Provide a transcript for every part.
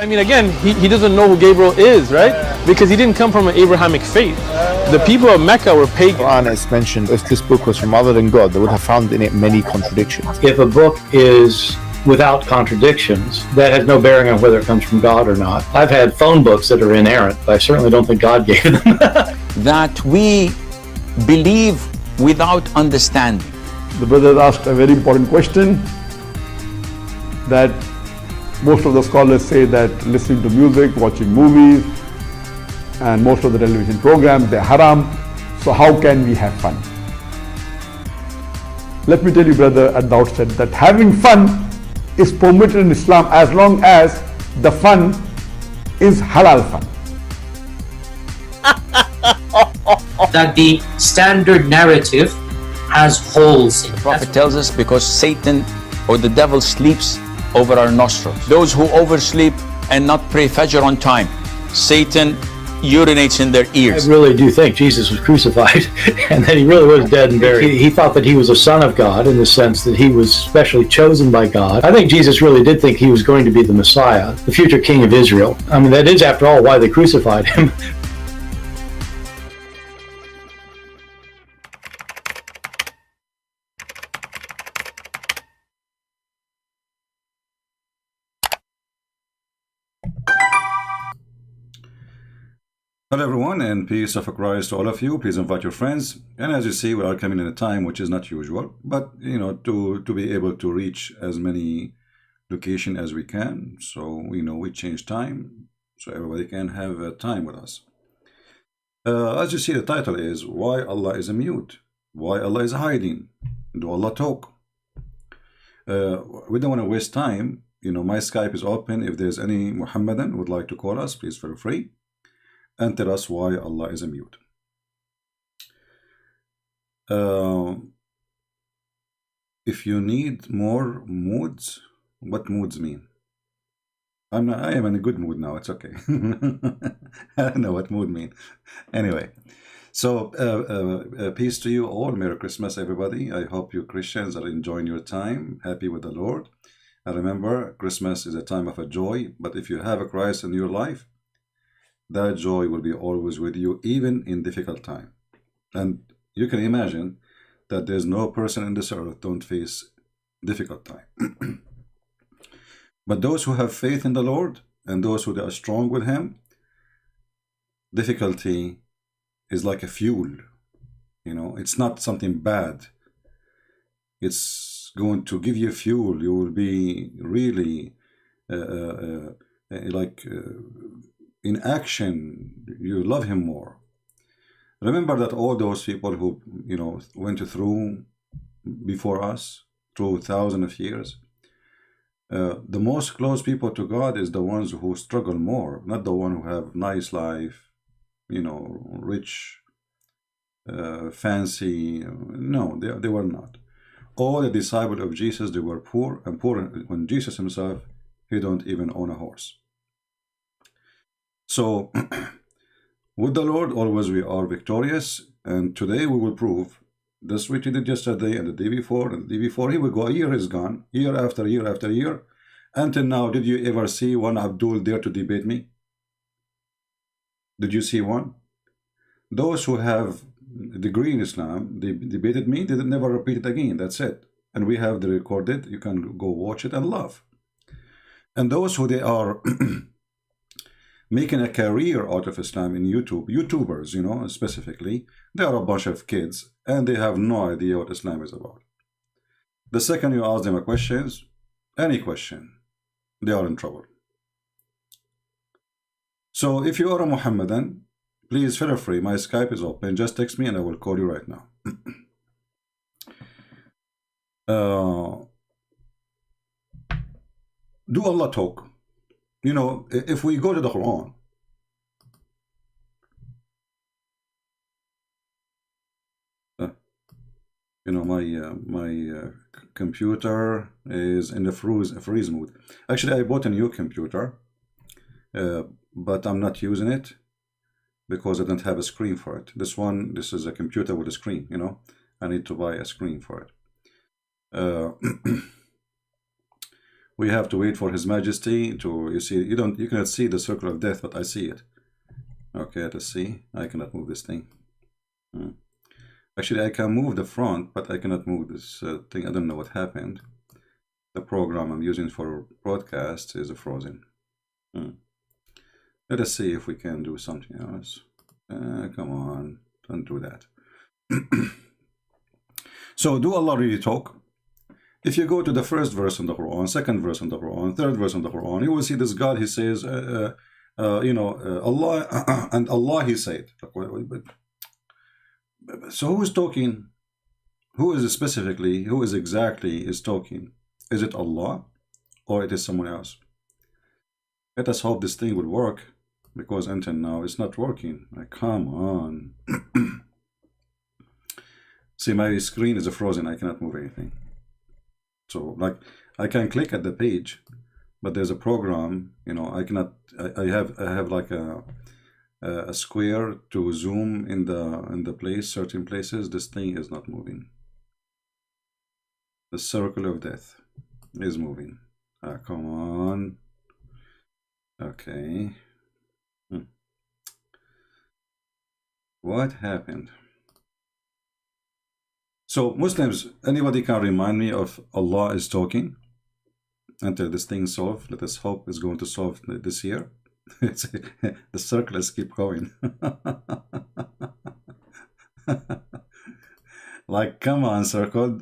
I mean, again, he doesn't know who Gabriel is, right? Because he didn't come from an Abrahamic faith. The people of Mecca were pagan. Quran is mentioned, if this book was from other than God, they would have found in it many contradictions. If a book is without contradictions, that has no bearing on whether it comes from God or not. I've had phone books that are inerrant, but I certainly don't think God gave them. That we believe without understanding. The brother asked a very important question, that most of the scholars say that listening to music, watching movies, and most of the television programs, they're haram. So how can we have fun? Let me tell you, brother, at the outset that having fun is permitted in Islam as long as the fun is halal fun. That the standard narrative has holes in it. The Prophet tells us because Satan or the devil sleeps over our nostrils. Those who oversleep and not pray Fajr on time, Satan urinates in their ears. I really do think Jesus was crucified and that he really was dead and buried. He thought that he was a son of God in the sense that he was specially chosen by God. I think Jesus really did think he was going to be the Messiah, the future king of Israel. I mean, that is, after all, why they crucified him. Hello everyone, and peace of Christ to all of you. Please invite your friends. And as you see, we are coming in a time which is not usual, but to be able to reach as many locations as we can. So we change time so everybody can have time with us. As you see, the title is Why Allah is a Mute? Why Allah is hiding? Do Allah talk? We don't want to waste time. My Skype is open. If there's any Muhammadan who would like to call us, please feel free and tell us why Allah is a mute. If you need more moods, what moods mean? I am in a good mood now. It's okay. I don't know what mood mean. Anyway, so peace to you all. Merry Christmas, everybody. I hope you Christians are enjoying your time, happy with the Lord. And remember, Christmas is a time of a joy. But if you have a Christ in your life, that joy will be always with you, even in difficult time. And you can imagine that there's no person in this earth don't face difficult time. But those who have faith in the Lord and those who are strong with Him, difficulty is like a fuel. It's not something bad. It's going to give you fuel. You will be really in action. You love Him more. Remember that all those people who went through before us, through thousands of years, the most close people to God is the ones who struggle more, not the one who have nice life, rich, fancy. No, they were not. All the disciples of Jesus, they were poor, and poor when Jesus Himself, He don't even own a horse. So with the Lord always we are victorious, and today we will prove this which we did yesterday and the day before and the day before. Here we go. A year is gone, year after year after year. Until now, did you ever see one Abdul dare to debate me? Did you see one? Those who have a degree in Islam, they debated me, they never repeat it again. That's it. And we have the recorded. You can go watch it and laugh. And those who they are making a career out of Islam in YouTubers, specifically, they are a bunch of kids and they have no idea what Islam is about. The second you ask them a questions, any question, they are in trouble. So if you are a Muhammadan, please feel free. My Skype is open. Just text me and I will call you right now. Do Allah talk? If we go to the Quran, my computer is in the freeze mode. Actually, I bought a new computer, but I'm not using it because I don't have a screen for it. This is a computer with a screen. I need to buy a screen for it. We have to wait for His Majesty to, you see, you cannot see the circle of death, but I see it. Okay, let's see. I cannot move this thing. Actually, I can move the front, but I cannot move this thing. I don't know what happened. The program I'm using for broadcast is frozen. Let us see if we can do something else. Come on, don't do that. So, do Allah really talk? If you go to the first verse in the Quran, second verse in the Quran, third verse in the Quran, you will see this God, He says, Allah, and Allah, He said. So who is talking? Who is specifically, who is exactly is talking? Is it Allah or it is someone else? Let us hope this thing will work, because until now it's not working. Like, come on. See, my screen is frozen. I cannot move anything. So, like, I can click at the page, but there's a program, you know, I cannot. I have like a square to zoom in the place, certain places. This thing is not moving. The circle of death is moving. Come on. Okay. What happened? So, Muslims, anybody can remind me of Allah is talking until this thing solved? Let us hope it's going to solve this year. The circles keep going. Like, come on, circle.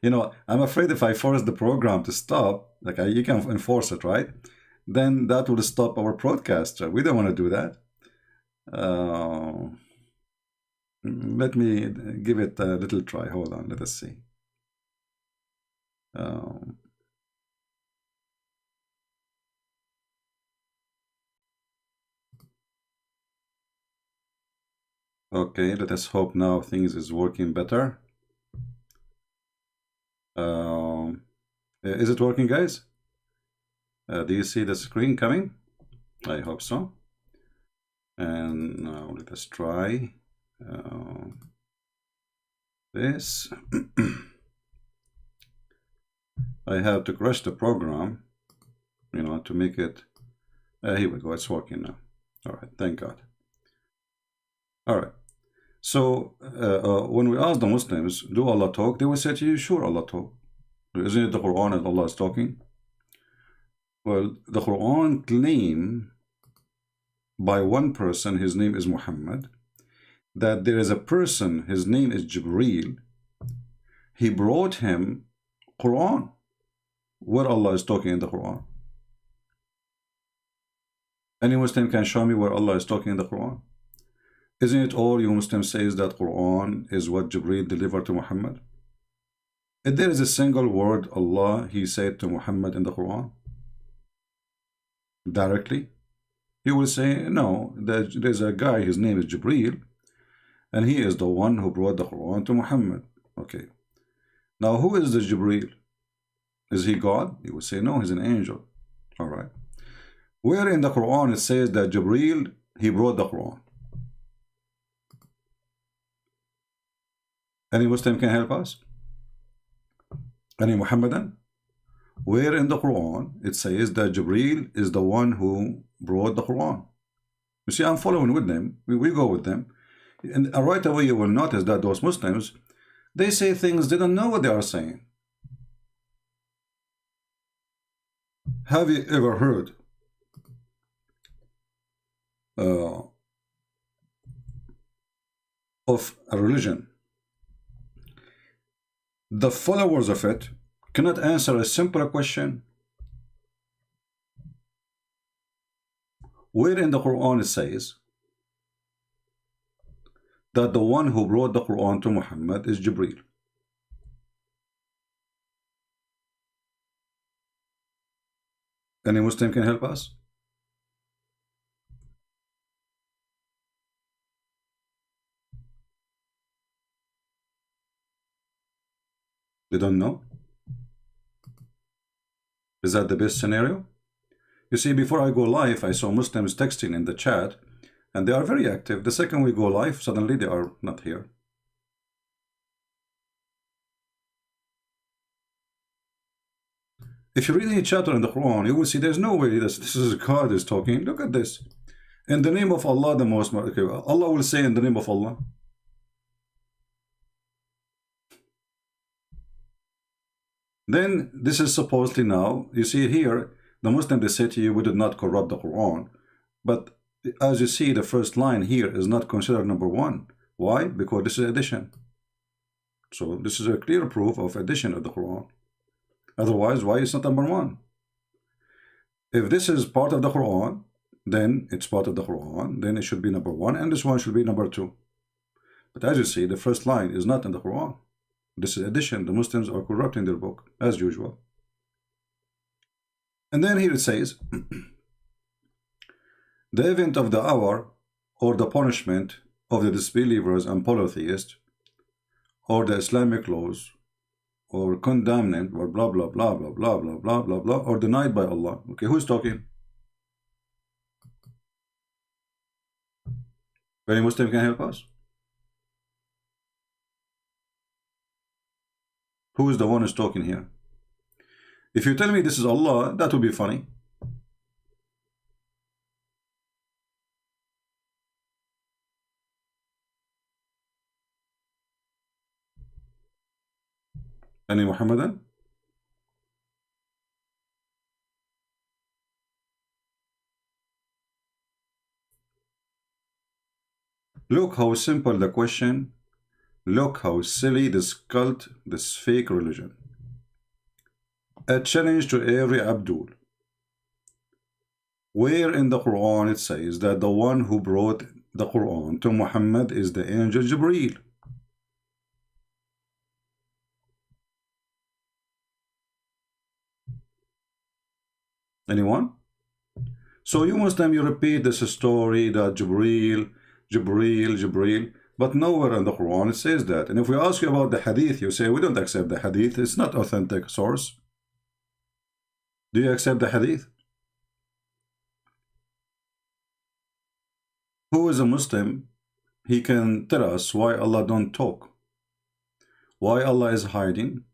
You know, I'm afraid if I force the program to stop, like you can enforce it, right? Then that will stop our broadcast. We don't want to do that. Let me give it a little try. Hold on, let us see. Okay, let us hope now things is working better. Is it working, guys? Do you see the screen coming? I hope so. And now let us try this. I have to crash the program, you know, to make it. Here we go. It's working now. All right. Thank God. All right. So when we ask the Muslims, do Allah talk? They will say to you, sure, Allah talk. Isn't it the Quran that Allah is talking? Well, the Quran claim by one person, his name is Muhammad, that there is a person, his name is Jibreel. He brought him Quran, where Allah is talking in the Quran. Any Muslim can show me where Allah is talking in the Quran? Isn't it all you Muslims says that Quran is what Jibreel delivered to Muhammad? If there is a single word Allah, He said to Muhammad in the Quran, directly, you will say, no, there's a guy, his name is Jibreel, and he is the one who brought the Quran to Muhammad. Okay. Now, who is the Jibreel? Is he God? You will say, no, he's an angel. All right. Where in the Quran it says that Jibreel, he brought the Quran? Any Muslim can help us? Any Muhammadan? Where in the Quran it says that Jibreel is the one who brought the Quran? You see, I'm following with them. We go with them. And right away you will notice that those Muslims, they say things they don't know what they are saying. Have you ever heard of a religion? The followers of it cannot answer a simple question. Where in the Quran it says that the one who brought the Quran to Muhammad is Jibreel? Any Muslim can help us? They don't know? Is that the best scenario? You see, before I go live, I saw Muslims texting in the chat, and they are very active. The second we go live, suddenly they are not here. If you read any chapter in the Quran, you will see there's no way this is God is talking. Look at this. In the name of Allah, the most... Okay, Allah will say in the name of Allah. Then this is supposedly now, you see here, the Muslim, they say to you, we did not corrupt the Quran. But as you see, the first line here is not considered number one. Why? Because this is addition. So this is a clear proof of addition of the Quran. Otherwise, why is it not number one? If this is part of the Quran, then it's part of the Quran, then it should be number one, and this one should be number two. But as you see, the first line is not in the Quran. This is addition. The Muslims are corrupting their book, as usual. And then here it says, the event of the hour, or the punishment of the disbelievers and polytheists, or the Islamic laws, or condemned, or blah, blah, blah, blah, blah, blah, blah, blah, blah, or denied by Allah. Okay, who's talking? Any Muslim can help us? Who is the one who's talking here? If you tell me this is Allah, that would be funny. Any Muhammadan? Look how simple the question. Look how silly this cult, this fake religion. A challenge to every Abdul. Where in the Quran it says that the one who brought the Quran to Muhammad is the angel Jibreel? Anyone? So you Muslim, you repeat this story that Jibreel, but nowhere in the Quran it says that. And if we ask you about the hadith, you say we don't accept the hadith, it's not authentic source. Do you accept the hadith? Who is a Muslim? He can tell us why Allah don't talk, why Allah is hiding,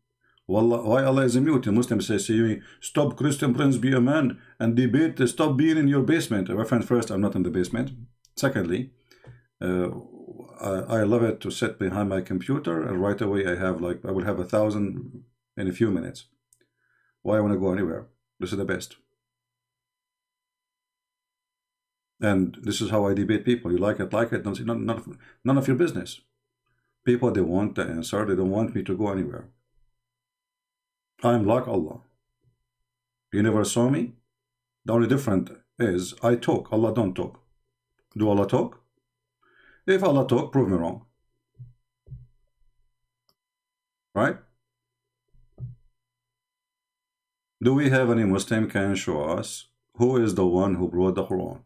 why Allah is a mute. The Muslim says to you, stop Christian Prince, be a man and debate, stop being in your basement. My friend, first, I'm not in the basement. Secondly, I love it to sit behind my computer and right away I will have 1,000 in a few minutes. Why I want to go anywhere? This is the best. And this is how I debate people. You like it, none of your business. People, they want the answer. They don't want me to go anywhere. I'm like Allah. You never saw me. The only difference is I talk. Allah don't talk. Do Allah talk? If Allah talk, prove me wrong. Right? Do we have any Muslim can show us who is the one who brought the Quran?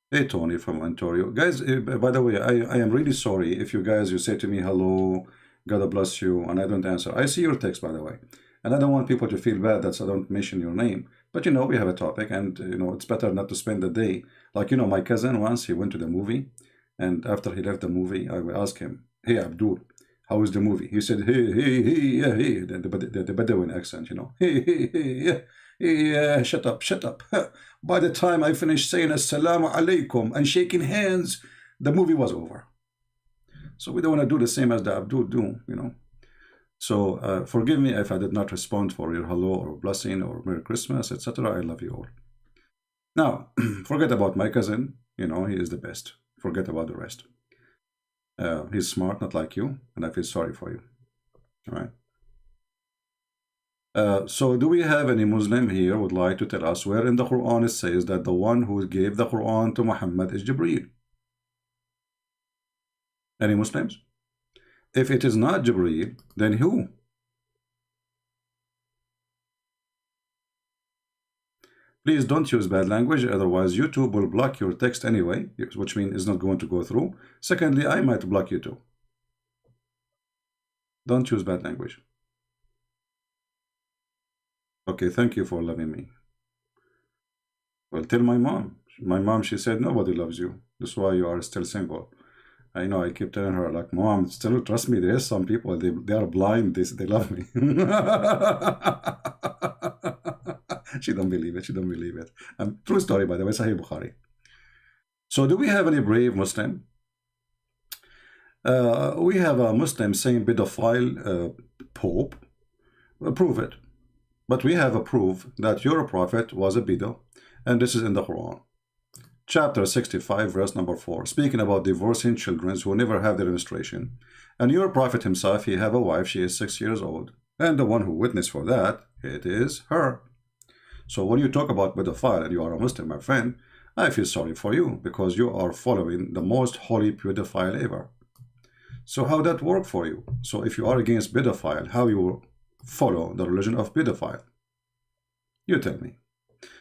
Hey Tony from Ontario. Guys, by the way, I am really sorry if you guys, you say to me hello, God bless you, and I don't answer. I see your text, by the way. And I don't want people to feel bad that I don't mention your name. But you know, we have a topic, and you know, it's better not to spend the day. Like, you know, my cousin once, he went to the movie, and after he left the movie, I will ask him, hey Abdul, how was the movie? He said, hey, the Bedouin accent, you know, yeah, shut up. By the time I finished saying assalamu alaikum and shaking hands, the movie was over. So we don't want to do the same as the Abdul do, you know. So forgive me if I did not respond for your hello or blessing or Merry Christmas, etc. I love you all. Now, forget about my cousin. You know, he is the best. Forget about the rest. He's smart, not like you, and I feel sorry for you. All right. So do we have any Muslim here who would like to tell us where in the Quran it says that the one who gave the Quran to Muhammad is Jibreel? Any Muslims? If it is not Jibreel, then who? Please don't use bad language, otherwise YouTube will block your text anyway, which means it's not going to go through. Secondly, I might block you too. Don't use bad language. Okay, thank you for loving me. Well, tell my mom. My mom, she said, nobody loves you. That's why you are still single. I know, I keep telling her, like, Mom, still trust me, there is some people, they are blind, they love me. She don't believe it, she don't believe it. True story, by the way, Sahih Bukhari. So do we have any brave Muslim? We have a Muslim saying pedophile Pope. Prove it. But we have a proof that your prophet was a pedo, and this is in the Quran. Chapter 65, verse number 4, speaking about divorcing children who never have their menstruation. And your prophet himself, he have a wife, she is 6 years old. And the one who witnessed for that, it is her. So when you talk about pedophile and you are a Muslim, my friend, I feel sorry for you because you are following the most holy pedophile ever. So how that work for you? So if you are against pedophile, how you follow the religion of pedophile? You tell me.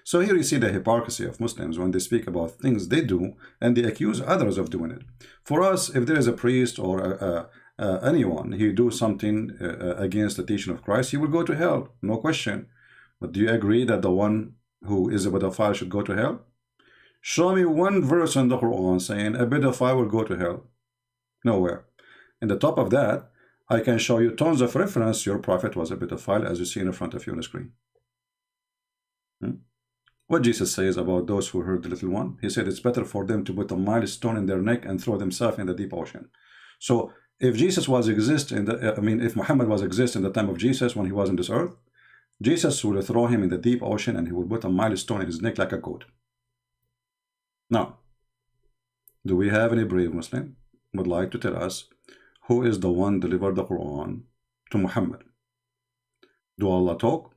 So here you see the hypocrisy of Muslims when they speak about things they do and they accuse others of doing it. For us, if there is a priest or anyone, he do something against the teaching of Christ, he will go to hell, no question. But do you agree that the one who is a pedophile should go to hell? Show me one verse in the Quran saying a pedophile will go to hell. Nowhere. In the top of that, I can show you tons of reference. Your prophet was a pedophile, as you see in front of you on the screen. What Jesus says about those who hurt the little one, he said it's better for them to put a milestone in their neck and throw themselves in the deep ocean. So if Jesus was exist in the, if Muhammad was exist in the time of Jesus when he was on this earth, Jesus would throw him in the deep ocean and he would put a milestone in his neck like a goat. Now, do we have any brave Muslim who would like to tell us who is the one delivered the Quran to Muhammad? Do Allah talk?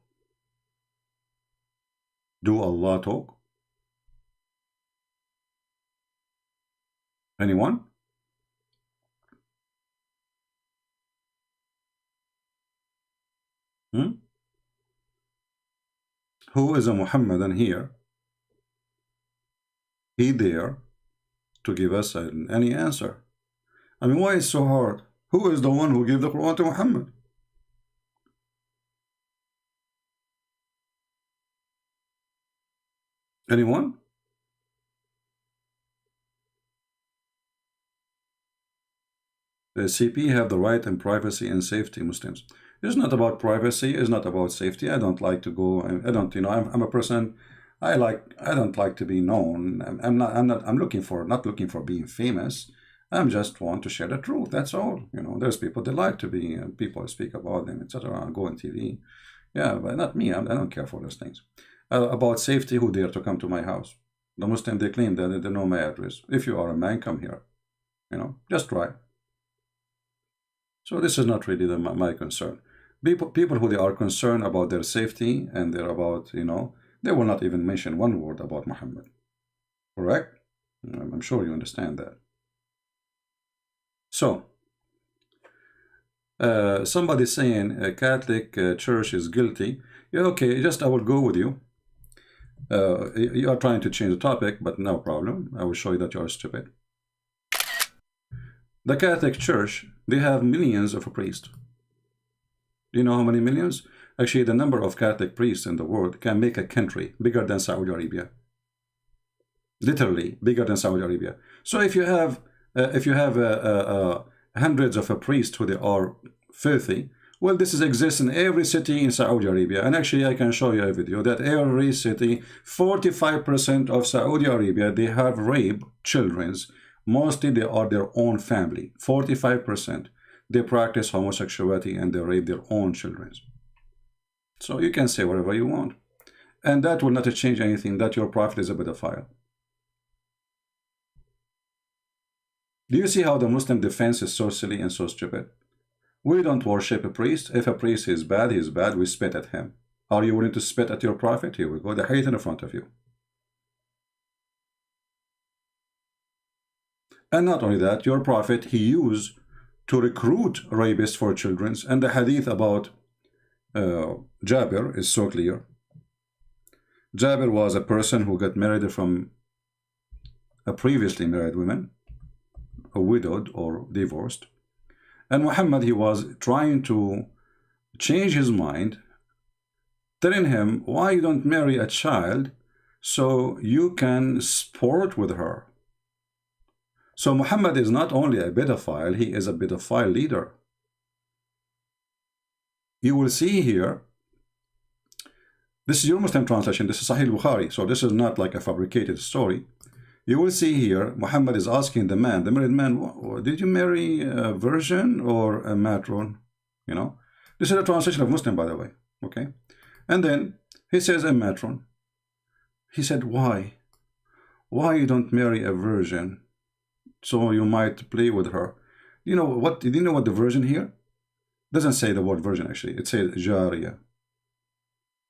Do Allah talk? Anyone? Who is a Muhammadan here? He there to give us any answer. I mean, why is it so hard? Who is the one who gave the Quran to Muhammad? Anyone? The CP have the right and privacy and safety, Muslims. It's not about privacy, it's not about safety. I don't like to go, I don't, I'm a person, I don't like to be known. I'm not looking for being famous. I just want to share the truth, that's all. There's people that like to be, people speak about them, etc., go on TV. Yeah, but not me, I don't care for those things. About safety, who dare to come to my house? The Muslim, they claim that they know my address. If you are a man, come here. Just try. So this is not really my concern. People who they are concerned about their safety and they're about, they will not even mention one word about Muhammad. Correct? I'm sure you understand that. So, somebody saying a Catholic Church is guilty. Yeah, okay, I will go with you. You are trying to change the topic, but no problem. I will show you that you are stupid. The Catholic Church, they have millions of priests. Do you know how many millions? Actually, the number of Catholic priests in the world can make a country bigger than Saudi Arabia. Literally bigger than Saudi Arabia. So if you have hundreds of priests who they are filthy, well, this exists in every city in Saudi Arabia. And actually, I can show you a video that every city, 45% of Saudi Arabia, they have raped children. Mostly they are their own family. 45%. They practice homosexuality and they rape their own children. So you can say whatever you want. And that will not change anything, that your prophet is a pedophile. Do you see how the Muslim defense is so silly and so stupid? We don't worship a priest. If a priest is bad, he's bad. We spit at him. Are you willing to spit at your prophet? Here we go. The hate in front of you. And not only that, your prophet, he used to recruit rapists for children. And the hadith about Jabir is so clear. Jabir was a person who got married from a previously married woman, a widowed or divorced. And Muhammad, he was trying to change his mind, telling him, why you don't marry a child so you can sport with her? So Muhammad is not only a pedophile, he is a pedophile leader. You will see here, this is your Muslim translation, this is Sahih Bukhari, so this is not like a fabricated story. You will see here, Muhammad is asking the man, the married man, did you marry a virgin or a matron? You know, this is a translation of Muslim, by the way. Okay, and then he says a matron. He said, why? Why you don't marry a virgin? So you might play with her. You know what? Did you know what the virgin here? Doesn't say the word virgin actually. It says Jariya.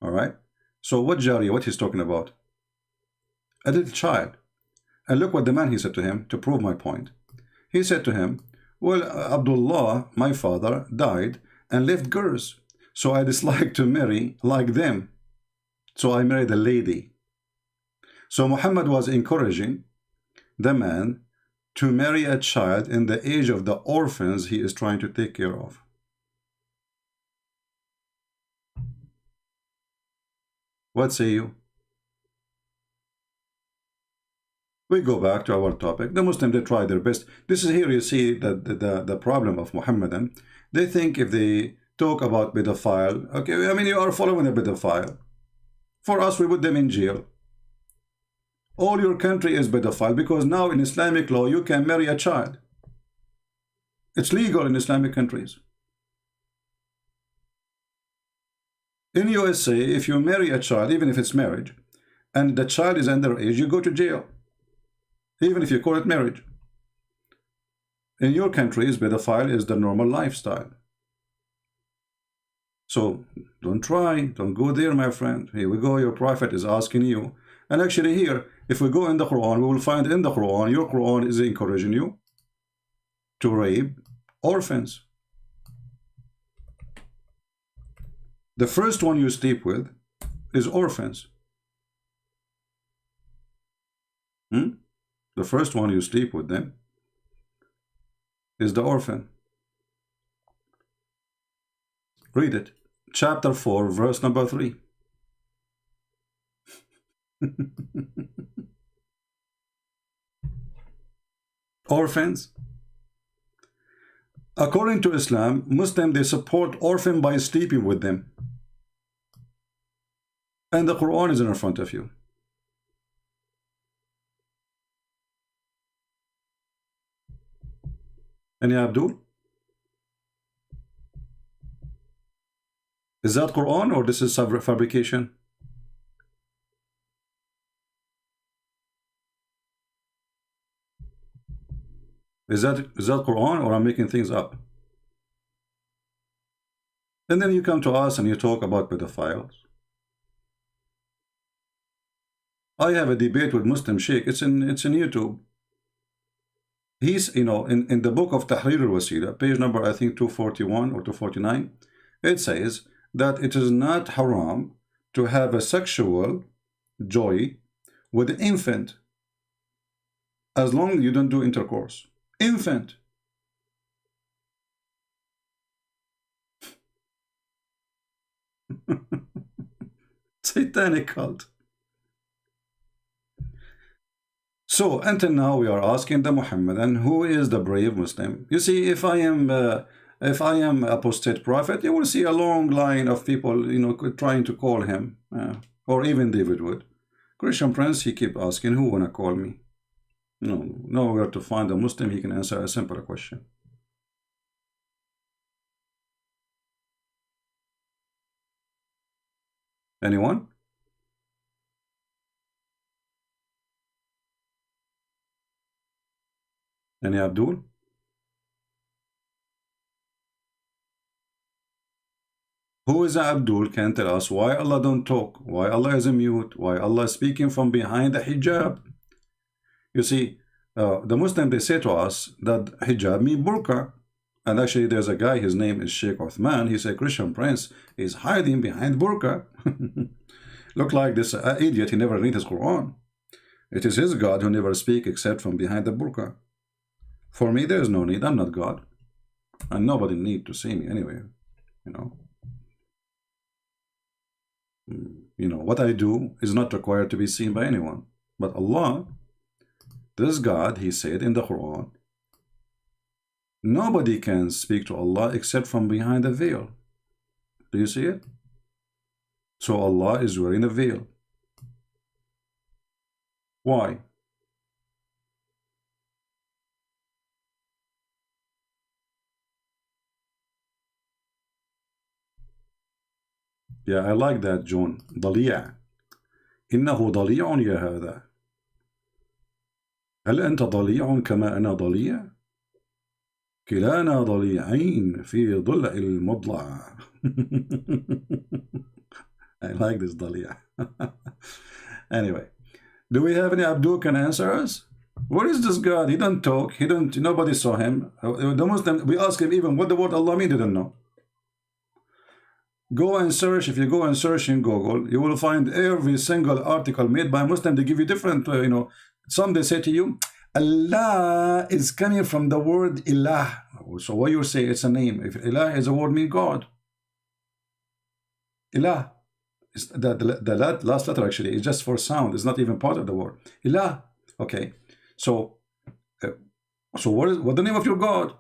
All right. So what Jariya? What he's talking about? A little child. And look what the man he said to him to prove my point. He said to him, well, Abdullah, my father, died and left girls. So I dislike to marry like them. So I married a lady. So Muhammad was encouraging the man to marry a child in the age of the orphans he is trying to take care of. What say you? We go back to our topic. The Muslims, they try their best. This is here you see the problem of Muhammadan. They think if they talk about pedophile, okay, I mean, you are following a pedophile. For us, we put them in jail. All your country is pedophile because now in Islamic law, you can marry a child. It's legal in Islamic countries. In USA, if you marry a child, even if it's marriage, and the child is underage, you go to jail. Even if you call it marriage. In your countries, pedophile is the normal lifestyle. So don't try, don't go there, my friend. Here we go, your prophet is asking you. And actually here, if we go in the Quran, we will find in the Quran, your Quran is encouraging you to rape orphans. The first one you sleep with is orphans. The first one you sleep with them is the orphan. Read it. Chapter 4, verse number 3. Orphans. According to Islam, Muslims, they support orphan by sleeping with them. And the Quran is in front of you. Any Abdul? Is that Quran or this is fabrication? Is that Quran or I'm making things up? And then you come to us and you talk about pedophiles. I have a debate with Muslim Sheikh. It's in YouTube. He's, you know, in the book of Tahrir al-Wasila, page number, I think, 241 or 249, it says that it is not haram to have a sexual joy with an infant as long as you don't do intercourse. Infant. Satanic cult. So until now we are asking the Muhammadan, who is the brave Muslim? You see, if I am apostate prophet, you will see a long line of people, you know, trying to call him, or even David would. Christian Prince, he keep asking, who wanna call me? No, nowhere to find a Muslim he can answer a simple question. Anyone? Any Abdul? Who is Abdul can tell us why Allah don't talk, why Allah is mute, why Allah is speaking from behind the hijab. You see, the Muslim, they say to us that hijab means burqa. And actually there's a guy, his name is Sheikh Uthman, he said Christian Prince is hiding behind burqa. Look like this idiot, he never read his Quran. It is his God who never speak except from behind the burqa. For me, there is no need. I'm not God. And nobody need to see me anyway. You know, what I do is not required to be seen by anyone. But Allah, This God, he said in the Quran, nobody can speak to Allah except from behind a veil. Do you see it? So Allah is wearing a veil. Why? Yeah, I like that, John. ضليع. إنه ضليع يا هذا. هل أنت ضليع كما أنا ضليع؟ كلانا ضليعين في ضلع المضلع. I like this ضليع. Anyway, do we have any Abdul can answer us? What is this God? He doesn't talk. He don't. Nobody saw him. The Muslim, we asked him even what the word Allah means. He didn't know. Go and search. If you go and search in Google, you will find every single article made by Muslim. They give you different, some they say to you, Allah is coming from the word Ilah. So what you say, it's a name. If Ilah is a word, mean God. Ilah. The last letter actually is just for sound. It's not even part of the word. Ilah. Okay. So what's the name of your God?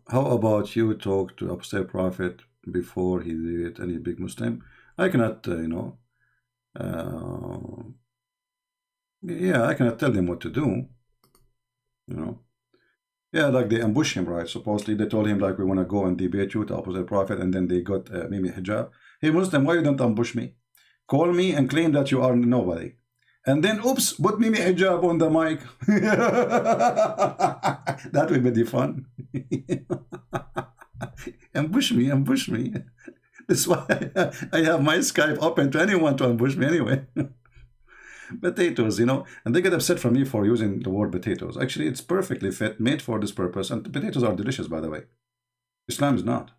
How about you talk to Apostate Prophet before he did any big Muslim? I cannot, yeah, I cannot tell them what to do, Yeah, like they ambush him, right? Supposedly they told him like, we want to go and debate you, the Apostate Prophet, and then they got Mimi Hijab. Hey Muslim, why you don't ambush me? Call me and claim that you are nobody. And then, oops, put Mimi Hijab on the mic. That would be fun. Ambush me, ambush me. That's why I have my Skype open to anyone to ambush me anyway. Potatoes, and they get upset from me for using the word potatoes. Actually, it's perfectly fit, made for this purpose, and potatoes are delicious, by the way. Islam is not.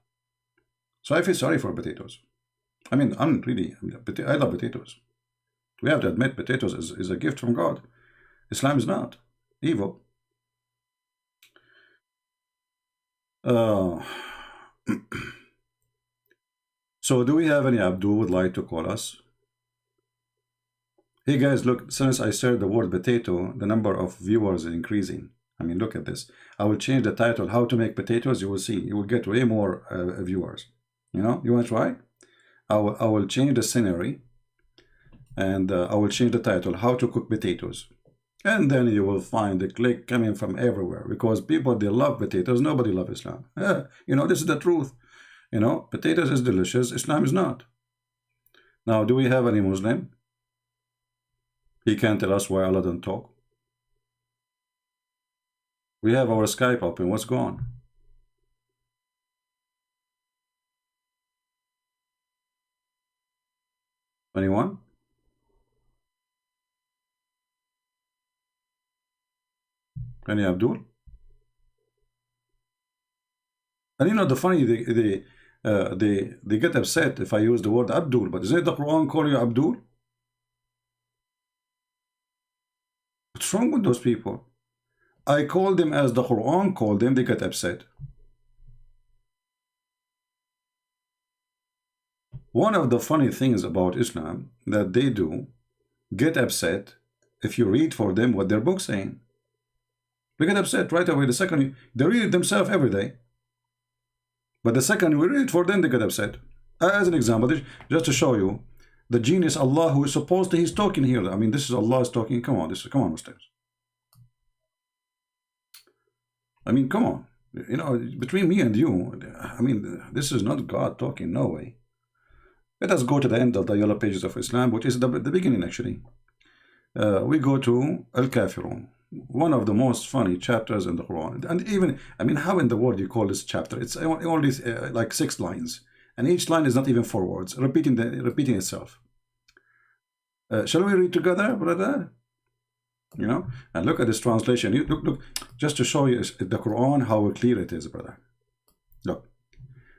So I feel sorry for potatoes. I mean, I love potatoes. We have to admit potatoes is a gift from God. Islam is not evil. So do we have any Abdul would like to call us? Hey guys, look, since I said the word potato, the number of viewers is increasing. I mean, look at this. I will change the title, How to Make Potatoes. You will see. You will get way more viewers. You want to try? I will change the scenery. And I will change the title, How to Cook Potatoes. And then you will find the click coming from everywhere. Because people, they love potatoes. Nobody loves Islam. This is the truth. Potatoes is delicious. Islam is not. Now, do we have any Muslim? He can tell us why Allah don't talk. We have our Skype open. What's going on? Anyone? Any Abdul? And the funny, they get upset if I use the word Abdul, but isn't the Quran call you Abdul? What's wrong with those people? I call them as the Quran called them, they get upset. One of the funny things about Islam that they do get upset if you read for them what their book's saying. They get upset right away. The second they read it themselves every day. But the second we read it for them, they get upset. As an example, just to show you the genius Allah who is supposed to, he's talking here. I mean, this is Allah's talking. Come on, Muslims. I mean, come on. Between me and you, I mean, this is not God talking. No way. Let us go to the end of the yellow pages of Islam, which is the beginning actually. We go to Al-Kafirun. One of the most funny chapters in the Quran. And even, I mean, how in the world you call this chapter? It's only like 6 lines. And each line is not even 4 words, repeating itself. Shall we read together, brother? And look at this translation. Look, just to show you the Quran, how clear it is, brother. Look.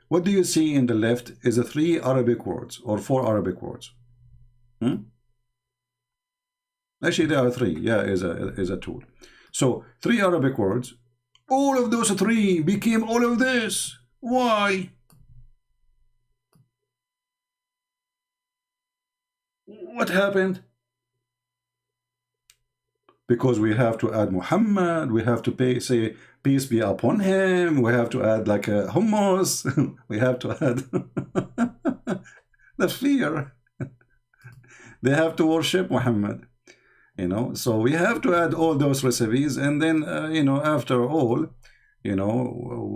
What do you see in the left is 3 Arabic words or 4 Arabic words. Actually, there are 3. Yeah, is a tool. So 3 Arabic words. All of those 3 became all of this. Why? What happened? Because we have to add Muhammad, we have to say peace be upon him, we have to add like a hummus, we have to add the fear. They have to worship Muhammad, you know. So we have to add all those recipes, and then you know, after all, you know,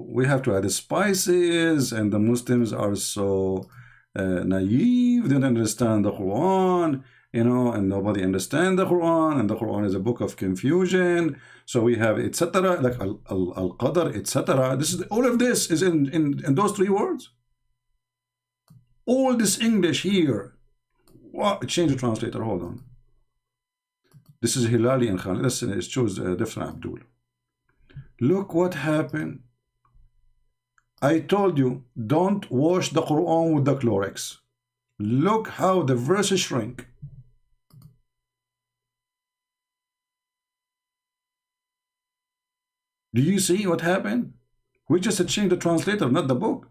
we have to add the spices, and the Muslims are so naive, they don't understand the Quran, you know, and nobody understands the Quran, and the Quran is a book of confusion. So we have etc. like al-qadr, etc. This is all of this is in those 3 words. All this English here. Wow, change the translator. Hold on. This is Hilali and Khalid. Let's choose a different Abdul. Look what happened. I told you, don't wash the Quran with the Clorox. Look how the verses shrink. Do you see what happened? We just changed the translator, not the book.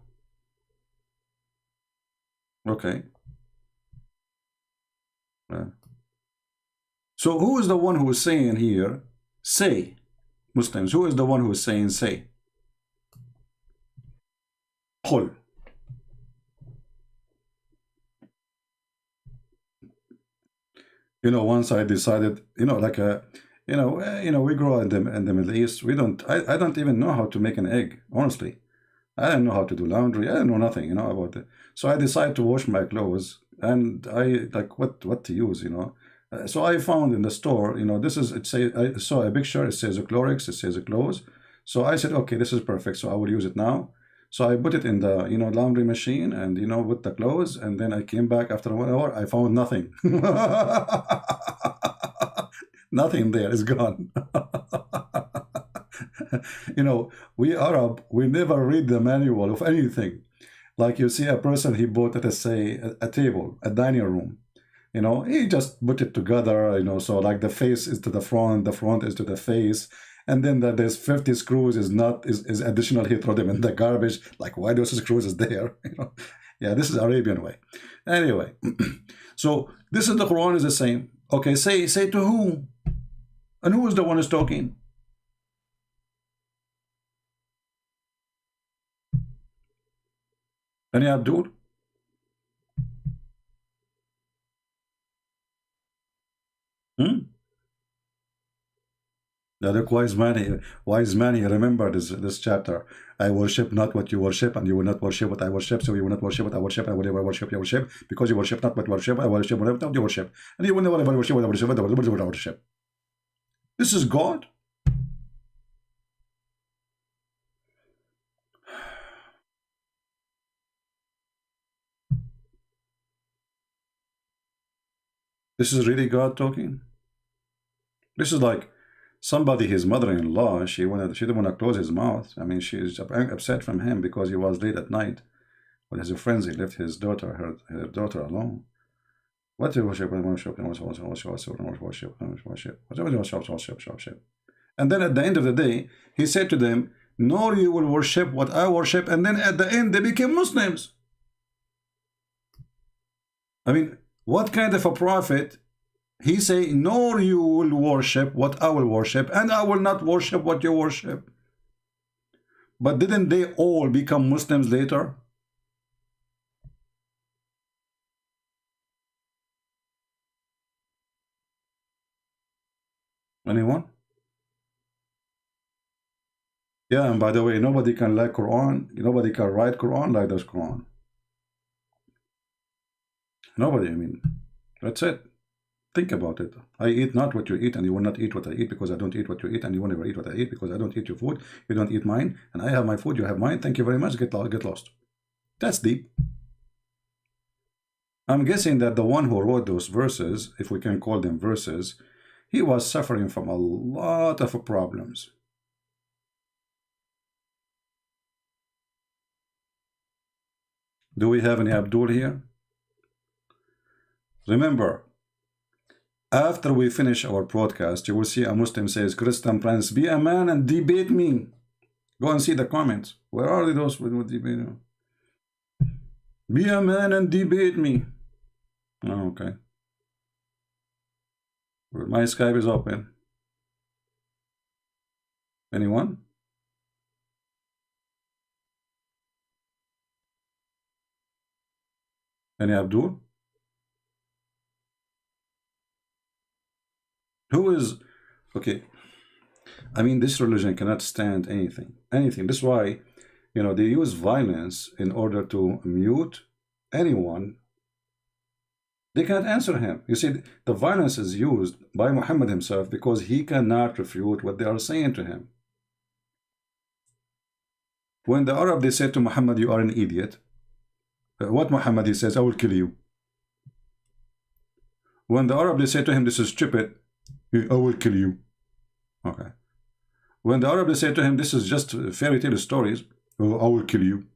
Okay. So who is the one who is saying here, say? Muslims, who is the one who is saying say? Qul. You know, once I decided, you know, like a, you know, we grow in the Middle East. We don't. I don't even know how to make an egg. Honestly, I don't know how to do laundry. I don't know nothing, you know, about it. So I decided to wash my clothes, and I like what to use, you know. So I found in the store, you know, this is, it says, I saw a picture, it says a Clorox, it says a clothes. So I said, okay, this is perfect. So I will use it now. So I put it in the, you know, laundry machine, and, you know, with the clothes, and then I came back after 1 hour, I found nothing. Nothing there is gone. You know, we Arab, we never read the manual of anything. Like you see a person, he bought, let us say, a table, a dining room. You know, he just put it together, you know, so like the face is to the front is to the face. And then there's 50 screws is additional, he throw them in the garbage. Like, why those screws is there? You know, yeah, this is Arabian way. Anyway, so this is the Quran is the same. Okay, say to whom? And who is the one who's talking? Any Abdul? The other wise man, he remembered this chapter. I worship not what you worship, and you will not worship what I worship, so you will not worship what I worship, and I will never worship you worship, because you worship not what you worship, I worship what you worship, and you will never worship what I worship, what I worship. This is God. This is really God talking. This is like somebody, his mother-in-law, she didn't want to close his mouth. I mean, she's upset from him because he was late at night with his friends. He left his daughter, her daughter alone. What do you worship? Worship. And then at the end of the day, he said to them, "No, you will worship what I worship." And then at the end, they became Muslims. I mean, what kind of a prophet? He say, "Nor you will worship what I will worship, and I will not worship what you worship." But didn't they all become Muslims later? Anyone? Yeah, and by the way, nobody can like Quran. Nobody can write Quran like this Quran. Nobody, I mean, that's it. Think about it. I eat not what you eat, and you will not eat what I eat, because I don't eat what you eat, and you will never eat what I eat, because I don't eat your food, you don't eat mine, and I have my food, you have mine. Thank you very much. Get lost. That's deep. I'm guessing that the one who wrote those verses, if we can call them verses, he was suffering from a lot of problems. Do we have any Abdul here? Remember, after we finish our broadcast, you will see a Muslim says, "Christian Prince, be a man and debate me." Go and see the comments. Where are those with debate? Be a man and debate me. Oh, okay. Well, my Skype is open. Anyone? Any Abdul? Who is okay? I mean, this religion cannot stand anything. This is why, you know, they use violence in order to mute anyone. They cannot answer him. You see, the violence is used by Muhammad himself because he cannot refute what they are saying to him. When the Arab, they said to Muhammad, you are an idiot. What Muhammad, he says, I will kill you. When the Arab, they say to him, this is stupid, I will kill you. Okay. When the Arab, they say to him, this is just fairy tale stories, I will kill you.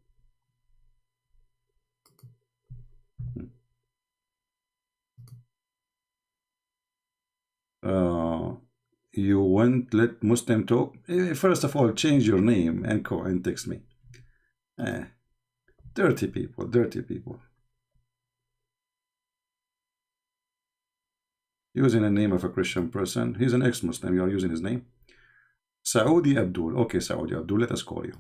You won't let Muslim talk? First of all, change your name and call and text me. Dirty people, dirty people. Using the name of a Christian person. He's an ex-Muslim. You are using his name. Saudi Abdul. Okay, Saudi Abdul, let us call you.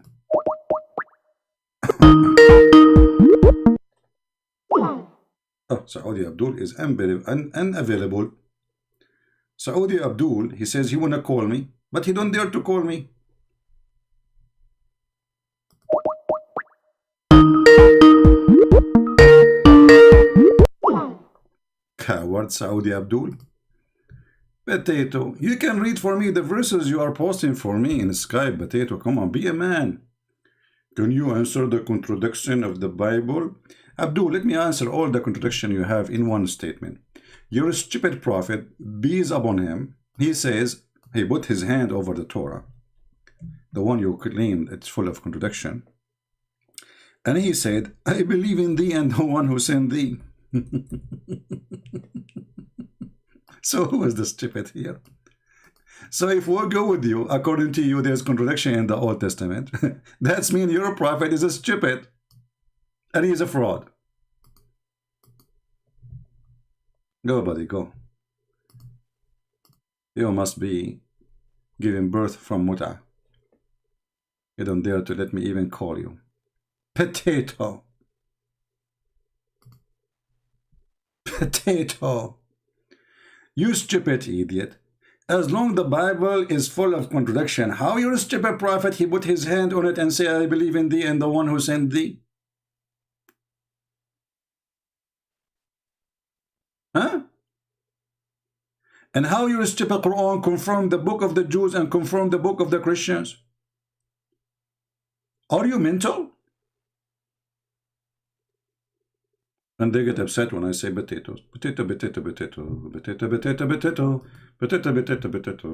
Oh, Saudi Abdul is unavailable. Saudi Abdul, he says he wanna call me, but he don't dare to call me. Coward Saudi Abdul. Potato, you can read for me the verses you are posting for me in Skype. Potato, come on, be a man. Can you answer the contradiction of the Bible? Abdul, let me answer all the contradiction you have in one statement. You're a stupid prophet, peace upon him. He says he put his hand over the Torah, the one you claimed it's full of contradiction. And he said, I believe in thee and the one who sent thee. So who is the stupid here? So if we go with you, according to you, there's contradiction in the Old Testament. That's mean your prophet is a stupid and he is a fraud. Go, buddy, go. You must be giving birth from Muta. You don't dare to let me even call you. Potato. Potato. You stupid idiot. As long the Bible is full of contradiction, how you're a stupid prophet, he put his hand on it and say, I believe in thee and the one who sent thee? Huh? And how your stupid Quran confirm the book of the Jews and confirm the book of the Christians? Are you mental? And they get upset when I say potatoes. Potato, potato, potato, potato, potato, potato, potato, potato,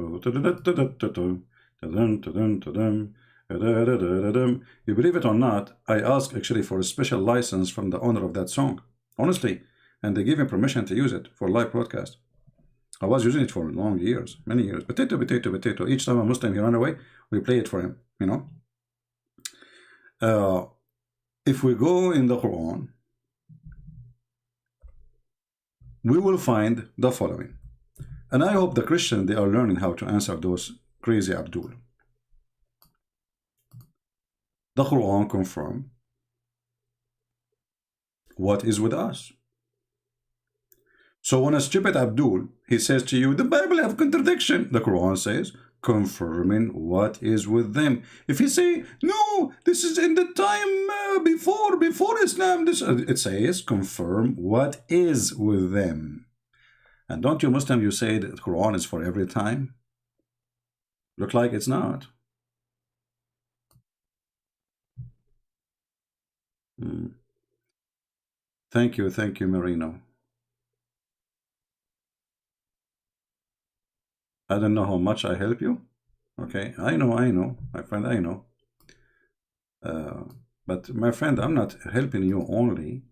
potato. You believe it or not, I asked actually for a special license from the owner of that song. Honestly. And they gave him permission to use it for live broadcast. I was using it for long years, many years. Potato, potato, potato. Each time a Muslim he ran away, we play it for him, you know. If we go in the Quran, we will find the following. And I hope the Christians, they are learning how to answer those crazy Abdul. The Quran confirms what is with us. So when a stupid Abdul, he says to you, the Bible have contradiction. The Quran says, confirming what is with them. If you say, no, this is in the time before Islam, it says, confirm what is with them. And don't you Muslim, you say that the Quran is for every time? Look like it's not. Thank you, Marino. I don't know how much I help you. Okay, I know, my friend, I know. But my friend, I'm not helping you only.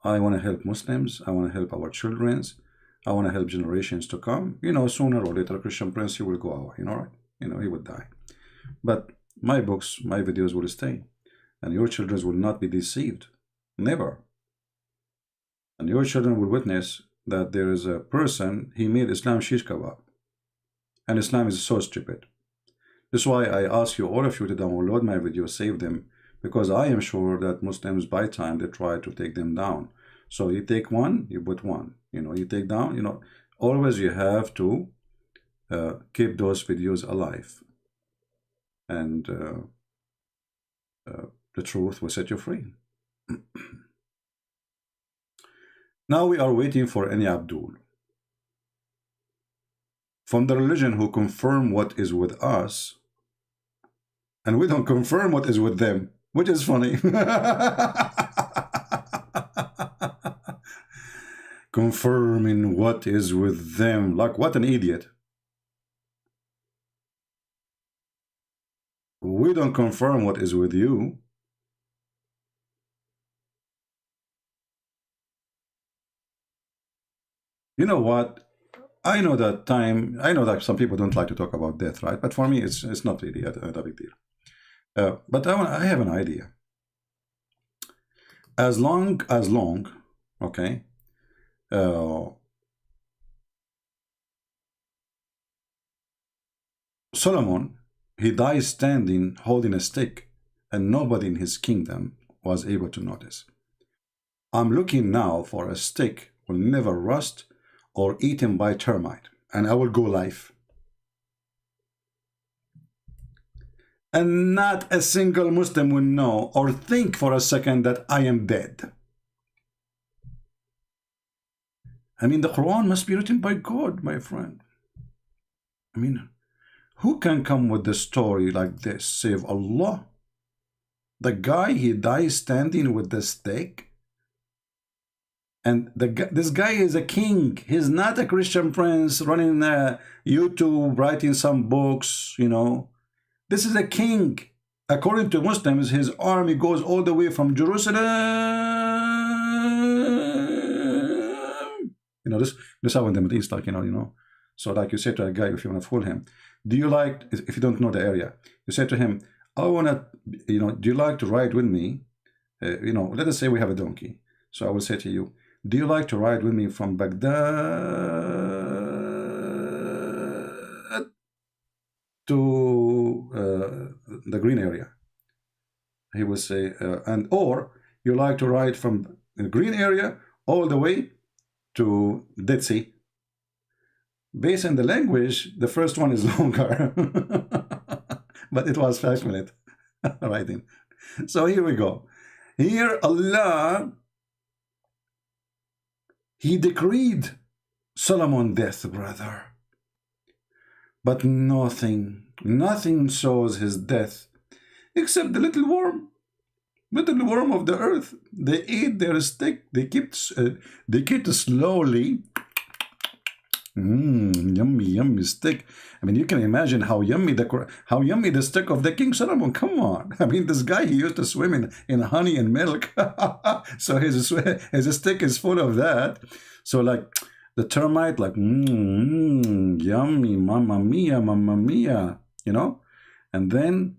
I want to help Muslims. I want to help our children. I want to help generations to come. You know, sooner or later, Christian Prince, he will go away. You know, right? You know, he would die. But my books, my videos will stay. And your children will not be deceived. Never. And your children will witness that there is a person, he made Islam shish kebab. And Islam is so stupid. That's why I ask you, all of you, to download my videos, save them, because I am sure that Muslims, by time, they try to take them down. So you take one, you put one. You know, you take down, you know, always you have to keep those videos alive. And the truth will set you free. Now we are waiting for any Abdul from the religion who confirm what is with us, and we don't confirm what is with them, which is funny. Confirming what is with them, like what an idiot. We don't confirm what is with you. You know what? I know that some people don't like to talk about death, right? But for me, it's not really a big deal. But I have an idea. As long, okay, Solomon, he dies standing, holding a stick, and nobody in his kingdom was able to notice. I'm looking now for a stick will never rust or eaten by termite, and I will go live. And not a single Muslim will know or think for a second that I am dead. I mean, the Quran must be written by God, my friend. I mean, who can come with the story like this, save Allah? The guy, he dies standing with the stick. And this guy is a king. He's not a Christian prince running YouTube, writing some books, you know. This is a king. According to Muslims, his army goes all the way from Jerusalem. You know, this how in the Middle East, like, you know. So like you say to a guy, if you want to fool him, do you like, if you don't know the area, you say to him, I want to, you know, do you like to ride with me? You know, let us say we have a donkey. So I will say to you, do you like to ride with me from Baghdad to the green area? He will say, or you like to ride from the green area all the way to Dead Sea. Based on the language, the first one is longer, but it was 5 minutes riding. So here we go. Here Allah, he decreed Solomon death, brother. But nothing shows his death except the little worm of the earth. They ate their stick. They kept slowly. Yummy stick. I mean, you can imagine how yummy the stick of the King Solomon. Come on. I mean, this guy, he used to swim in honey and milk. So his stick is full of that. So like the termite, like yummy, mamma mia, you know. And then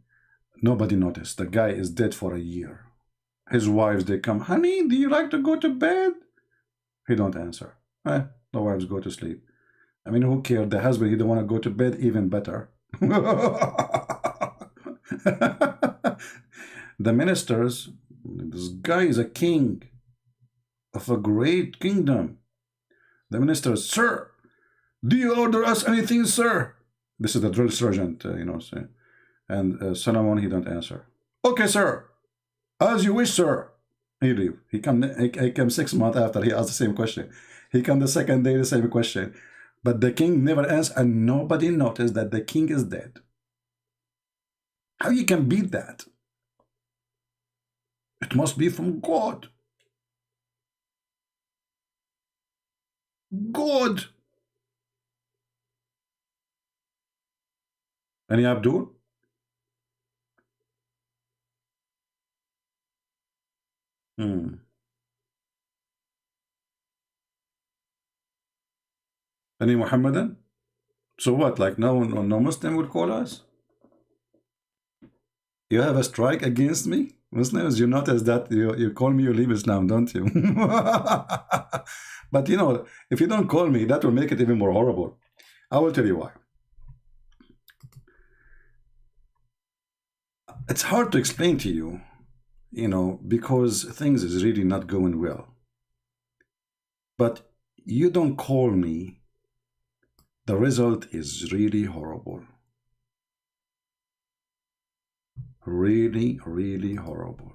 nobody noticed. The guy is dead for a year. His wives, they come, honey, do you like to go to bed? He don't answer. The wives go to sleep. I mean, who cared? The husband, he don't want to go to bed, even better. The ministers, this guy is a king of a great kingdom. The ministers, sir, do you order us anything, sir? This is the drill sergeant, you know, saying. And Solomon, he don't answer. Okay, sir, as you wish, sir. He leave. He come 6 months after he asked the same question. He come the second day, the same question. But the king never answered, and nobody noticed that the king is dead. How you can beat that? It must be from God. God. Any Abdul? Any Muhammadan? So what, like no Muslim will call us? You have a strike against me? Muslims, you notice that you call me, you leave Islam, don't you? But you know, if you don't call me, that will make it even more horrible. I will tell you why. It's hard to explain to you, you know, because things is really not going well. But you don't call me, the result is really horrible. Really, really horrible.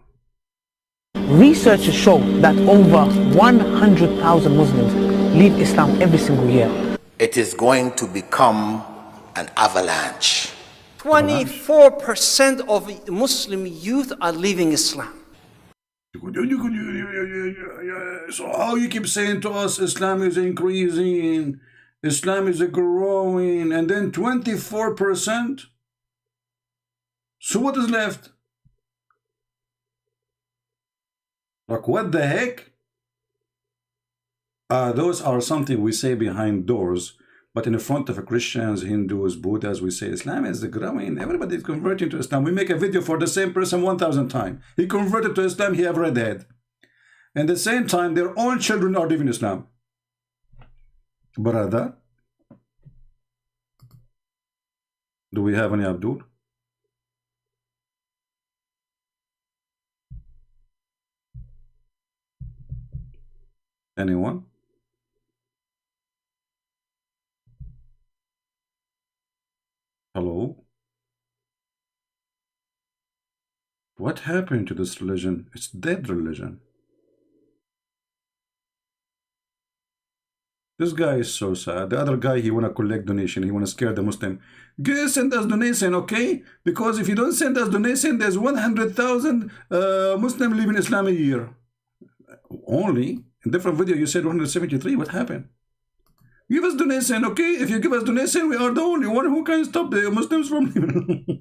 Research has shown that over 100,000 Muslims leave Islam every single year. It is going to become an avalanche. 24% of Muslim youth are leaving Islam. So how you keep saying to us Islam is increasing, Islam is growing, and then 24%? So what is left? Like, what the heck? Those are something we say behind doors, but in the front of Christians, Hindus, Buddhas, we say Islam is growing. Everybody is converting to Islam. We make a video for the same person 1,000 times. He converted to Islam, he have red head. And at the same time, their own children are living Islam. Brother, do we have any Abdul? Anyone? Hello? What happened to this religion? It's dead religion. This guy is so sad. The other guy, he want to collect donation. He want to scare the Muslim. Guys, send us donation, okay? Because if you don't send us donation, there's 100,000 Muslim living Islam a year. Only? In different video, you said 173. What happened? Give us donation, okay? If you give us donation, we are the only one who can stop the Muslims from living.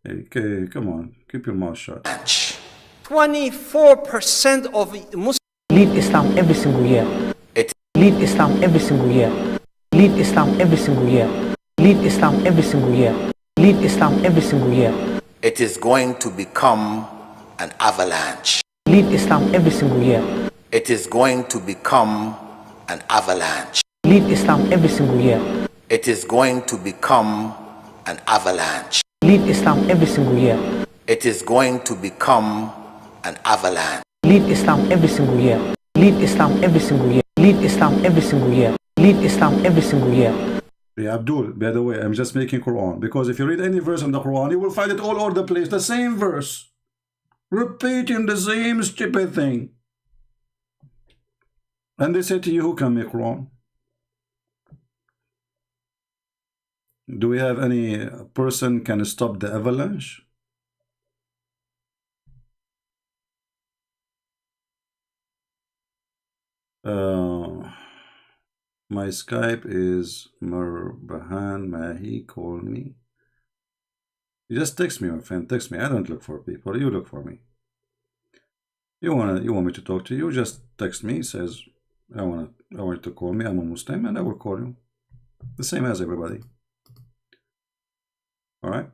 Okay, come on. Keep your mouth shut. 24% of Muslims leave Islam every single year. Leave Islam every single year. Leave Islam every single year. Leave Islam every single year. Leave Islam every single year. It is going to become an avalanche. Leave Islam every single year. It is going to become an avalanche. Leave Islam every single year. It is going to become an avalanche. Leave Islam every single year. It is going to become an avalanche. Leave Islam every single year. Leave Islam every single year. Leave Islam every single year. Leave Islam every single year. Yeah, Abdul, by the way, I'm just making Quran, because if you read any verse in the Quran, you will find it all over the place, the same verse, repeating the same stupid thing. And they say to you, who can make Quran? Do we have any person can stop the avalanche? My Skype is Mirbahan Mahi, call me. You just text me, my friend, text me. I don't look for people, you look for me. You want me to talk to you, just text me, says I want you to call me, I'm a Muslim, and I will call you. The same as everybody. Alright?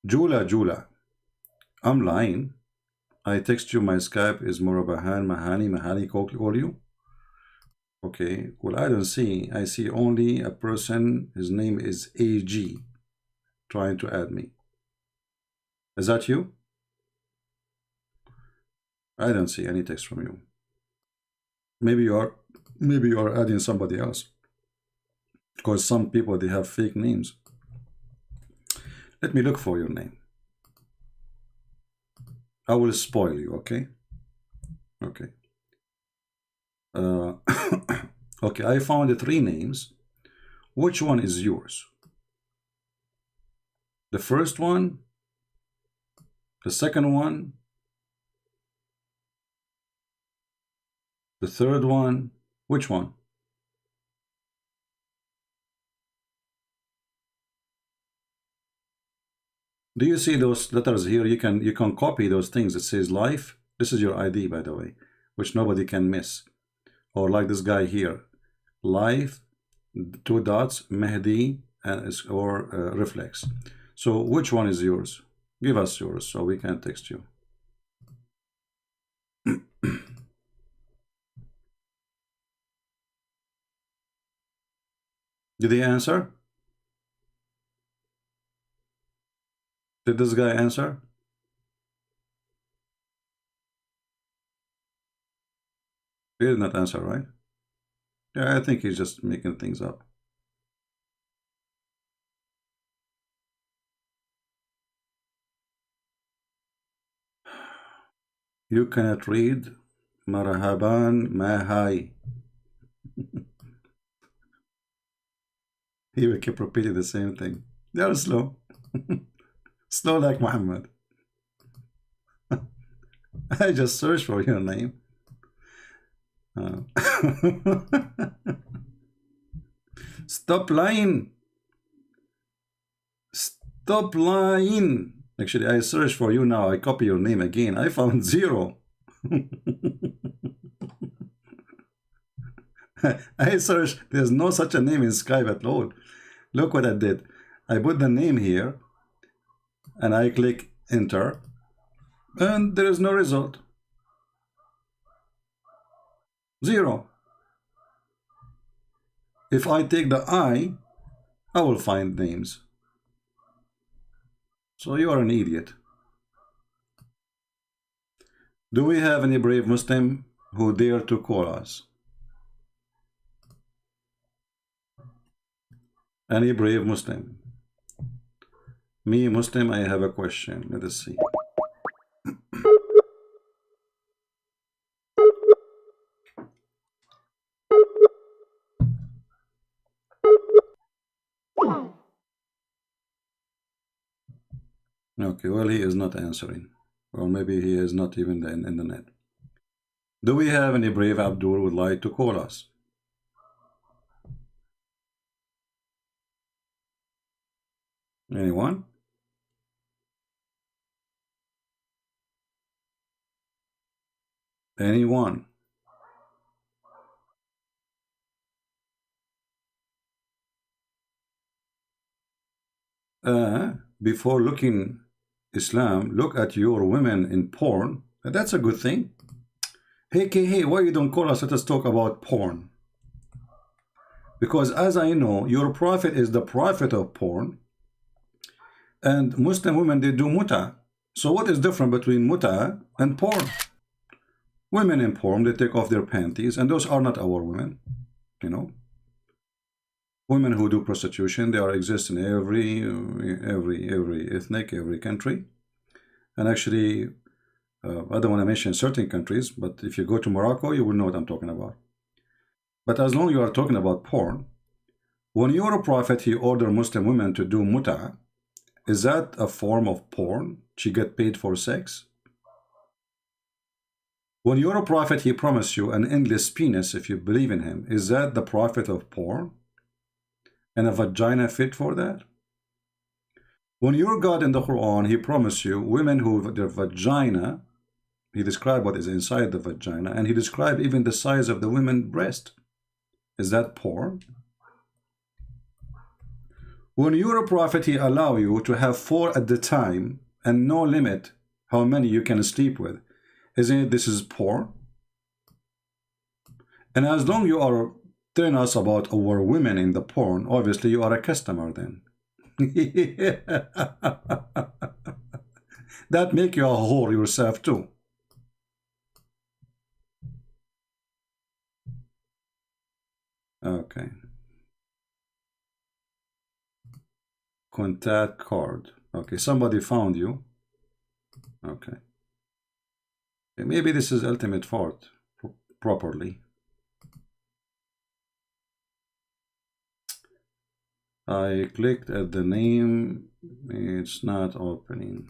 Jula, I'm lying. I text you, my Skype is Murabahan Mahani call you. Okay, well, I don't see. I see only a person, his name is AG, trying to add me. Is that you? I don't see any text from you. Maybe you are adding somebody else. Because some people, they have fake names. Let me look for your name. I will spoil you, okay? Okay. Okay, I found 3 names. Which one is yours? The first one, the second one, the third one. Which one? Do you see those letters here? You can copy those things. It says life. This is your ID, by the way. which nobody can miss. Or like this guy here, live, 2 dots, Mahdi, or reflex. So which one is yours? Give us yours so we can text you. Did he answer? Did this guy answer? He did not answer, right? Yeah, I think he's just making things up. You cannot read Marhaban Mahai. He will keep repeating the same thing. They are slow. Slow like Muhammad. I just searched for your name. Stop lying. Stop lying. Actually, I searched for you now. I copy your name again. I found 0. I searched. There's no such a name in Skype at all. Look what I did. I put the name here and I click enter and there is no result. 0. If I take the I will find names. So you are an idiot. Do we have any brave Muslim who dare to call us? Any brave Muslim? Me, Muslim, I have a question. Let us see. Okay, well, he is not answering. Or maybe he is not even in the net. Do we have any brave Abdul who would like to call us? Anyone? Anyone? Before looking Islam, look at your women in porn. That's a good thing. Hey, why you don't call us? Let us talk about porn. Because as I know, your prophet is the prophet of porn. And Muslim women, they do muta. So what is different between muta and porn? Women in porn, they take off their panties, and those are not our women. You know, women who do prostitution, they are exist in every ethnic, every country. And actually, I don't want to mention certain countries, but if you go to Morocco, you will know what I'm talking about. But as long as you are talking about porn, when your prophet, he ordered Muslim women to do muta, is that a form of porn? She get paid for sex? When your prophet, he promised you an endless penis if you believe in him, is that the prophet of porn? And a vagina fit for that? When your God in the Quran, he promised you women who their vagina, he described what is inside the vagina, and he described even the size of the women's breast. Is that porn? When you're a prophet, he allow you to have 4 at the time and no limit how many you can sleep with. Isn't it this is porn? And as long you are telling us about our women in the porn, obviously you are a customer then. That make you a whore yourself too. Okay. Contact card. Okay, somebody found you. Okay. Maybe this is ultimate fort properly. I clicked at the name. It's not opening.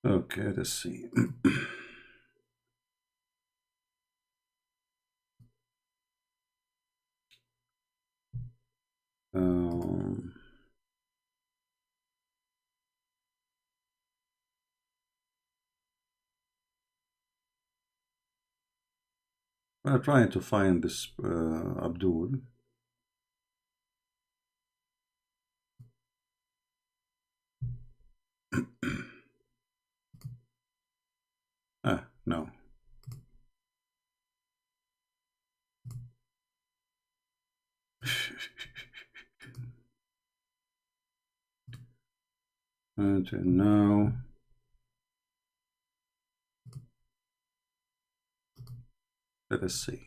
Okay, let's see. We're trying to find this Abdul. No. And now let us see.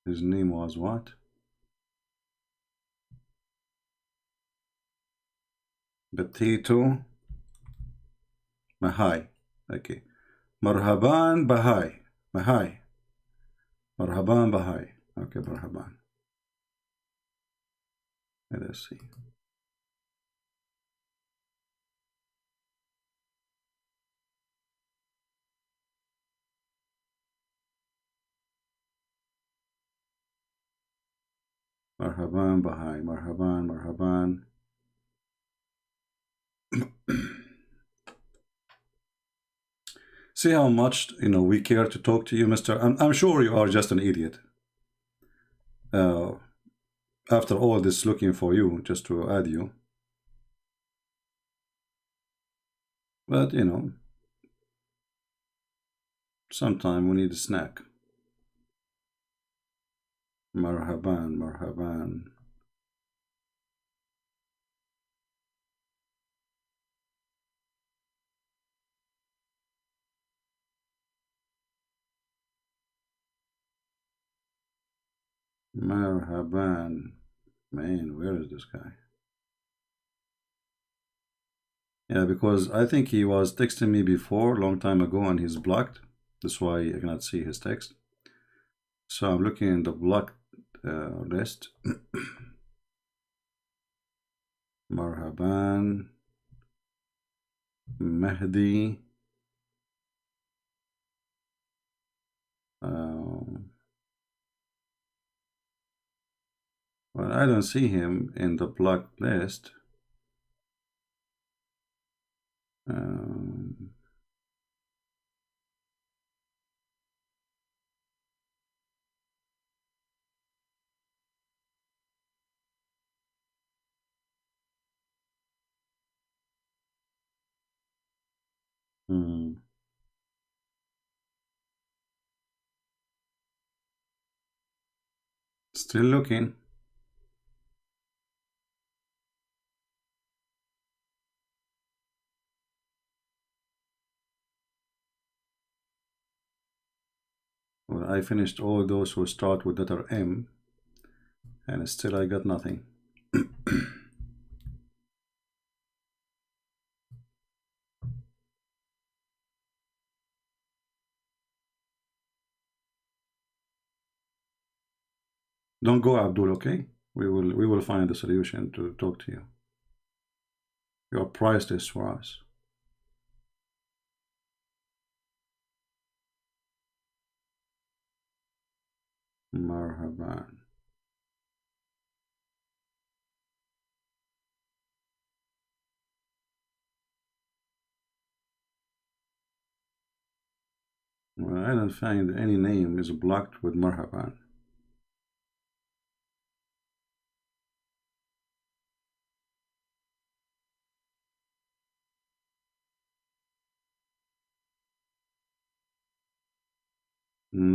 His name was what? Potato Mahai. Okay. Marhaban Bahai. Mahai. Marhaban Bahai. Okay, Marhaban. Let us see. Marhaban Bahai. Marhaban, Marhaban. See how much we care to talk to you, Mister. I'm sure you are just an idiot. After all this looking for you, just to add you. But sometime we need a snack. Marhaban, Marhaban. Marhaban. Man, where is this guy? Yeah, because I think he was texting me before, a long time ago, and he's blocked. That's why I cannot see his text. So I'm looking in the blocked list. Marhaban. Mahdi. Well, I don't see him in the blocked list. Still looking. Well, I finished all those who start with letter M, and still I got nothing. Don't go, Abdul, okay? We will find a solution to talk to you. You are priceless for us. Marhaban. Well, I don't find any name is blocked with Marhaban.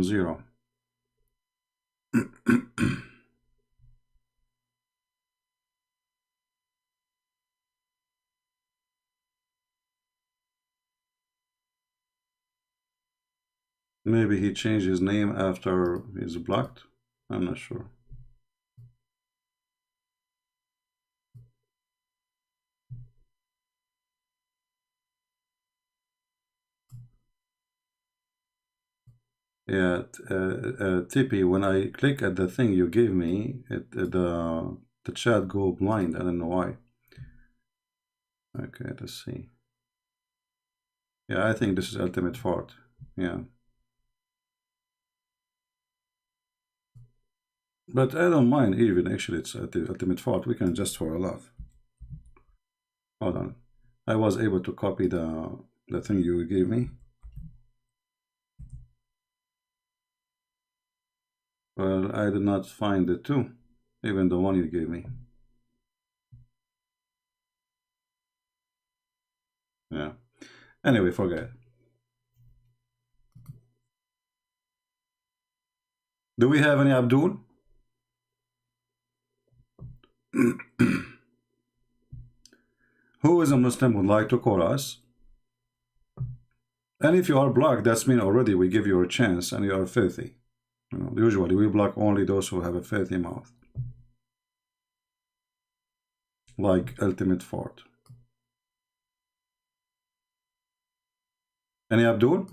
Zero. Maybe he changed his name after he's blocked. I'm not sure. Yeah, Tippy, when I click at the thing you gave me, the chat go blind. I don't know why. Okay, let's see. Yeah, I think this is Ultimate Fart. Yeah. But I don't mind even, actually, it's at the Ultimate Fart. We can just for a laugh. Hold on. I was able to copy the The thing you gave me. Well, I did not find it too, even the one you gave me. Yeah. Anyway, forget it. Do we have any Abdul? Who is a Muslim would like to call us? And if you are blocked, that's mean already we give you a chance and you are filthy. You know, usually we block only those who have a filthy mouth. Like Ultimate Fort. Any Abdul?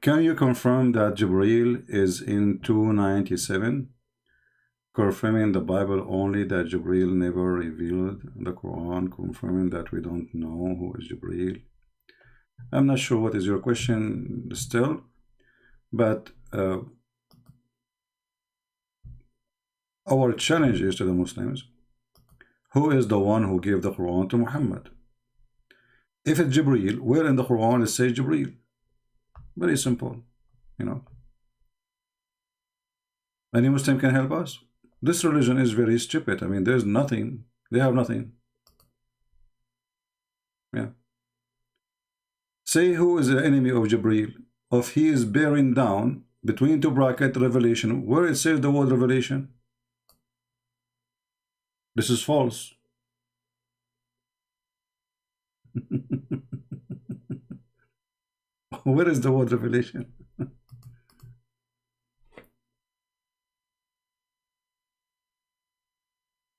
Can you confirm that Jibreel is in 297? Confirming the Bible only that Jibreel never revealed the Quran, confirming that we don't know who is Jibreel. I'm not sure what is your question still, but our challenge is to the Muslims, who is the one who gave the Quran to Muhammad? If it's Jibreel, where in the Quran it says Jibreel? Very simple, you know. Any Muslim can help us. This religion is very stupid. I mean, there's nothing. They have nothing. Yeah. Say who is the enemy of Jibreel? Of he is bearing down between two brackets revelation. Where it says the word revelation? This is false. Where is the word revelation?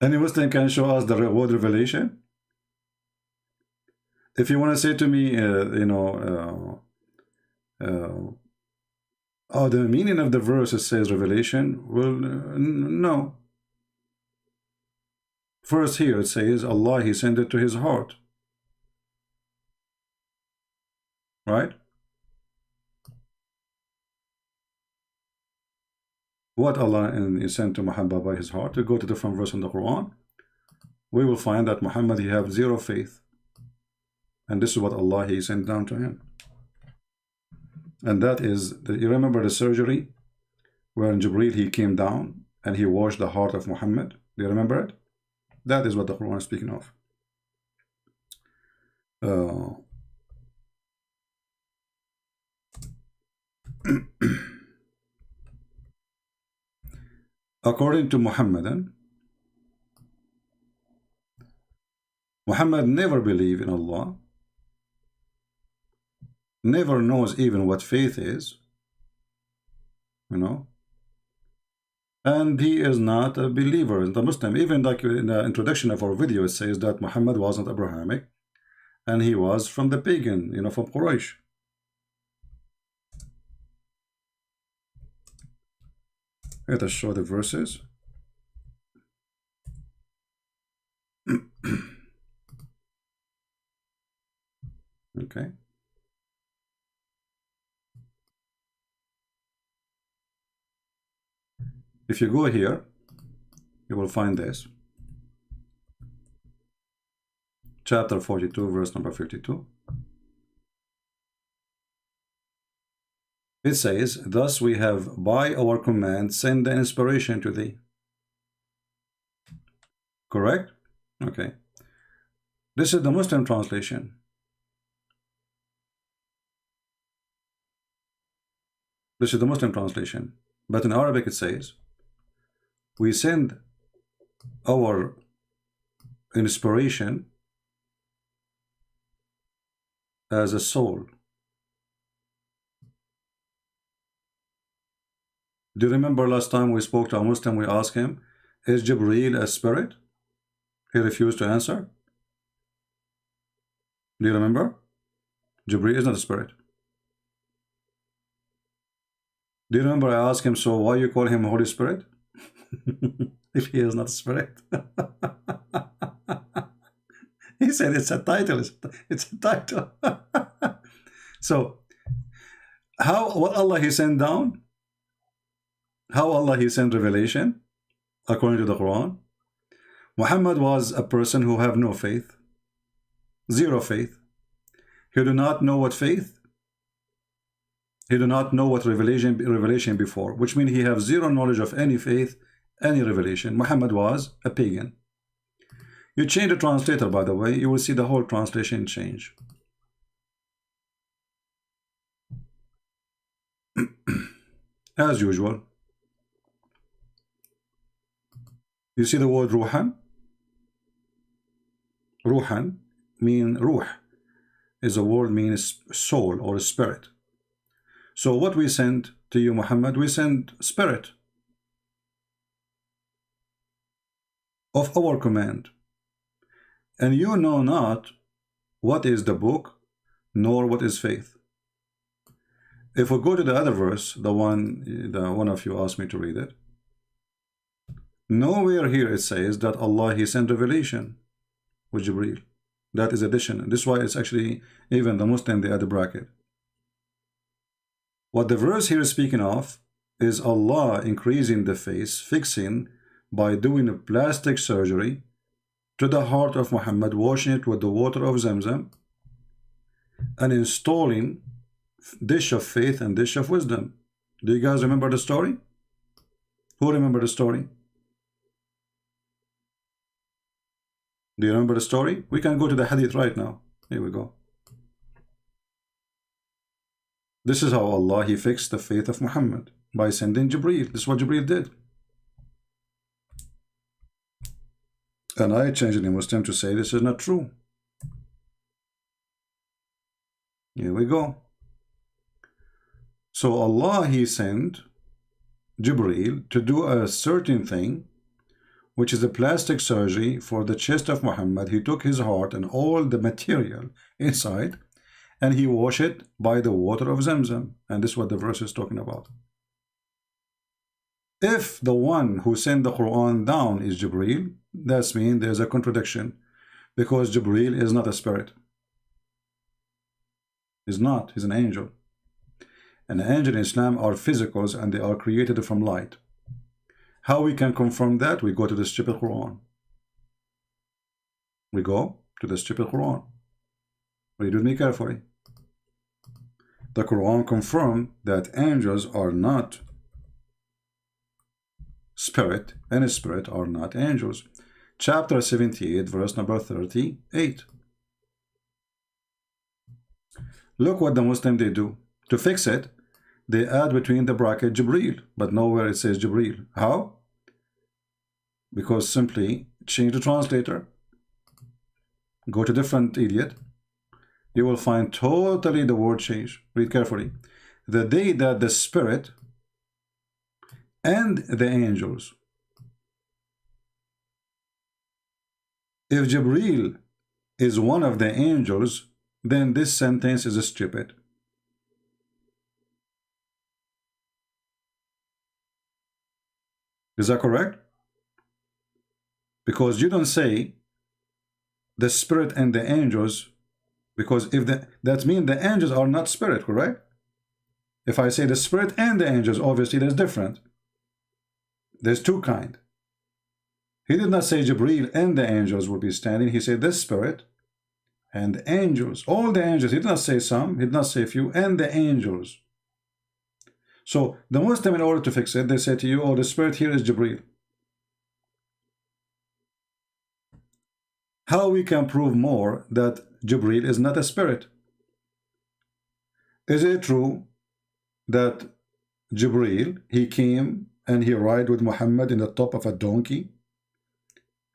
Any Muslim can show us the word revelation? If you want to say to me, oh, the meaning of the verse it says revelation, well, no. First here it says Allah, he sent it to his heart. Right? What Allah is sent to Muhammad by his heart. To go to different verse in the Quran, we will find that Muhammad, he have zero faith. And this is what Allah, he sent down to him. And that is, you remember the surgery where in Jibreel he came down and he washed the heart of Muhammad? Do you remember it? That is what the Quran is speaking of. According to Muhammadan, Muhammad never believed in Allah, never knows even what faith is, you know, and he is not a believer in the Muslim. Even like in the introduction of our video, it says that Muhammad wasn't Abrahamic and he was from the pagan, you know, from Quraysh. Let us show the verses. Okay. If you go here, you will find this. Chapter 42, verse number 52. It says, thus we have by our command sent the inspiration to thee. Correct? Okay. This is the Muslim translation. This is the Muslim translation. But in Arabic it says, we send our inspiration as a soul. Do you remember last time we spoke to a Muslim, we asked him, is Jibreel a spirit? He refused to answer. Do you remember? Jibreel is not a spirit. Do you remember I asked him, so why you call him Holy Spirit? If he is not a spirit. He said it's a title. It's a title. So, what Allah he sent down? How Allah He sent revelation according to the Quran? Muhammad was a person who have no faith, zero faith. He do not know what faith. He do not know what revelation before, which means he have zero knowledge of any faith, any revelation. Muhammad was a pagan. You change the translator, by the way, you will see the whole translation change. As usual. You see the word ruhan? Ruhan mean ruh is a word means soul or spirit. So what we send to you, Muhammad, we send spirit of our command. And you know not what is the book, nor what is faith. If we go to the other verse, the one of you asked me to read it, nowhere here it says that Allah He sent revelation with Jibreel. That is addition. This is why it's actually even the Muslim they add the bracket. What the verse here is speaking of is Allah increasing the face, fixing by doing a plastic surgery to the heart of Muhammad, washing it with the water of Zamzam, and installing dish of faith and dish of wisdom. Do you guys remember the story? Who remember the story? Do you remember the story? We can go to the hadith right now. Here we go. This is how Allah He fixed the faith of Muhammad, by sending Jibreel. This is what Jibreel did. And I changed the Muslim to say this is not true. Here we go. So Allah He sent Jibreel to do a certain thing, which is a plastic surgery for the chest of Muhammad. He took his heart and all the material inside, and He washed it by the water of Zamzam. And this is what the verse is talking about. If the one who sent the Quran down is Jibreel, that means there's a contradiction, because Jibreel is not a spirit. He's not. He's an angel. And angels in Islam are physicals, and they are created from light. How we can confirm that? We go to the stupid Quran. We go to the stupid Quran. Read with me carefully. The Quran confirms that angels are not spirit, and spirit are not angels. Chapter 78, verse number 38. Look what the Muslim they do. To fix it, they add between the bracket Jibreel, but nowhere it says Jibreel. How? Because simply change the translator. Go to different idiot. You will find totally the word change. Read carefully. The day that the spirit and the angels. If Jibreel is one of the angels, then this sentence is stupid. Is that correct? Because you don't say the spirit and the angels, because if that means the angels are not spirit, correct? If I say the spirit and the angels, obviously there's different. There's two kind. He did not say Jibreel and the angels will be standing. He said the spirit and the angels. All the angels. He did not say some. He did not say few. And the angels. So the Muslim, in order to fix it, they say to you, oh, the spirit here is Jibreel. How we can prove more that Jibreel is not a spirit? Is it true that Jibreel, he came and he ride with Muhammad in the top of a donkey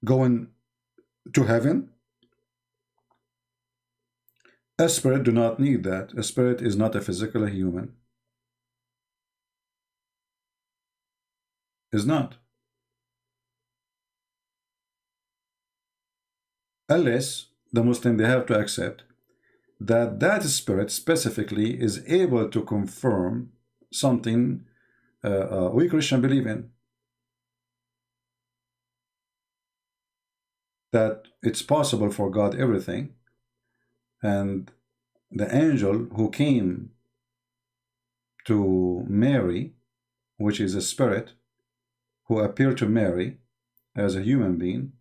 going to heaven? A spirit do not need that. A spirit is not a physical human. Is not. Unless the Muslim, they have to accept that that spirit specifically is able to confirm something we Christian believe in. That it's possible for God everything, and the angel who came to Mary which is a spirit who appeared to Mary as a human being,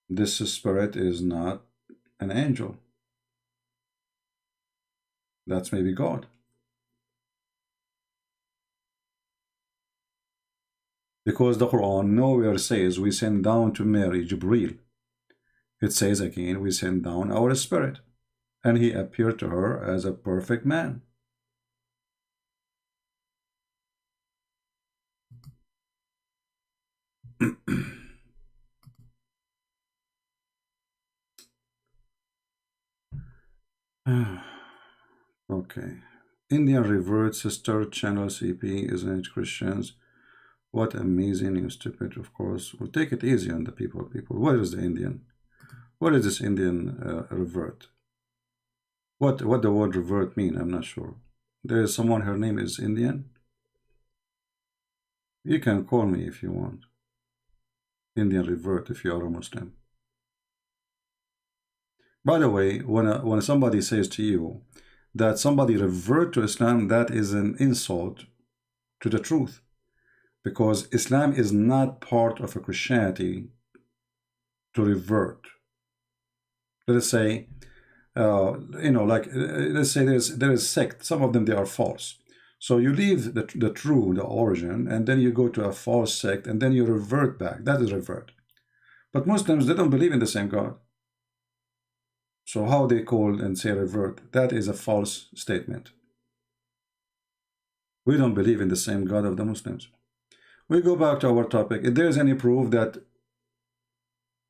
this spirit is not an angel. That's maybe God. Because the Quran nowhere says we send down to Mary Jibreel. It says again, we send down our spirit, and he appeared to her as a perfect man. Okay. Indian revert sister channel CP, isn't it, Christians? What amazing, you stupid, of course. We'll take it easy on the people. What is the Indian? What is this Indian revert? What the word revert mean? I'm not sure. There is someone, her name is Indian. You can call me if you want. Indian revert if you are a Muslim. By the way, when somebody says to you that somebody revert to Islam, that is an insult to the truth. Because Islam is not part of a Christianity to revert. Let us say, let's say there is sect. Some of them, they are false. So you leave the true, the origin, and then you go to a false sect, and then you revert back. That is revert. But Muslims, they don't believe in the same God. So how they call and say revert, that is a false statement. We don't believe in the same God of the Muslims. We go back to our topic. If there is any proof that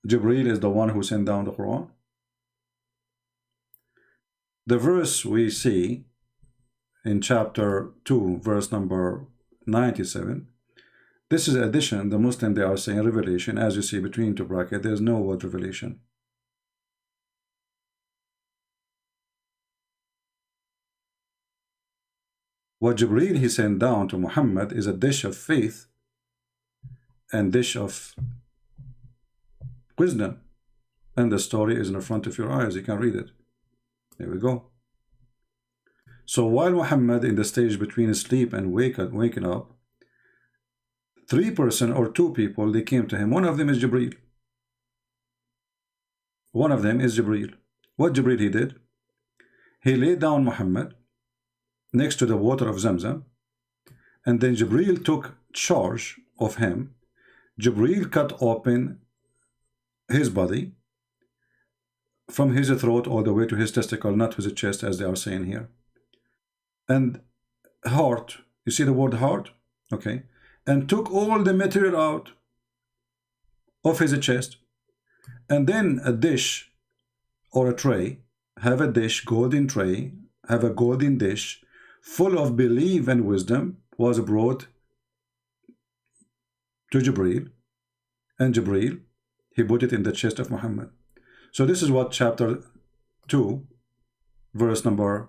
Jibreel is the one who sent down the Quran, the verse we see in chapter 2, verse number 97, this is addition. The Muslim, they are saying revelation. As you see between two brackets, there is no word revelation. What Jibreel he sent down to Muhammad is a dish of faith and dish of wisdom, and the story is in front of your eyes. You can read it. There we go. So while Muhammad in the stage between sleep and waking up, 3 persons or 2 people, they came to him. One of them is Jibreel. One of them is Jibreel. What Jibreel he did? He laid down Muhammad next to the water of Zamzam, and then Jibreel took charge of him. Jibreel cut open his body from his throat all the way to his testicle, not to his chest as they are saying here. And heart, you see the word heart? Okay. And took all the material out of his chest. And then a dish or a tray, have a dish, golden tray, have a golden dish full of belief and wisdom was brought to Jibreel, and Jibreel, he put it in the chest of Muhammad. So this is what chapter 2, verse number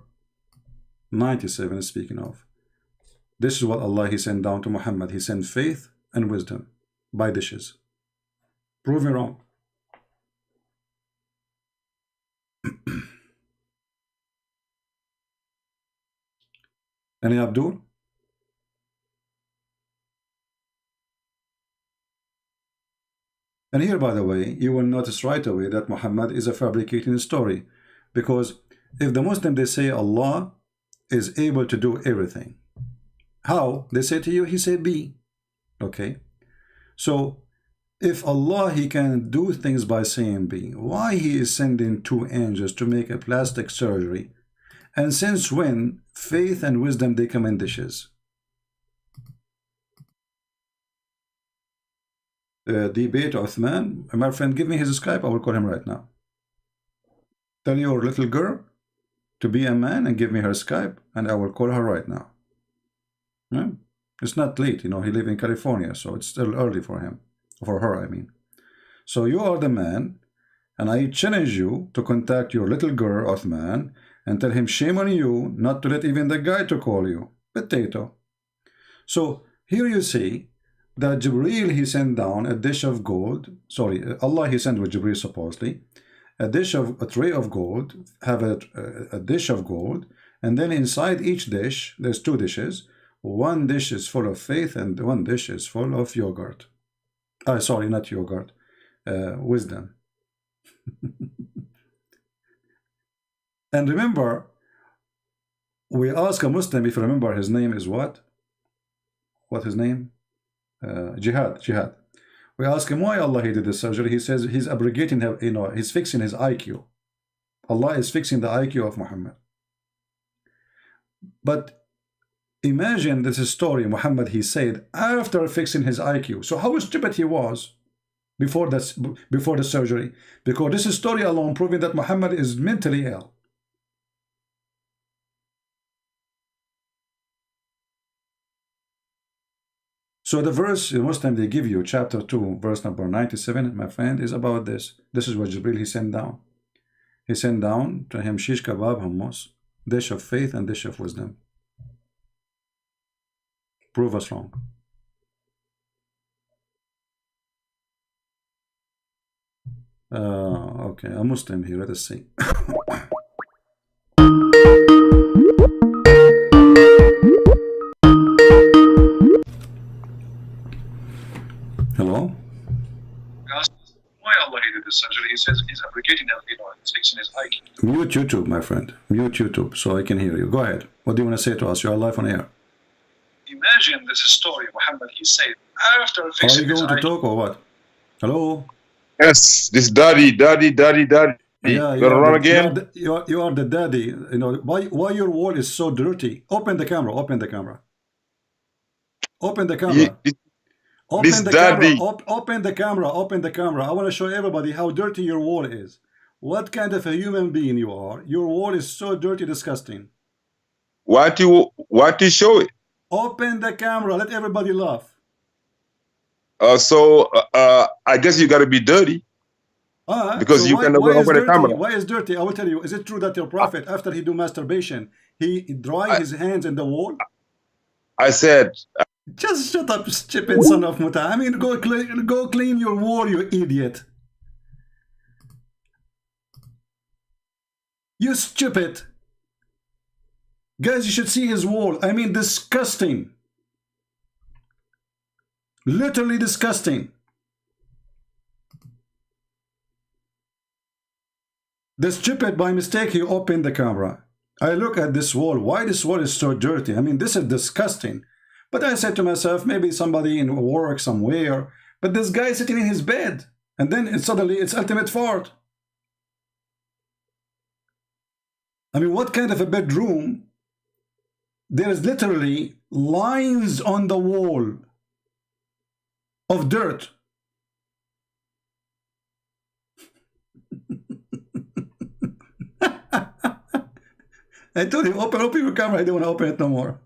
97 is speaking of. This is what Allah he sent down to Muhammad. He sent faith and wisdom by dishes. Prove me wrong. Any Abdul? And here, by the way, you will notice right away that Muhammad is a fabricating story, because if the Muslim, they say Allah is able to do everything. How? They say to you, he said be. Okay. So if Allah, he can do things by saying be, why he is sending 2 angels to make a plastic surgery? And since when faith and wisdom, they come in dishes? Debate Uthman. My friend, give me his Skype. I will call him right now. Tell your little girl to be a man and give me her Skype, and I will call her right now. Yeah? It's not late, you know, he lives in California, so it's still early for him. For her, I mean. So you are the man, and I challenge you to contact your little girl, Uthman, and tell him, shame on you not to let even the guy to call you. Potato. So here you see that Jibreel, he sent down a dish of gold. Sorry, Allah, he sent with Jibreel supposedly. A tray of gold, have a dish of gold, and then inside each dish, there's 2 dishes. one dish is full of faith and one dish is full of yogurt. Sorry, not yogurt, wisdom. And remember, we ask a Muslim, if you remember, his name is what? What his name? Jihad. We ask him why Allah he did this surgery. He says he's abrogating, he's fixing his IQ. Allah is fixing the IQ of Muhammad. But imagine this story Muhammad he said after fixing his IQ. So how stupid he was before the surgery, because this story alone proving that Muhammad is mentally ill. So the verse in Muslim they give you, chapter 2, verse number 97, my friend, is about this. This is what Jibril he sent down. He sent down to him shish kebab hummus, dish of faith and dish of wisdom. Prove us wrong. Okay, a Muslim here, let us see. Hello? Why Allah he did this surgery? He says he's abrogating, he's fixing his IQ. Mute YouTube, my friend. Mute YouTube so I can hear you. Go ahead. What do you want to say to us? You are live on air. Imagine this story, Muhammad, he said after fixing his IQ. Are you going to talk or what? Hello? Yes, this daddy. Yeah, you run again? You are the daddy. Why your wall is so dirty? Open the camera. Open the camera. Open the camera. Open the camera. I want to show everybody how dirty your wall is. What kind of a human being you are. Your wall is so dirty, disgusting. Why do you show it? Open the camera. Let everybody laugh. I guess you got to be dirty. Because so you can never open the camera. Why is dirty? I will tell you. Is it true that your prophet, after he do masturbation, he dry his hands in the wall? I said... Just shut up, stupid son of Muta. I mean, go clean your wall, you idiot. You stupid. Guys, you should see his wall. I mean, disgusting. Literally disgusting. The stupid, by mistake, he opened the camera. I look at this wall. Why this wall is so dirty? I mean, this is disgusting. But I said to myself, maybe somebody in work somewhere, but this guy is sitting in his bed, and then suddenly it's ultimate fart. I mean, what kind of a bedroom? There is literally lines on the wall of dirt. I told him, open your camera. I don't want to open it no more.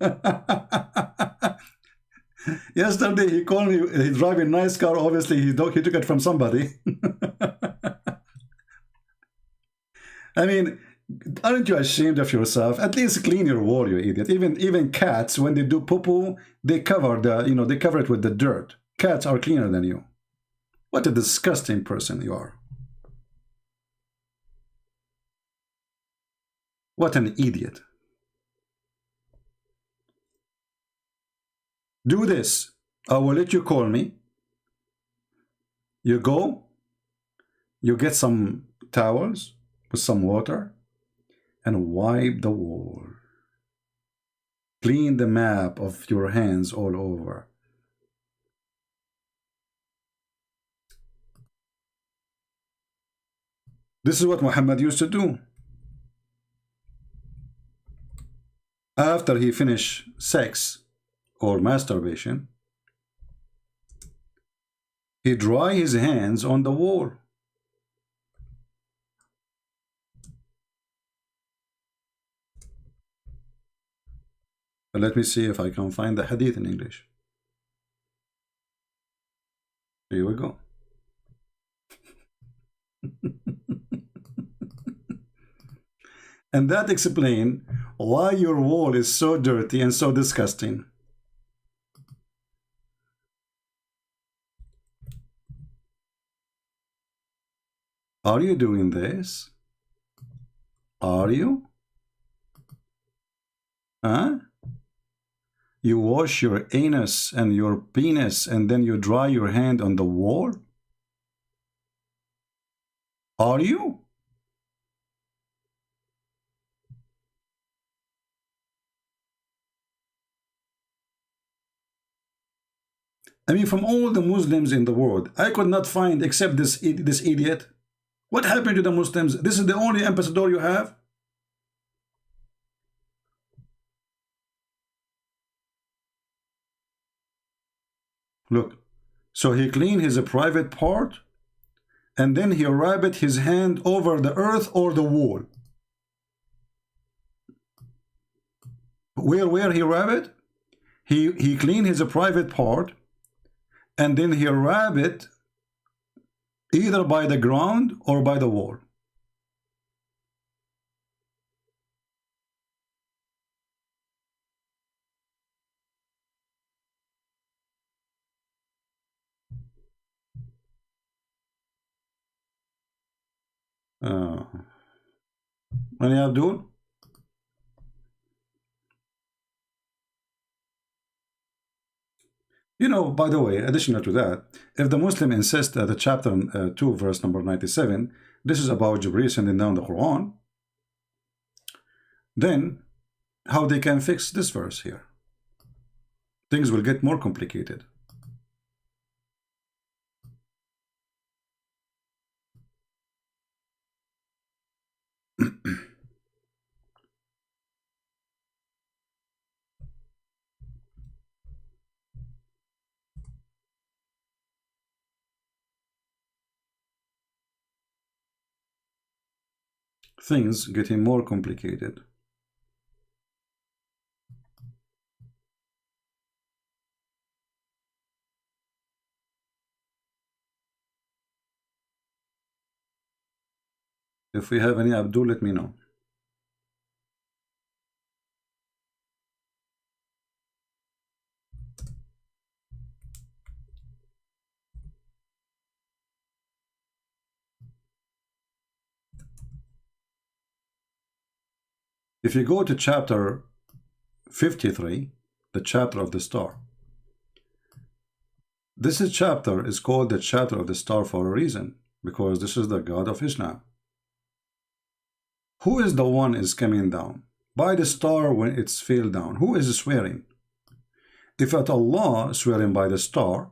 Yesterday he called me. He's driving a nice car. Obviously he took it from somebody. I mean, aren't you ashamed of yourself? At least clean your wall, you idiot. Even cats, when they do poo-poo, they cover they cover it with the dirt. Cats are cleaner than you. What a disgusting person you are. What an idiot. Do this. I will let you call me. You go. You get some towels with some water and wipe the wall. Clean the map of your hands all over. This is what Muhammad used to do. After he finished sex or masturbation, he dry his hands on the wall. Let me see if I can find the hadith in English. Here we go. And that explains why your wall is so dirty and so disgusting. Are you doing this? Are you? Huh? You wash your anus and your penis and then you dry your hand on the wall? Are you? I mean, from all the Muslims in the world, I could not find except this idiot. What happened to the Muslims? This is the only ambassador you have? Look, so he cleaned his private part and then he rubbed his hand over the earth or the wall. Where he rubbed it? He cleaned his private part and then he rubbed it either by the ground or by the wall. Any Abdul? You know, by the way, additional to that, if the Muslim insists that the chapter 2, verse number 97, this is about Jibreel sending down the Quran, then how they can fix this verse here? Things will get more complicated. Things getting more complicated. If we have any Abdul, let me know. If you go to chapter 53, the chapter of the star, this chapter is called the chapter of the star for a reason, because this is the God of Islam. Who is the one is coming down? By the star when it's fell down. Who is swearing? If at Allah swearing by the star,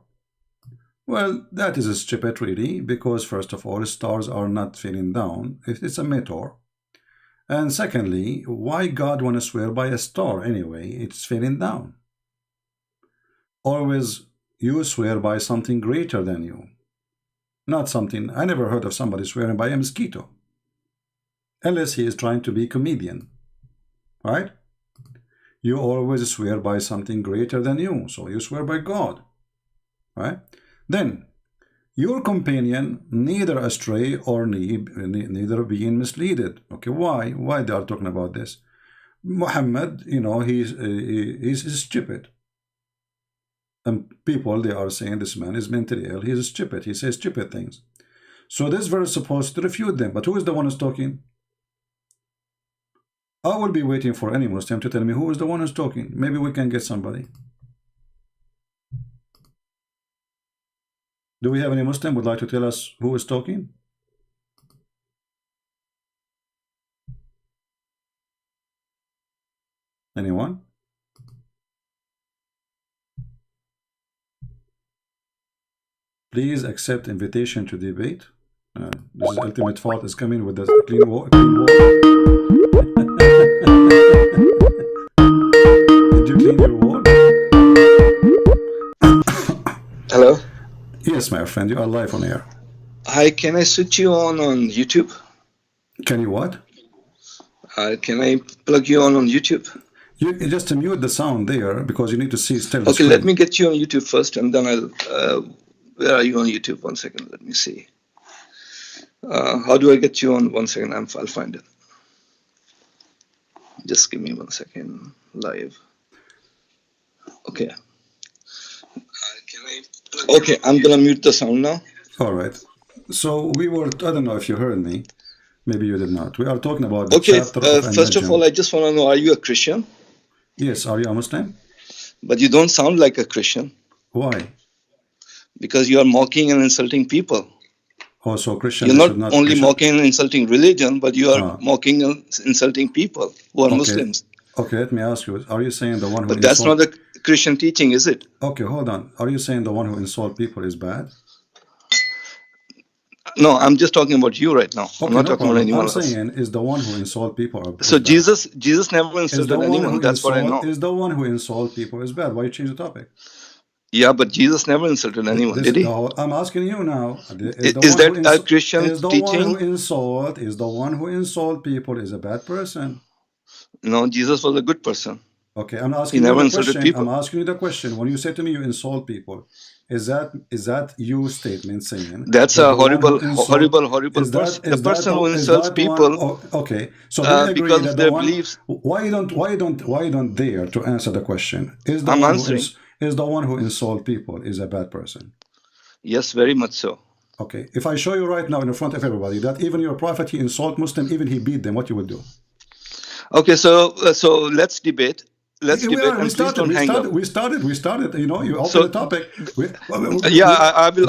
well, that is a stupid really, because first of all, stars are not falling down. It's a meteor. And secondly, why God want to swear by a star anyway? It's falling down. Always you swear by something greater than you. Not something, I never heard of somebody swearing by a mosquito. Unless he is trying to be a comedian. Right? You always swear by something greater than you. So you swear by God. Right? Then, your companion neither astray or neither being misled. Okay, why? Why they are talking about this? Muhammad, you know, he's stupid. And people, they are saying this man is mentally ill. He's stupid. He says stupid things. So this verse is supposed to refute them. But who is the one who's talking? I will be waiting for any Muslim to tell me who is the one who's talking. Maybe we can get somebody. Do we have any Muslim would like to tell us who is talking? Anyone? Please accept invitation to debate. This is Ultimate Fault is coming with the clean wall. Did you clean your wall? Hello? Yes, my friend, you are live on air. Hi, can I switch you on YouTube? Can you what? Can I plug you on YouTube? You just mute the sound there because you need to see still the Okay, screen. let me get you on YouTube first and then I'll... where are you on YouTube? 1 second, let me see. How do I get you on? 1 second, I'll find it. Just give me 1 second. Live. Okay. Okay, I'm gonna mute the sound now. All right. So we were, I don't know if you heard me. Maybe you did not. We are talking about the Okay, chapter of first of An-Najm. all, I just want to know, are you a Christian? Yes, are you a Muslim? But you don't sound like a Christian. Why? Because you are mocking and insulting people. Also, Christian. You're not only Christian. mocking and insulting religion, but you are mocking and insulting people who are Muslims. Okay, let me ask you, are you saying the one who But that's not a Christian teaching, is it? Okay, hold on. Are you saying the one who insults people is bad? No, I'm just talking about you right now. Okay, I'm not talking about anyone else. I'm saying is the one who insults people are So bad. Jesus never insulted anyone. That's what I know. Is the one who insults people is bad? Why you change the topic? Yeah, but Jesus never insulted anyone, did he? I'm asking you now. Is that a Christian teaching? Is the one who insults people is a bad person? No, Jesus was a good person. Okay, I'm asking you the question. I'm asking you the question. When you say to me you insult people, is that your statement saying that's a horrible person? The person who insults people. Okay, so we agree because that of their beliefs. Why you don't dare to answer the question? Is the one who insults people is a bad person? Yes, very much so. Okay, if I show you right now in front of everybody that even your prophet he insult Muslim, even he beat them, what you will do? Okay, so let's debate. Let's debate. And please don't hang up. We started. You know, you opened the topic.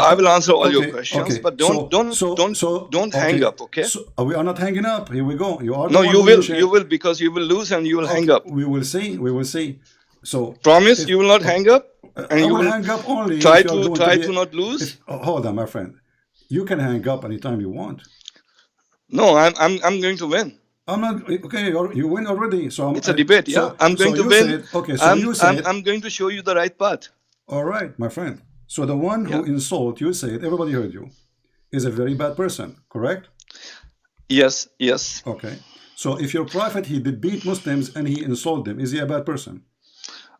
I will answer all your questions, but don't hang up. Okay. So we are not hanging up. Here we go. You are. No, you will. You will, because you will lose and you will hang up. We will see. We will see. So promise you will not hang up, and you will hang up only. Try to not lose. Hold on, my friend. You can hang up anytime you want. No, I'm going to win. I'm not okay. You win already, so it's a debate. Yeah, I'm going to win. Okay, so I'm going to show you the right path. All right, my friend. So the one who insult you said, everybody heard you, is a very bad person, correct? Yes, yes. Okay. So if your prophet he did beat Muslims and he insulted them, is he a bad person?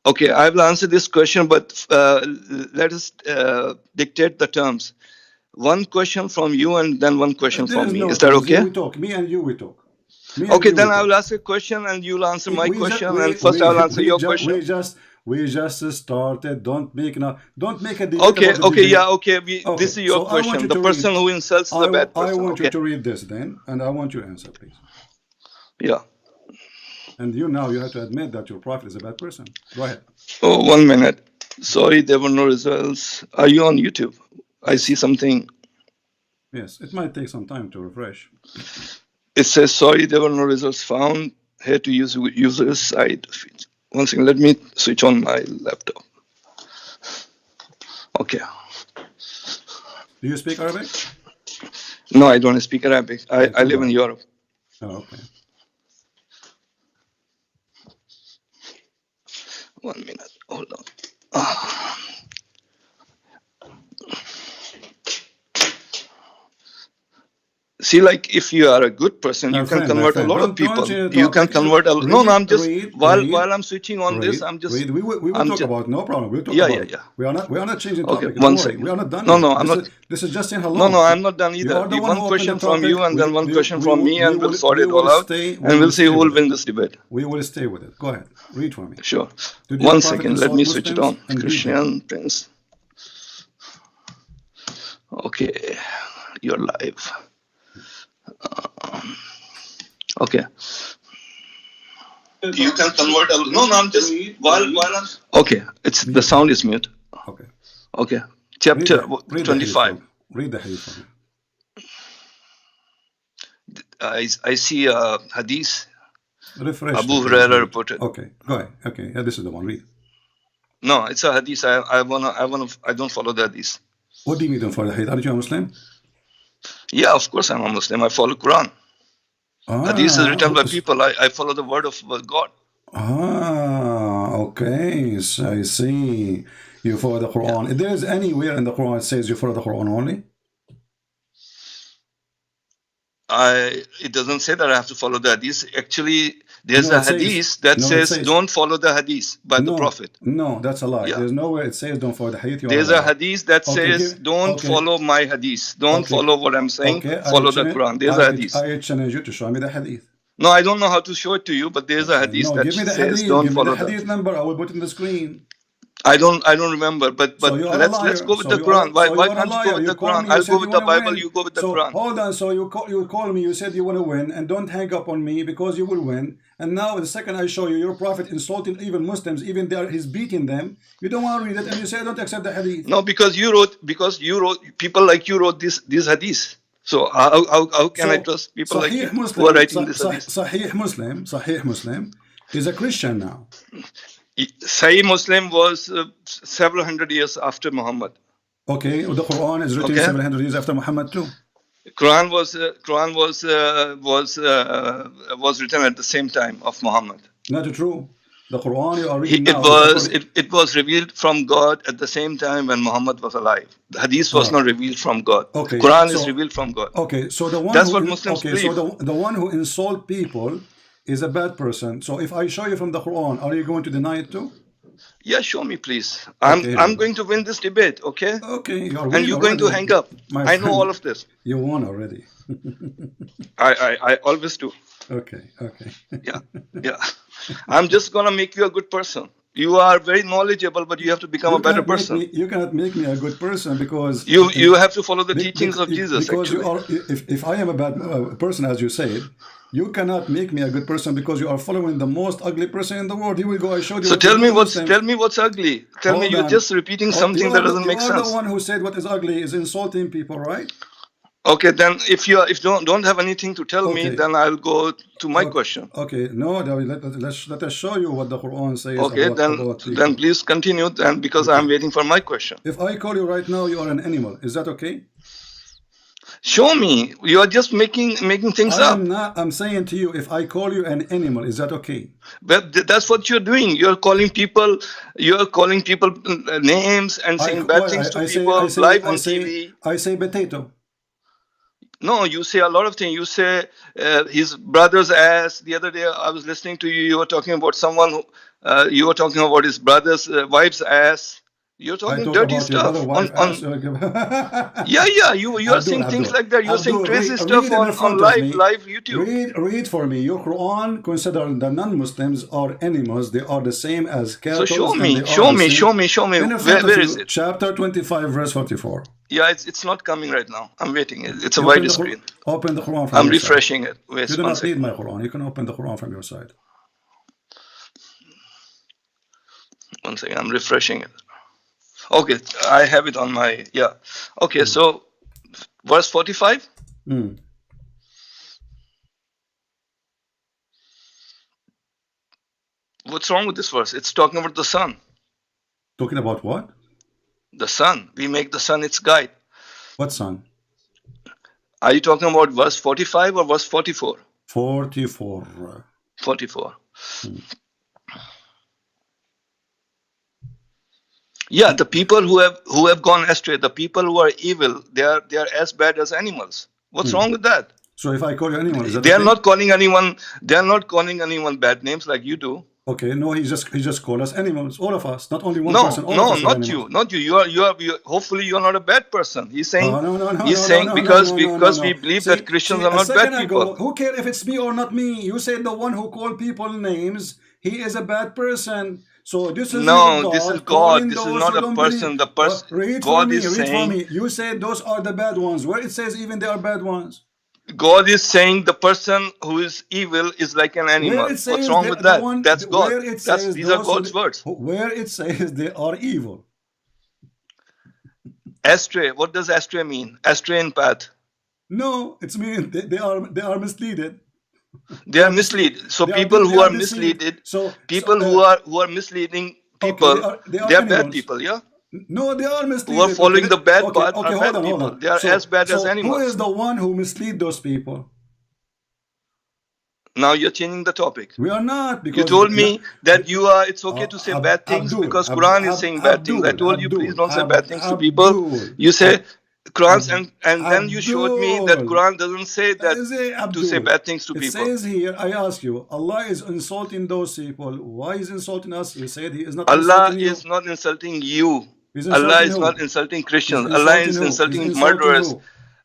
Okay, I will answer this question, but let us dictate the terms. One question from you and then one question from me. Is that okay? We talk. Me and you, we talk. Okay, then I will ask a question and you'll answer my question, and first I will answer your question. We just started. Don't make a debate. Okay. This is your question. The person who insults the bad person. I want you to read this then, and I want you to answer, please. Yeah. And you have to admit that your prophet is a bad person. Go ahead. Oh, 1 minute. Sorry, there were no results. Are you on YouTube? I see something. Yes, it might take some time to refresh. It says, sorry, there were no results found. Here to use user's side. One second, let me switch on my laptop. Okay. Do you speak Arabic? No, I don't speak Arabic. I live in Europe. Oh, okay. 1 minute, hold on. See, like if you are a good person, you can convert a lot of people. You can convert a lot. No, I'm just while I'm switching on this, I'm just. We will talk about no problem. We'll talk about. Yeah. We are not changing topic. Okay, 1 second. We are not done. No, I'm not. This is just saying hello. No, I'm not done either. One question from you and then one question from me, and we'll sort it all out, and we'll see who will win this debate. We will stay with it. Go ahead, read for me. Sure. 1 second. Let me switch it on. Christian Prince. Okay, you're live. Okay. You can convert. No, I'm just while I'm. Okay, the sound is mute. Okay. Chapter 25. Read the hadith for me. I see a hadith. Refresh. Abu Hurairah reported. Okay, go ahead. Okay, yeah, this is the one. Read. No, it's a hadith. I don't follow the hadith. What do you mean don't follow the hadith? Aren't you a Muslim? Yeah, of course I'm a Muslim. I follow Quran. Hadith is written by people. I follow the word of God. Okay. So I see. You follow the Quran. Yeah. If there is anywhere in the Quran it says you follow the Quran only? It doesn't say that I have to follow the hadith. Actually, there's a hadith that says don't follow the hadith by the Prophet. No, that's a lie. Yeah. There's nowhere it says don't follow the hadith. There's a hadith that says don't follow my hadith. Don't follow what I'm saying. Follow the Quran. There's a hadith. I challenge you to show me the hadith. No, I don't know how to show it to you, but there's a hadith that says don't follow the hadith number. I will put it in the screen. I don't remember, but So you are a let's liar. go with So the you Quran. are- Why so why you are a can't you liar. go with You the call Quran? me, you I'll said go you with the wanna Bible. win. You go with the So Quran. hold on. So you call me. You said you want to win, and don't hang up on me because you will win. And now the second I show you your prophet insulting even Muslims, even there he's beating them. You don't want to read it, and you say I don't accept the hadith. No, because you wrote people like you wrote these hadith. So how can I trust people like you Sahih who are Muslim, writing this hadith? Sahih Muslim is a Christian now. Sahih Muslim was several hundred years after Muhammad. Okay, the Quran is written 700 years after Muhammad too. Quran was written at the same time of Muhammad. Not true. The Quran you are reading now. It was revealed from God at the same time when Muhammad was alive. The Hadith was not revealed from God. Okay, Quran is revealed from God. Okay, so the one That's who, what Muslims believe. So the one who insult people is a bad person. So if I show you from the Quran, are you going to deny it too? Yeah, show me, please. I'm going to win this debate, okay? Okay, and you're going to hang up. I know all of this. You won already. I always do. Okay. Yeah. I'm just gonna make you a good person. You are very knowledgeable, but you have to become a better person. You cannot make me a good person because you have to follow the teachings of Jesus. Because actually. you are, if I am a bad person, as you said, you cannot make me a good person because you are following the most ugly person in the world. Here we go. I showed you. So tell me what's ugly. Tell me you're just repeating something that doesn't make sense. You are the one who said what is ugly is insulting people, right? Okay, then if you don't have anything to tell me, then I'll go to my question. Okay, no, let us show you what the Quran says. Okay, about then please continue. Then because I'm waiting for my question. If I call you right now, you are an animal. Is that okay? Show me. You are just making things up. I'm saying to you, if I call you an animal, is that okay? But that's what you're doing. You're calling people names and saying bad things to people live on TV. I say potato. No, you say a lot of things. You say his brother's ass. The other day I was listening to you. You were talking about someone who, you were talking about his brother's wife's ass. You're talking dirty stuff. Yeah. You are saying things like that. You're saying crazy stuff on live YouTube. Read for me. Your Quran consider the non-Muslims are animals. They are the same as cattle. So show me. Where is it? Chapter 25, verse 44. Yeah, it's not coming right now. I'm waiting. It's a wide screen. Open the Quran from I'm your refreshing side. it. Wait, you do not need my Quran. You can open the Quran from your side. One second. I'm refreshing it. Okay, I have it on my, yeah. Okay, so verse 45. What's wrong with this verse? It's talking about the sun. Talking about what? The sun. We make the sun its guide. What sun? Are you talking about verse 45 or verse 44? 44. 44. Yeah, the people who have gone astray, the people who are evil, they are as bad as animals. What's wrong with that? So if I call you animal, is that they are okay? not calling anyone. They are not calling anyone bad names like you do. Okay, no, he just called us animals, all of us, not only one no, person. No, not you. You are. Hopefully, you are not a bad person. He's saying. Because we believe that Christians are not bad people. Who cares if it's me or not me? You said the one who called people names, he is a bad person. So this is God. This is God. This is not a person. The person. God is saying. You said those are the bad ones. Where it says even they are bad ones. God is saying the person who is evil is like an animal. What's wrong with that? That's God. These are God's words. Where it says they are evil. Astray. What does astray mean? Astray in path. No, it's mean they are misleaded. They are misled. So people who are misleaded. People who are misleading people. They are bad people. Yeah. No, they are misleading. Who are following the bad path are bad people. They are as bad as animals. Who is the one who mislead those people? Now you're changing the topic. We are not, because you told me that it's okay to say bad things because Quran is saying bad things. I told you please don't say bad things to people. You say Quran and then you showed me that Quran doesn't say that to say bad things to people. It says here, I ask you, Allah is insulting those people. Why is insulting us? You said he is not Allah is not insulting you. Allah is not insulting Christians. Allah is insulting murderers,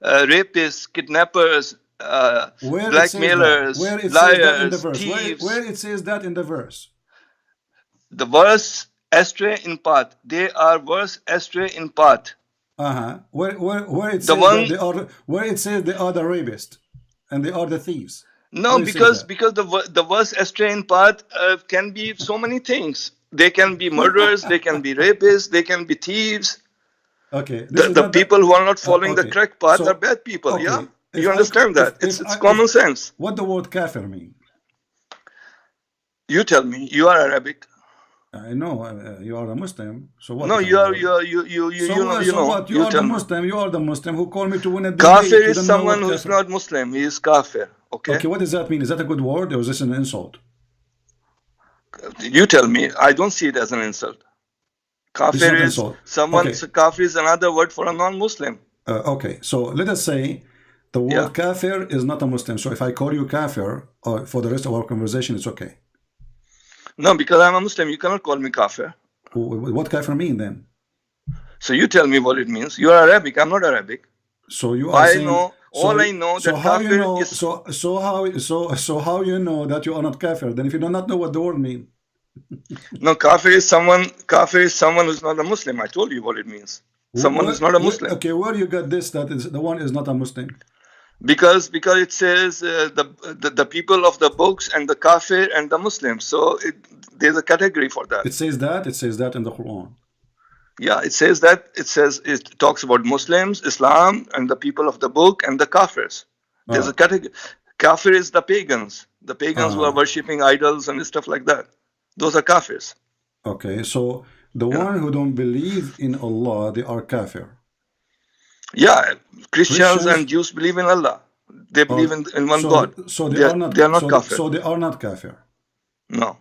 rapists, kidnappers, blackmailers, liars, thieves. Where it says that in the verse? The verse astray in path. They are worse astray in path. Where it The says one- that they are, where it says they are the rapists and they are the thieves. No, Where it says because that? the worst astray in path can be so many things. They can be murderers, they can be rapists, they can be thieves. Okay, this is The not people who are not following the okay. correct path So- are bad people. okay. Yeah, If you I- understand that? if It's I- common sense. What the word kafir mean? You tell me. You are Arabic. I know you are a Muslim. So what? No, if you I'm are not? you are you So know what? you So know. what? You You are tell the me. Muslim. You are the Muslim who called me to win a debate. Kafir You is don't know someone what who is kafir- not Muslim. He is kafir. Okay. Okay, what does that mean? Is that a good word or is this an insult? You tell me. I don't see it as an insult. It's Kafir not an is insult. someone. Okay. Kafir is another word for a non-Muslim. Okay, so let us say the word kafir is not a Muslim. So if I call you kafir for the rest of our conversation, it's okay. No, because I'm a Muslim. You cannot call me kafir. What kafir mean then? So you tell me what it means. You are Arabic. I'm not Arabic. So you are I saying, know. so, All I know so that how you kafir know, is. so how you know that you are not kafir? Then if you do not know what the word mean. No, kafir is someone. Kafir is someone who's not a Muslim. I told you what it means. Someone who's not a Muslim. Okay, where you got this that is the one is not a Muslim? Because it says the people of the books and the kafir and the Muslims. So there's a category for that. It says that. It says that in the Quran. Yeah, it says that. It talks about Muslims, Islam, and the people of the book and the kafirs. There's a category. Kafir is the pagans. The pagans who are worshipping idols and stuff like that. Those are kafirs. Okay, so the one who don't believe in Allah, they are kafir. Yeah, Christians and Jews believe in Allah. They believe in one God. So they are not kafir. So they are not kafir. No.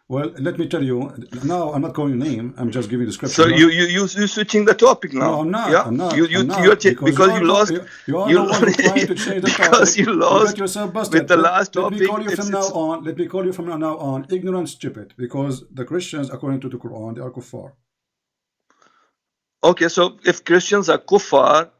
Well, let me tell you. Now I'm not calling your name. I'm just giving the scripture. So you switching the topic now. No, I'm not. Yeah? I'm not. You I'm not, because you lost. You are the one who trying to change the topic. Because you lost got yourself busted. with the last let topic. Me call you from now on. Let me call you from now on ignorant, stupid. Because the Christians, according to the Quran, they are kuffar. Okay, so if Christians are kuffar,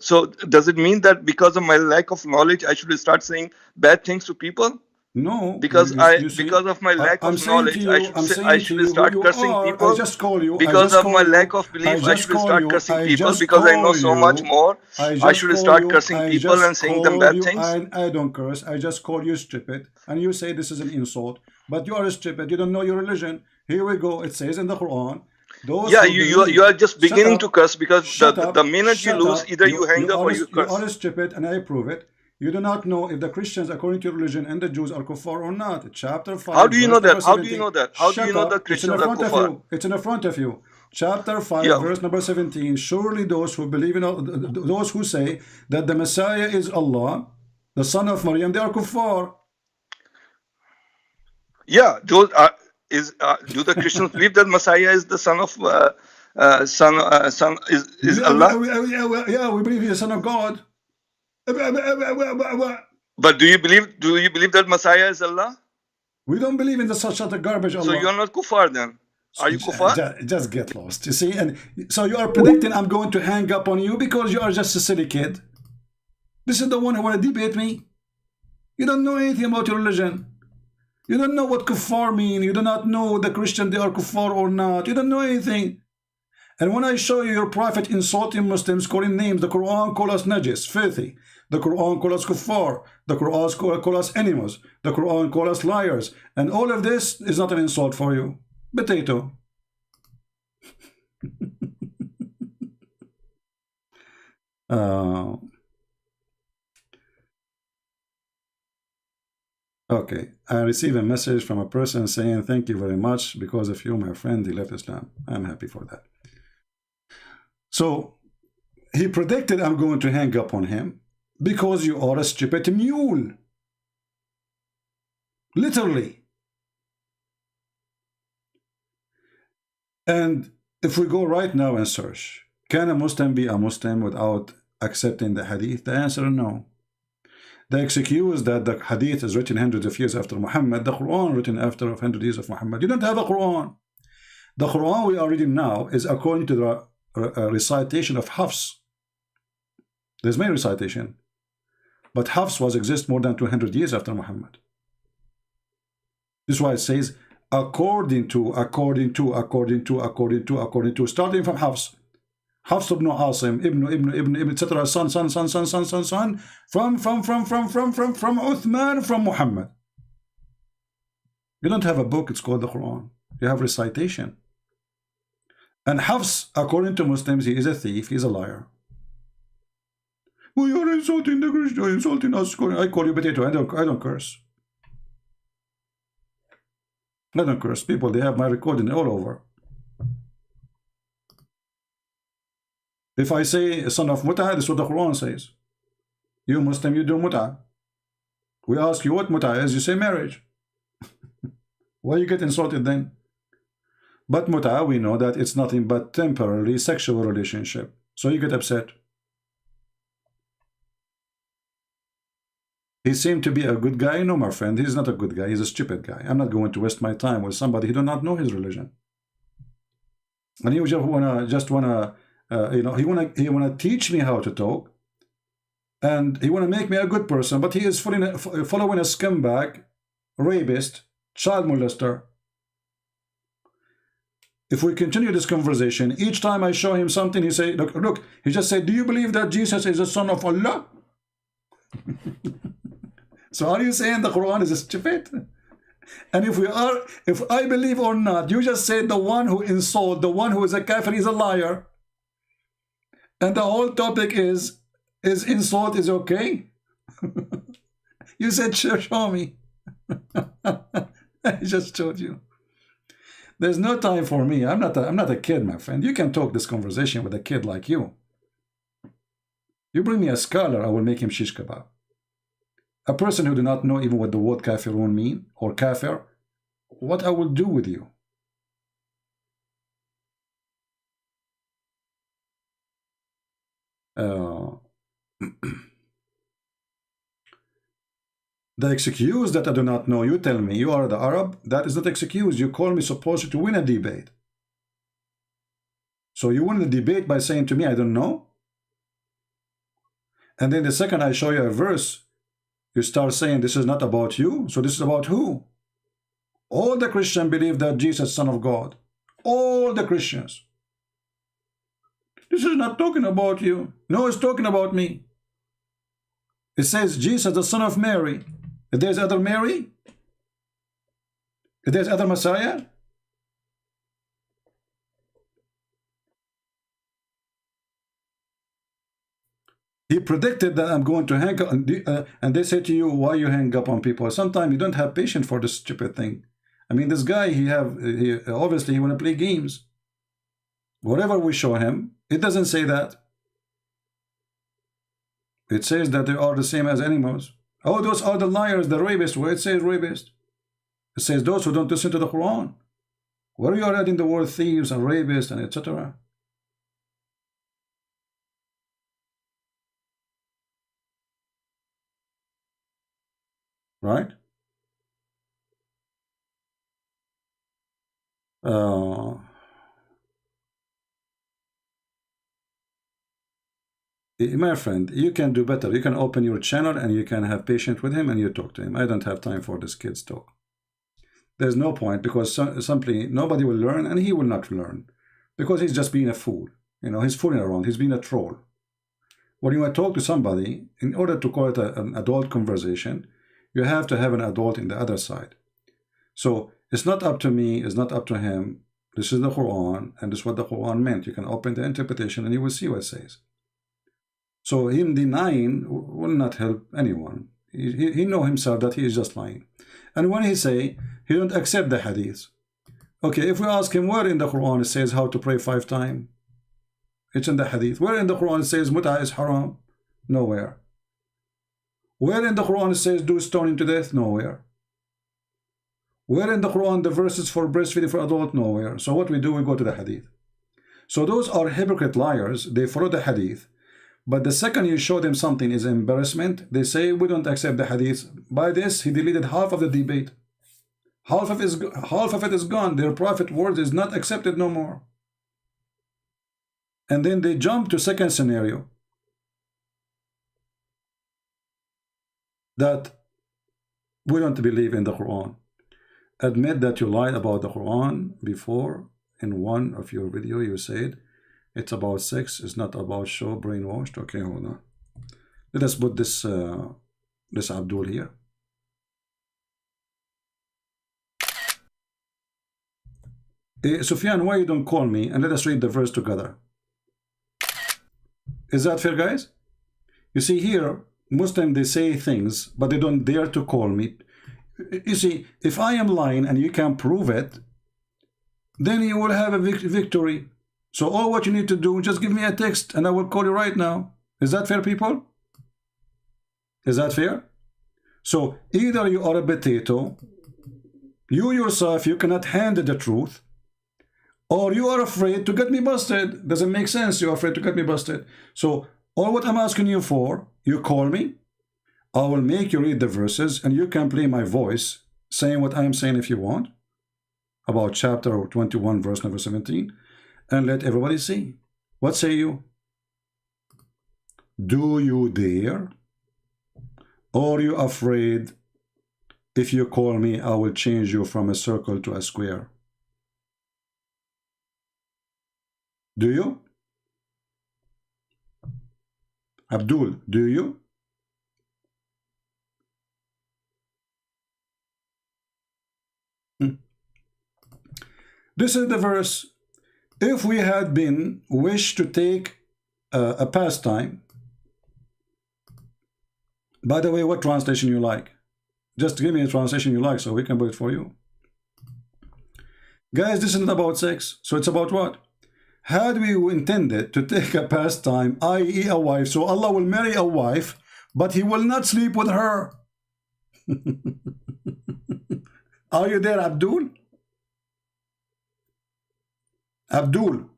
so does it mean that because of my lack of knowledge, I should start saying bad things to people? No, because see, because of my lack of knowledge, I should start cursing people. I just call you. Because of my lack of belief, I should start cursing people because I know so much more. I should start cursing people and saying them bad things. I don't curse. I just call you stupid, and you say this is an insult. But you are stupid. You don't know your religion. Here we go. It says in the Quran. You are just beginning to curse because the minute you lose, either you hang up or you curse. You are stupid, and I prove it. You do not know if the Christians, according to your religion, and the Jews are kuffar or not. Chapter 5. How do you know that? How do you know that? How do you know the Christians are kuffar? It's in the front of you. Chapter 5, verse number 17. Surely those who believe in, those who say that the Messiah is Allah, the son of Maryam, they are kuffar. Yeah, those are. Do the Christians believe that Messiah is the son of is Allah? Yeah, we believe he is son of God. But do you believe that Messiah is Allah? We don't believe in such a garbage Allah. So you are not kuffar then? Are you kuffar? Just get lost, you see. And so you are predicting I'm going to hang up on you because you are just a silly kid. This is the one who want to debate me. You don't know anything about your religion. You don't know what kuffar mean. You do not know the Christian they are kuffar or not. You don't know anything. And when I show you your prophet insulting Muslims, calling names, the Quran call us najis, filthy. The Quran call us kuffar. The Quran call us animals. The Quran call us liars. And all of this is not an insult for you. Potato. Okay, I received a message from a person saying thank you very much because of you, my friend, he left Islam. I'm happy for that. So he predicted I'm going to hang up on him because you are a stupid mule. Literally. And if we go right now and search, can a Muslim be a Muslim without accepting the hadith? The answer is no. The excuse that the hadith is written hundreds of years after Muhammad, the Quran written after 100 years of Muhammad. You don't have a Quran. The Quran we are reading now is according to the recitation of Hafs. There's many recitation, but Hafs was exist more than 200 years after Muhammad. This is why it says according to, starting from Hafs ibn Asim, ibn, etc., son, from Uthman, from Muhammad. You don't have a book, it's called the Quran. You have recitation. And Hafs, according to Muslims, he is a thief, he's a liar. Well, you're insulting the Christian, you're insulting us. I call you potato, I don't curse. I don't curse. People, they have my recording all over. If I say son of Mut'ah, this is what the Quran says. You Muslim, you do Mut'ah. We ask you what Mut'ah is, you say marriage. Why you get insulted then? But Mut'ah, we know that it's nothing but temporary sexual relationship. So you get upset. He seemed to be a good guy. No, my friend, he's not a good guy. He's a stupid guy. I'm not going to waste my time with somebody who do not know his religion. And he just wanna you know, he wanna teach me how to talk, and he wanna make me a good person. But he is following a scumbag, rapist, child molester. If we continue this conversation, each time I show him something, he say, look, he just said, do you believe that Jesus is the son of Allah? So are you saying the Quran is stupid? And if I believe or not, you just said the one who insult, the one who is a kafir is a liar. And the whole topic is insult is okay? You said, show me. I just showed you. There's no time for me. I'm not a kid, my friend. You can talk this conversation with a kid like you. You bring me a scholar, I will make him shish kebab. A person who do not know even what the word kafirun mean, or kafir, what I will do with you? The excuse that I do not know, you tell me you are the Arab, that is not excuse. You call me supposed to win a debate. So you win the debate by saying to me, I don't know? And then the second I show you a verse, you start saying this is not about you, so this is about who? All the Christians believe that Jesus is Son of God. All the Christians. This is not talking about you. No, it's talking about me. It says Jesus, the son of Mary. If there's other Mary, if there's other Messiah, he predicted that I'm going to hang up, and they say to you, why you hang up on people? Sometimes you don't have patience for this stupid thing. I mean, this guy, he obviously he want to play games. Whatever we show him, it doesn't say that. It says that they are the same as animals. Oh, those are the liars, the rapists. Where it says rapist? It says those who don't listen to the Quran. Where are you adding the word thieves and rapists and etc.? Right? My friend, you can do better. You can open your channel and you can have patience with him and you talk to him. I don't have time for this kid's talk. There's no point, because simply nobody will learn, and he will not learn because he's just being a fool. You know, he's fooling around. He's being a troll. When you want to talk to somebody, in order to call it an adult conversation, you have to have an adult in the other side. So it's not up to me, it's not up to him. This is the Quran, and this is what the Quran meant. You can open the interpretation and you will see what it says. So him denying will not help anyone. He know himself that he is just lying. And when he say he don't accept the hadith, okay, if we ask him where in the Quran it says how to pray 5 times, it's in the hadith. Where in the Quran it says mut'ah is haram? Nowhere. Where in the Quran it says do stoning to death? Nowhere. Where in the Quran the verses for breastfeeding for adult? Nowhere. So what we do, we go to the hadith. So those are hypocrite liars. They follow the hadith. But the second you show them something is embarrassment, they say we don't accept the hadith. By this, he deleted half of the debate. Half of it is gone. Their prophet word is not accepted no more. And then they jump to second scenario, that we don't believe in the Quran. admit that you lied about the Quran before. In one of your video, you said it's about sex, it's not about show, brainwashed. Okay, hold on. Let us put this this Abdul here. Sufyan, why you don't call me and let us read the verse together? Is that fair, guys? You see here, Muslims, they say things, but they don't dare to call me. You see, if I am lying and you can prove it, then you will have a victory. So all what you need to do, just give me a text and I will call you right now. Is that fair, people? Is that fair? So either you are a potato, you yourself, you cannot handle the truth, or you are afraid to get me busted. Doesn't make sense. You're afraid to get me busted. So all what I'm asking you for, you call me, I will make you read the verses, and you can play my voice saying what I'm saying if you want, about chapter 21, verse number 17, and let everybody see. What say you? Do you dare? Or are you afraid if you call me, I will change you from a circle to a square? Do you? Abdul, do you? This is the verse. If we had been wished to take a pastime, by the way, what translation you like? Just give me a translation you like so we can put it for you. Guys, this isn't about sex. So it's about what? Had we intended to take a pastime, i.e. a wife, so Allah will marry a wife, but he will not sleep with her. Are you there, Abdul? Abdul,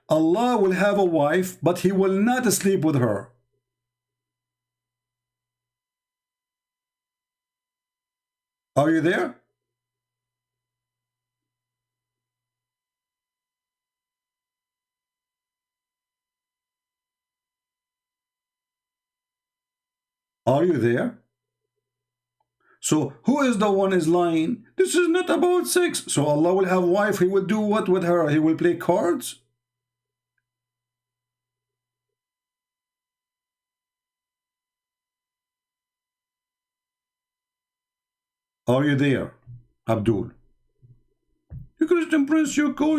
Allah will have a wife, but he will not sleep with her. Are you there? Are you there? So who is the one is lying? This is not about sex. So Allah will have a wife. He will do what with her? He will play cards? Are you there, Abdul? You Christian prince, you go,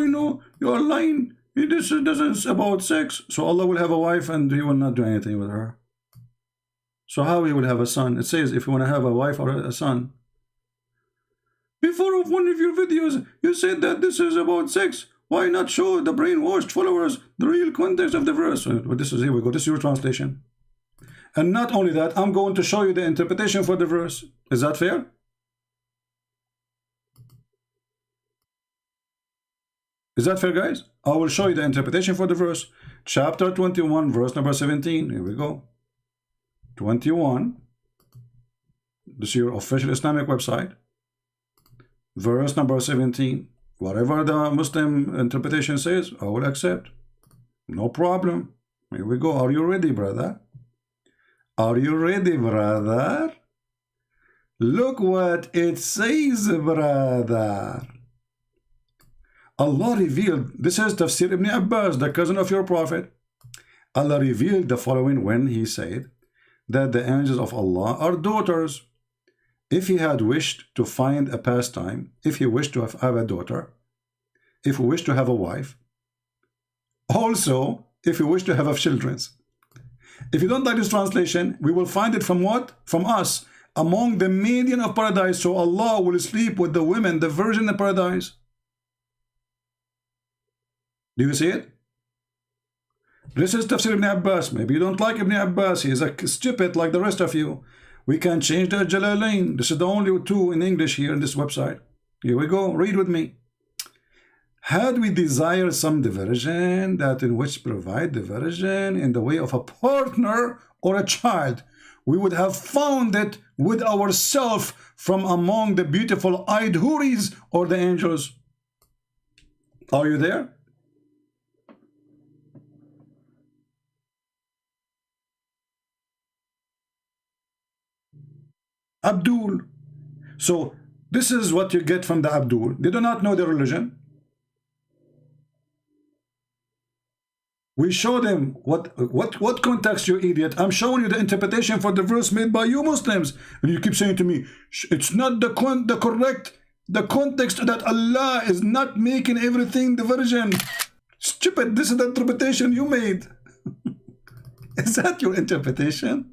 you are lying. This doesn't about sex. So Allah will have a wife and he will not do anything with her. So how he will have a son? It says if you want to have a wife or a son. Before of one of your videos, you said that this is about sex. Why not show the brainwashed followers the real context of the verse? But this is, here we go, this is your translation. And not only that, I'm going to show you the interpretation for the verse. Is that fair? Is that fair, guys? I will show you the interpretation for the verse. Chapter 21, verse number 17. Here we go. 21. This is your official Islamic website. Verse number 17. Whatever the Muslim interpretation says, I will accept. No problem. Here we go. Are you ready, brother? Are you ready, brother? Look what it says, brother. Allah revealed, this is Tafsir Ibn Abbas, the cousin of your prophet. Allah revealed the following when he said that the angels of Allah are daughters. If he had wished to find a pastime, if he wished to have a daughter, if he wished to have a wife, also if he wished to have children. If you don't like this translation, we will find it from what? From us, among the maiden of paradise. So Allah will sleep with the women, the virgin of paradise. Do you see it? This is Tafsir Ibn Abbas. Maybe you don't like Ibn Abbas. He is a stupid like the rest of you. We can change the Jalalain. This is the only two in English here in this website. Here we go. Read with me. Had we desired some diversion, that in which provide diversion in the way of a partner or a child, we would have found it with ourselves from among the beautiful eyed houris or the angels. Are you there? Abdul. So This is what you get from the Abdul. They do not know the religion. We show them what context, you idiot. I'm showing you the interpretation for the verse made by you Muslims, and you keep saying to me, it's not the correct context, that Allah is not making everything the virgin. Stupid, this is the interpretation you made. Is that your interpretation?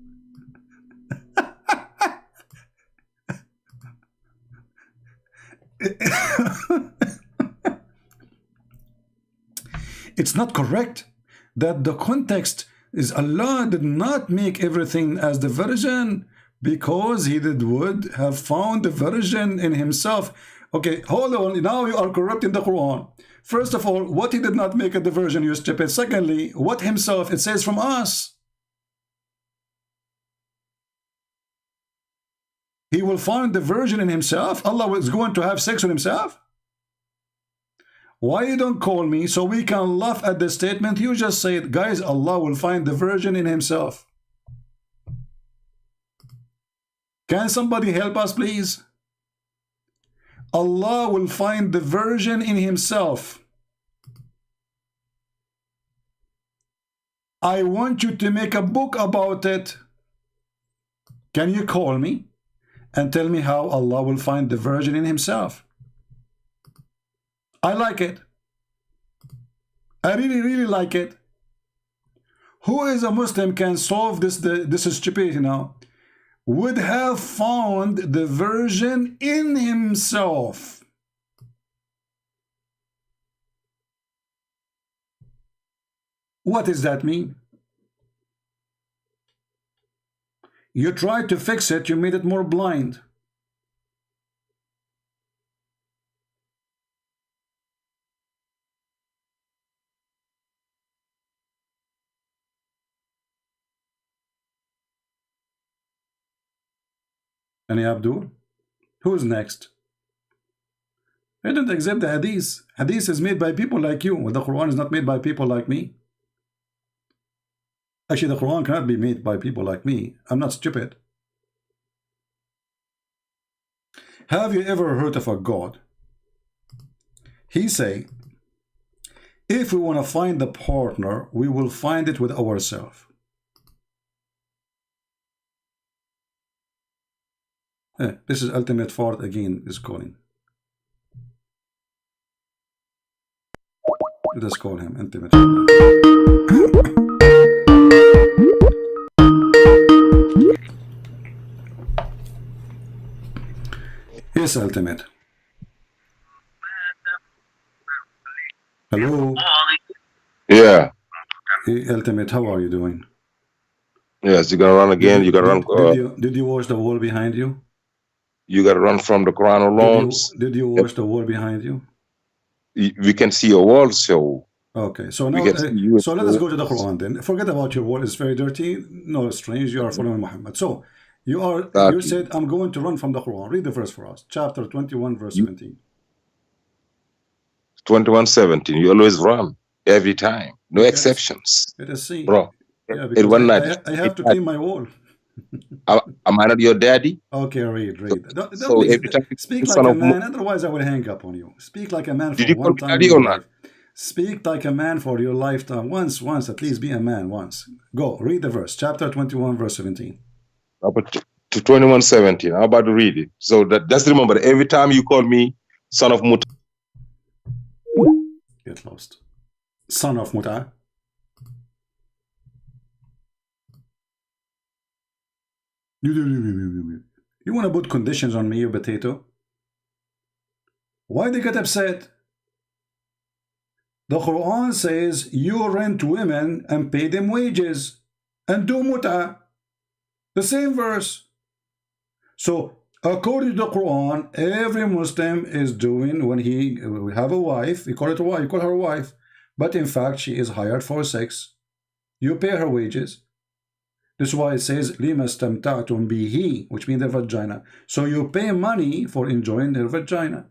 It's not correct. That the context is Allah did not make everything as the virgin, because he would have found the virgin in himself. Okay, hold on, now you are corrupting the Quran. First of all, what he did not make a diversion, you stupid. Secondly, what himself, it says from us. He will find the virgin in himself. Allah was going to have sex with himself. Why you don't call me so we can laugh at the statement you just said? Guys, Allah will find the virgin in himself. Can somebody help us, please? Allah will find the virgin in himself. I want you to make a book about it. Can you call me and tell me how Allah will find the virgin in himself? I like it. I really like it. Who is a Muslim can solve this stupidity now? Would have found the virgin in himself. What does that mean? You tried to fix it, you made it more blind. Any Abdul? Who's next? I don't accept the Hadith. Hadith is made by people like you. The Quran is not made by people like me. Actually, the Quran cannot be made by people like me. I'm not stupid. Have you ever heard of a God? He say, if we want to find the partner, we will find it with ourselves. This is Ultimate Fart again is calling. Let us call him Ultimate Fart. Yes, Ultimate. Hello. Yeah. Hey, Ultimate, how are you doing? Yes, you gotta run again. You gotta run. Did you watch the wall behind you? You gotta run from the Quran alone. Did you watch the wall behind you? We can see your wall, so. Okay, so now, so let us go to the Quran then. Forget about your wall; it's very dirty. No, strange. You are following Muhammad. So you said, I'm going to run from the Quran. Read the verse for us. Chapter 21, verse 17. 21:17. You always run every time. No exceptions. Let us see. Bro. Yeah, because I have to clean my wall. Am I not your daddy? Okay, read. Don't speak like a man, otherwise I will hang up on you. Speak like a man for one time in your life. Speak like a man for your lifetime. Once, at least be a man once. Go, read the verse. Chapter 21, verse 17. But to 21:17. I'm about to read it. So just remember, every time you call me son of Muta. Get lost. Son of Muta. You want to put conditions on me, you potato? Why they get upset? The Quran says you rent women and pay them wages and do muta. The same verse. So according to the Quran, every Muslim is doing, when he have a wife, you call it a wife, you call her a wife, but in fact she is hired for sex. You pay her wages. This is why it says lima istamta'tum bihi, which means their vagina. So you pay money for enjoying their vagina.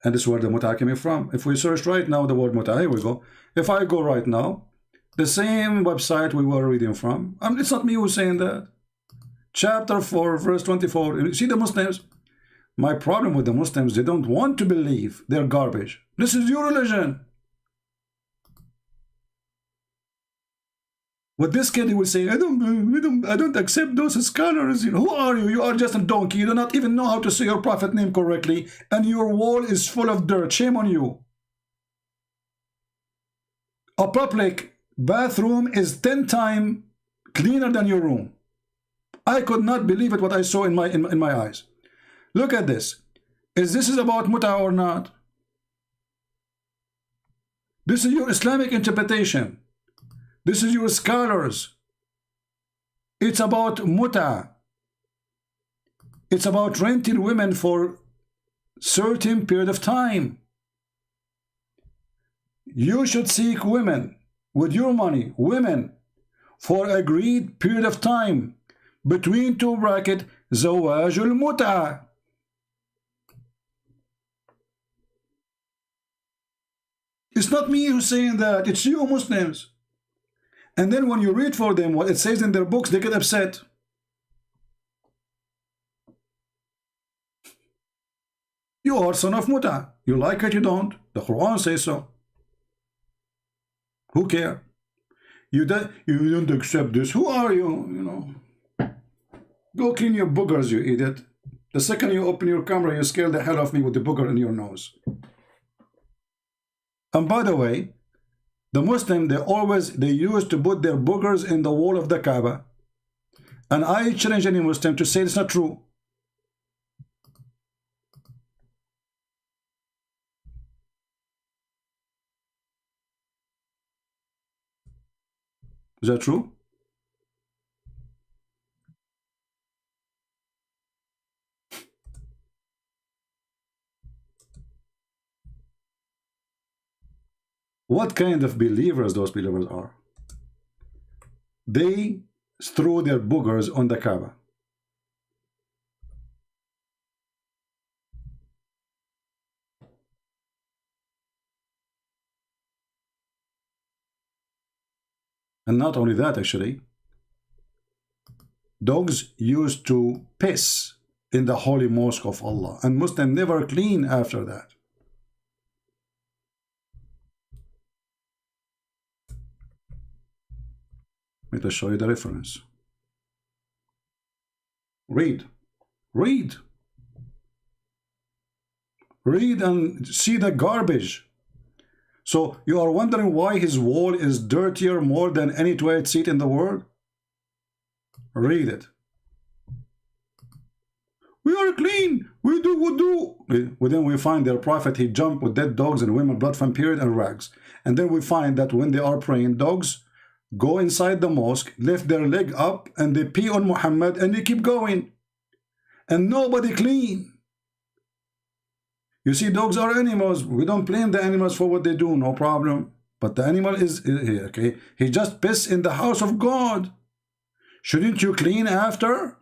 And this is where the muta came from. If we search right now the word muta, here we go. If I go right now, the same website we were reading from, it's not me who's saying that. Chapter 4, verse 24. You see the Muslims? My problem with the Muslims, they don't want to believe. They're garbage. This is your religion. With this kid, he will say, I don't accept those scholars. You know, who are you? You are just a donkey. You do not even know how to say your prophet name correctly, and your wall is full of dirt. Shame on you. A public bathroom is 10 times cleaner than your room. I could not believe it what I saw in my eyes. Look at this. Is this about muta or not? This is your Islamic interpretation. This is your scholars. It's about muta. It's about renting women for certain period of time. You should seek women with your money, women for agreed period of time between two bracket zawajul muta. It's not me who's saying that, it's you Muslims. And then when you read for them what it says in their books, they get upset. You are son of muta. You like it, you don't. The Quran says so. Who care? You don't accept this. Who are you? You know. Go clean your boogers, you idiot. The second you open your camera, you scare the hell off me with the booger in your nose. And by the way, the Muslim, they used to put their boogers in the wall of the Kaaba. And I challenge any Muslim to say it's not true. Is that true? What kind of believers those believers are? They threw their boogers on the Kaaba. And not only that, actually, dogs used to piss in the holy mosque of Allah, and Muslims never clean after that. Let me show you the reference. Read and see the garbage. So you are wondering why his wall is dirtier more than any toilet seat in the world? Read it. We are clean. We do wudu. Then we find their prophet, he jumped with dead dogs and women, blood from period and rags. And then we find that when they are praying, dogs go inside the mosque, lift their leg up, and they pee on Muhammad, and they keep going. And nobody clean. You see, dogs are animals. We don't blame the animals for what they do, no problem. But the animal is, okay, he just pissed in the house of God. Shouldn't you clean after?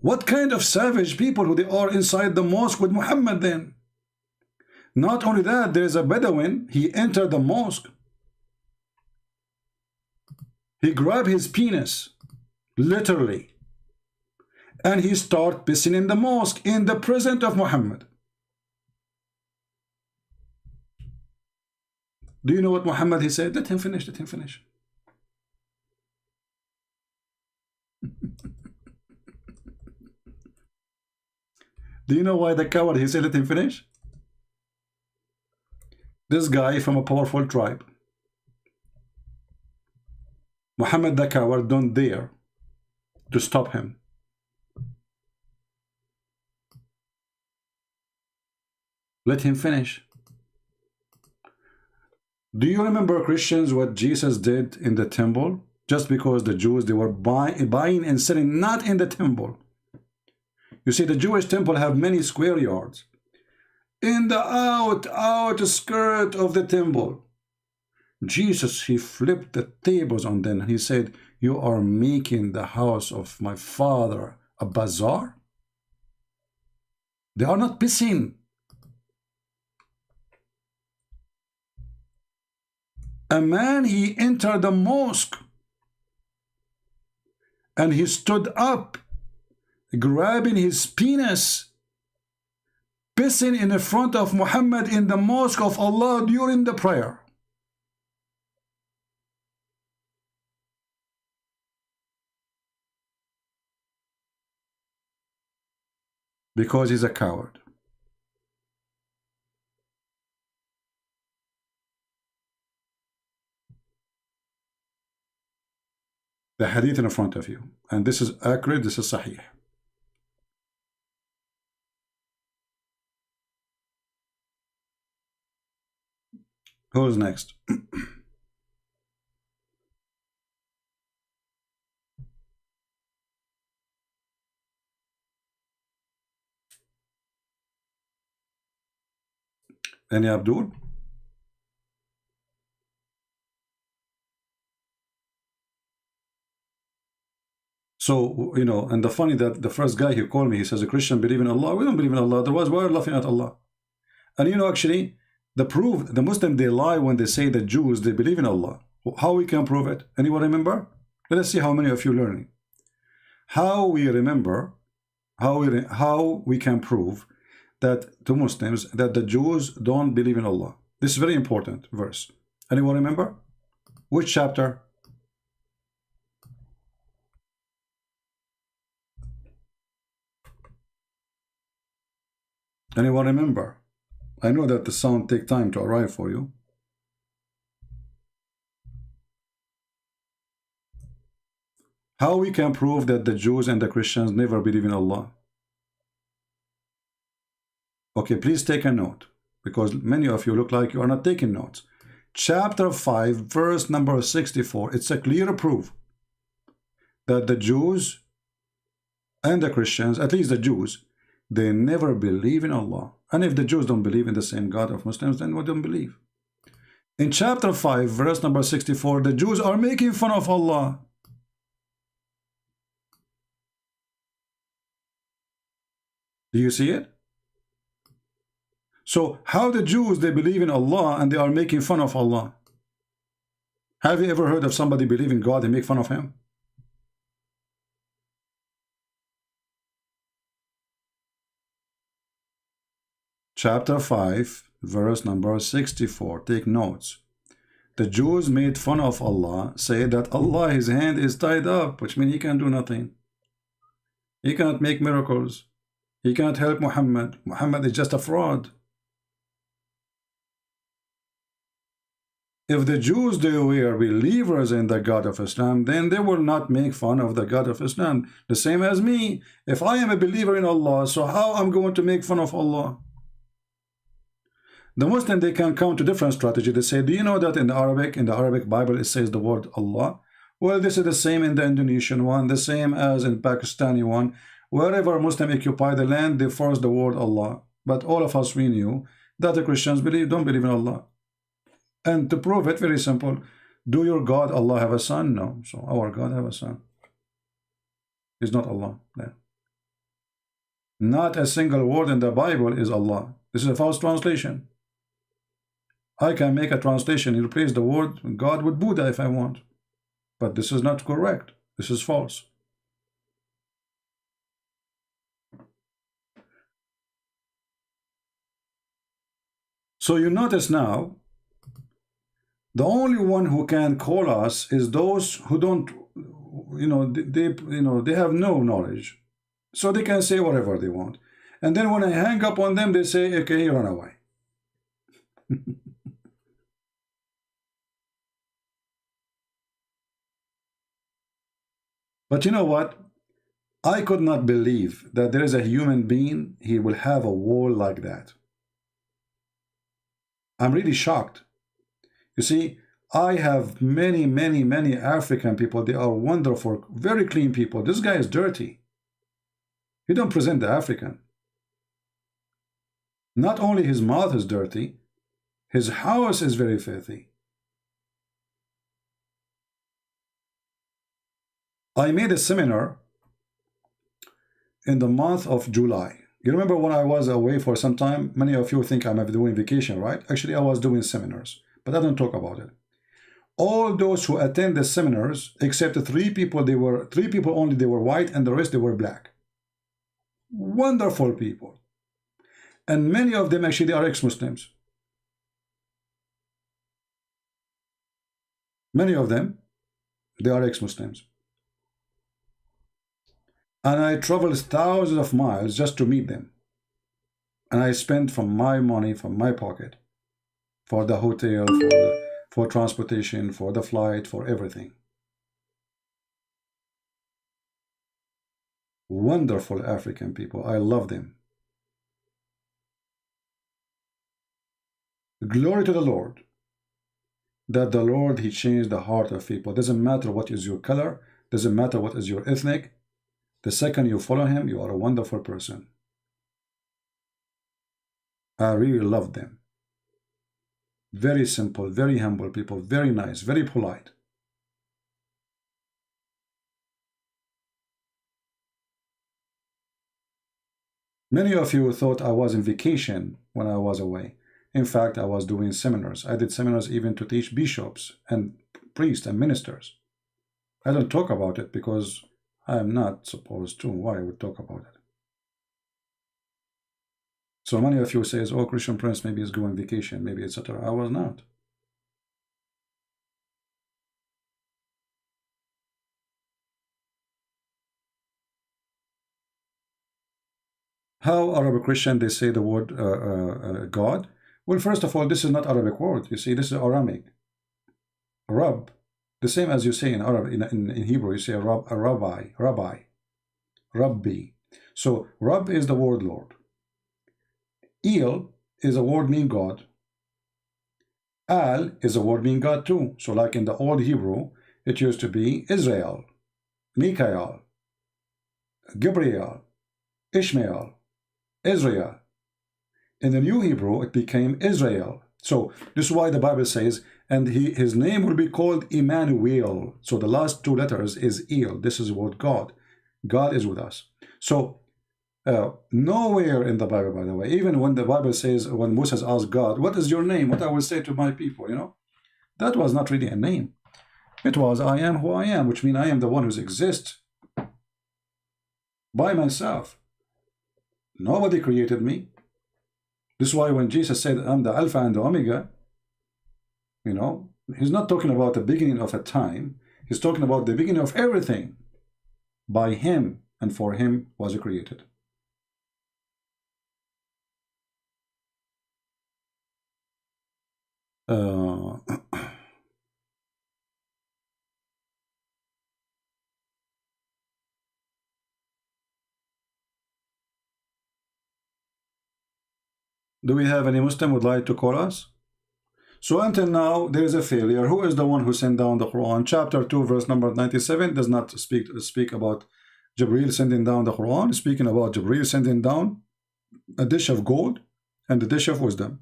What kind of savage people who they are inside the mosque with Muhammad then? Not only that, there is a Bedouin, he entered the mosque. He grabbed his penis, literally, and he started pissing in the mosque in the presence of Muhammad. Do you know what Muhammad he said? Let him finish, let him finish. Do you know why the coward he said let him finish? This guy from a powerful tribe, Muhammad the coward, don't dare to stop him. Let him finish. Do you remember, Christians, what Jesus did in the temple? Just because the Jews, they were buying and selling not in the temple. You see, the Jewish temple have many square yards. In the outskirt of the temple, Jesus, he flipped the tables on them. He said, you are making the house of my father a bazaar? They are not pissing. A man, he entered the mosque and he stood up, grabbing his penis, pissing in the front of Muhammad in the mosque of Allah during the prayer. Because he's a coward. The hadith in front of you, and this is accurate, this is sahih. Who's next? Any Abdul? So, you know, and the funny that the first guy who called me, he says, a Christian believe in Allah. We don't believe in Allah. Otherwise, why are you laughing at Allah? And you know, actually, the proof, the Muslim, they lie when they say that Jews, they believe in Allah. How we can prove it? Anyone remember? Let us see how many of you learning. How we remember, how we can prove that to Muslims that the Jews don't believe in Allah. This is very important verse. Anyone remember? Which chapter? Anyone remember? I know that the sound take time to arrive for you. How we can prove that the Jews and the Christians never believe in Allah? Okay, please take a note, because many of you look like you are not taking notes. Chapter 5, verse number 64. It's a clear proof that the Jews and the Christians, at least the Jews, they never believe in Allah. And if the Jews don't believe in the same God of Muslims, then we don't believe. In chapter 5, verse number 64, the Jews are making fun of Allah. Do you see it? So how the Jews, they believe in Allah and they are making fun of Allah? Have you ever heard of somebody believe in God and make fun of him? Chapter 5, verse number 64. Take notes. The Jews made fun of Allah, say that Allah, his hand is tied up, which means he can do nothing. He cannot make miracles. He cannot help Muhammad. Muhammad is just a fraud. If the Jews, they were believers in the God of Islam, then they will not make fun of the God of Islam. The same as me. If I am a believer in Allah, so how I'm going to make fun of Allah? The Muslim, they can come to different strategy. They say, do you know that in the Arabic Bible, it says the word Allah? Well, this is the same in the Indonesian one, the same as in Pakistani one. Wherever Muslim occupy the land, they force the word Allah. But all of us, we knew that the Christians don't believe in Allah. And to prove it, very simple. Do your God, Allah, have a son? No. So our God have a son. He's not Allah. No. Not a single word in the Bible is Allah. This is a false translation. I can make a translation and replace the word God with Buddha if I want. But this is not correct. This is false. So you notice now, the only one who can call us is those who don't, they have no knowledge. So they can say whatever they want. And then when I hang up on them, they say, okay, run away. But you know what? I could not believe that there is a human being, he will have a wall like that. I'm really shocked. You see, I have many African people. They are wonderful, very clean people. This guy is dirty. He don't present the African. Not only his mouth is dirty, his house is very filthy. I made a seminar in the month of July. You remember when I was away for some time? Many of you think I'm doing vacation, right? Actually, I was doing seminars, but I don't talk about it. All those who attend the seminars, except three people only, they were white, and the rest they were black. Wonderful people. And many of them actually are ex-Muslims. Many of them, they are ex-Muslims. And I traveled thousands of miles just to meet them. And I spent from my money, from my pocket, for the hotel, for transportation, for the flight, for everything. Wonderful African people. I love them. Glory to the Lord. That the Lord, He changed the heart of people. Doesn't matter what is your color. Doesn't matter what is your ethnic. The second you follow Him, you are a wonderful person. I really love them. Very simple, very humble people, very nice, very polite. Many of you thought I was on vacation when I was away. In fact, I was doing seminars. I did seminars even to teach bishops and priests and ministers. I don't talk about it because I am not supposed to. Why I would talk about it? So many of you says, oh, Christian Prince maybe is going vacation, maybe etc. I was not. How Arabic Christian they say the word God? Well, first of all, this is not Arabic word. You see, this is Aramic. Rab, the same as you say in Arab, in Hebrew, you say rabbi. Rabbi. So Rab is the word Lord. El is a word mean God. Al is a word mean God too. So like in the old Hebrew, it used to be Israel, Mikael, Gabriel, Ishmael, Israel. In the New Hebrew, it became Israel. So this is why the Bible says, and his name will be called Emmanuel. So the last two letters is El. This is what God. God is with us. So nowhere in the Bible, by the way, even when the Bible says, when Moses asked God, what is your name? What I will say to my people, you know, that was not really a name. It was, I am who I am, which means I am the one who exists by myself. Nobody created me. This is why when Jesus said, I'm the Alpha and the Omega, you know, He's not talking about the beginning of a time. He's talking about the beginning of everything. By Him and for Him was it created. Do we have any Muslim would like to call us? So until now, there is a failure. Who is the one who sent down the Quran? Chapter 2, verse number 97 does not speak about Jibreel sending down the Quran. It's speaking about Jibreel sending down a dish of gold and a dish of wisdom.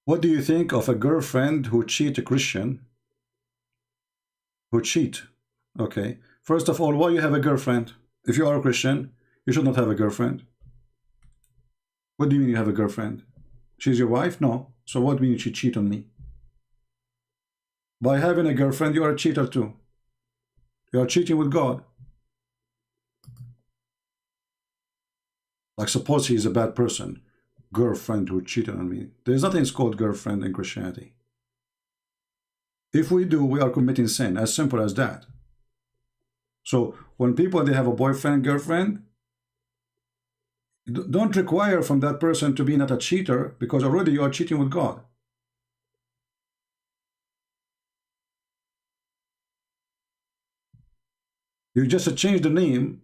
What do you think of a girlfriend who cheat a Christian? Who cheat? Okay. First of all, why you have a girlfriend? If you are a Christian, you should not have a girlfriend. What do you mean you have a girlfriend? She's your wife? No. So what do you mean she cheat on me? By having a girlfriend, you are a cheater too. You are cheating with God. Like suppose he is a bad person. Girlfriend who cheated on me. There is nothing called girlfriend in Christianity. If we do, we are committing sin. As simple as that. So when people, they have a boyfriend, girlfriend, don't require from that person to be not a cheater, because already you are cheating with God. You just change the name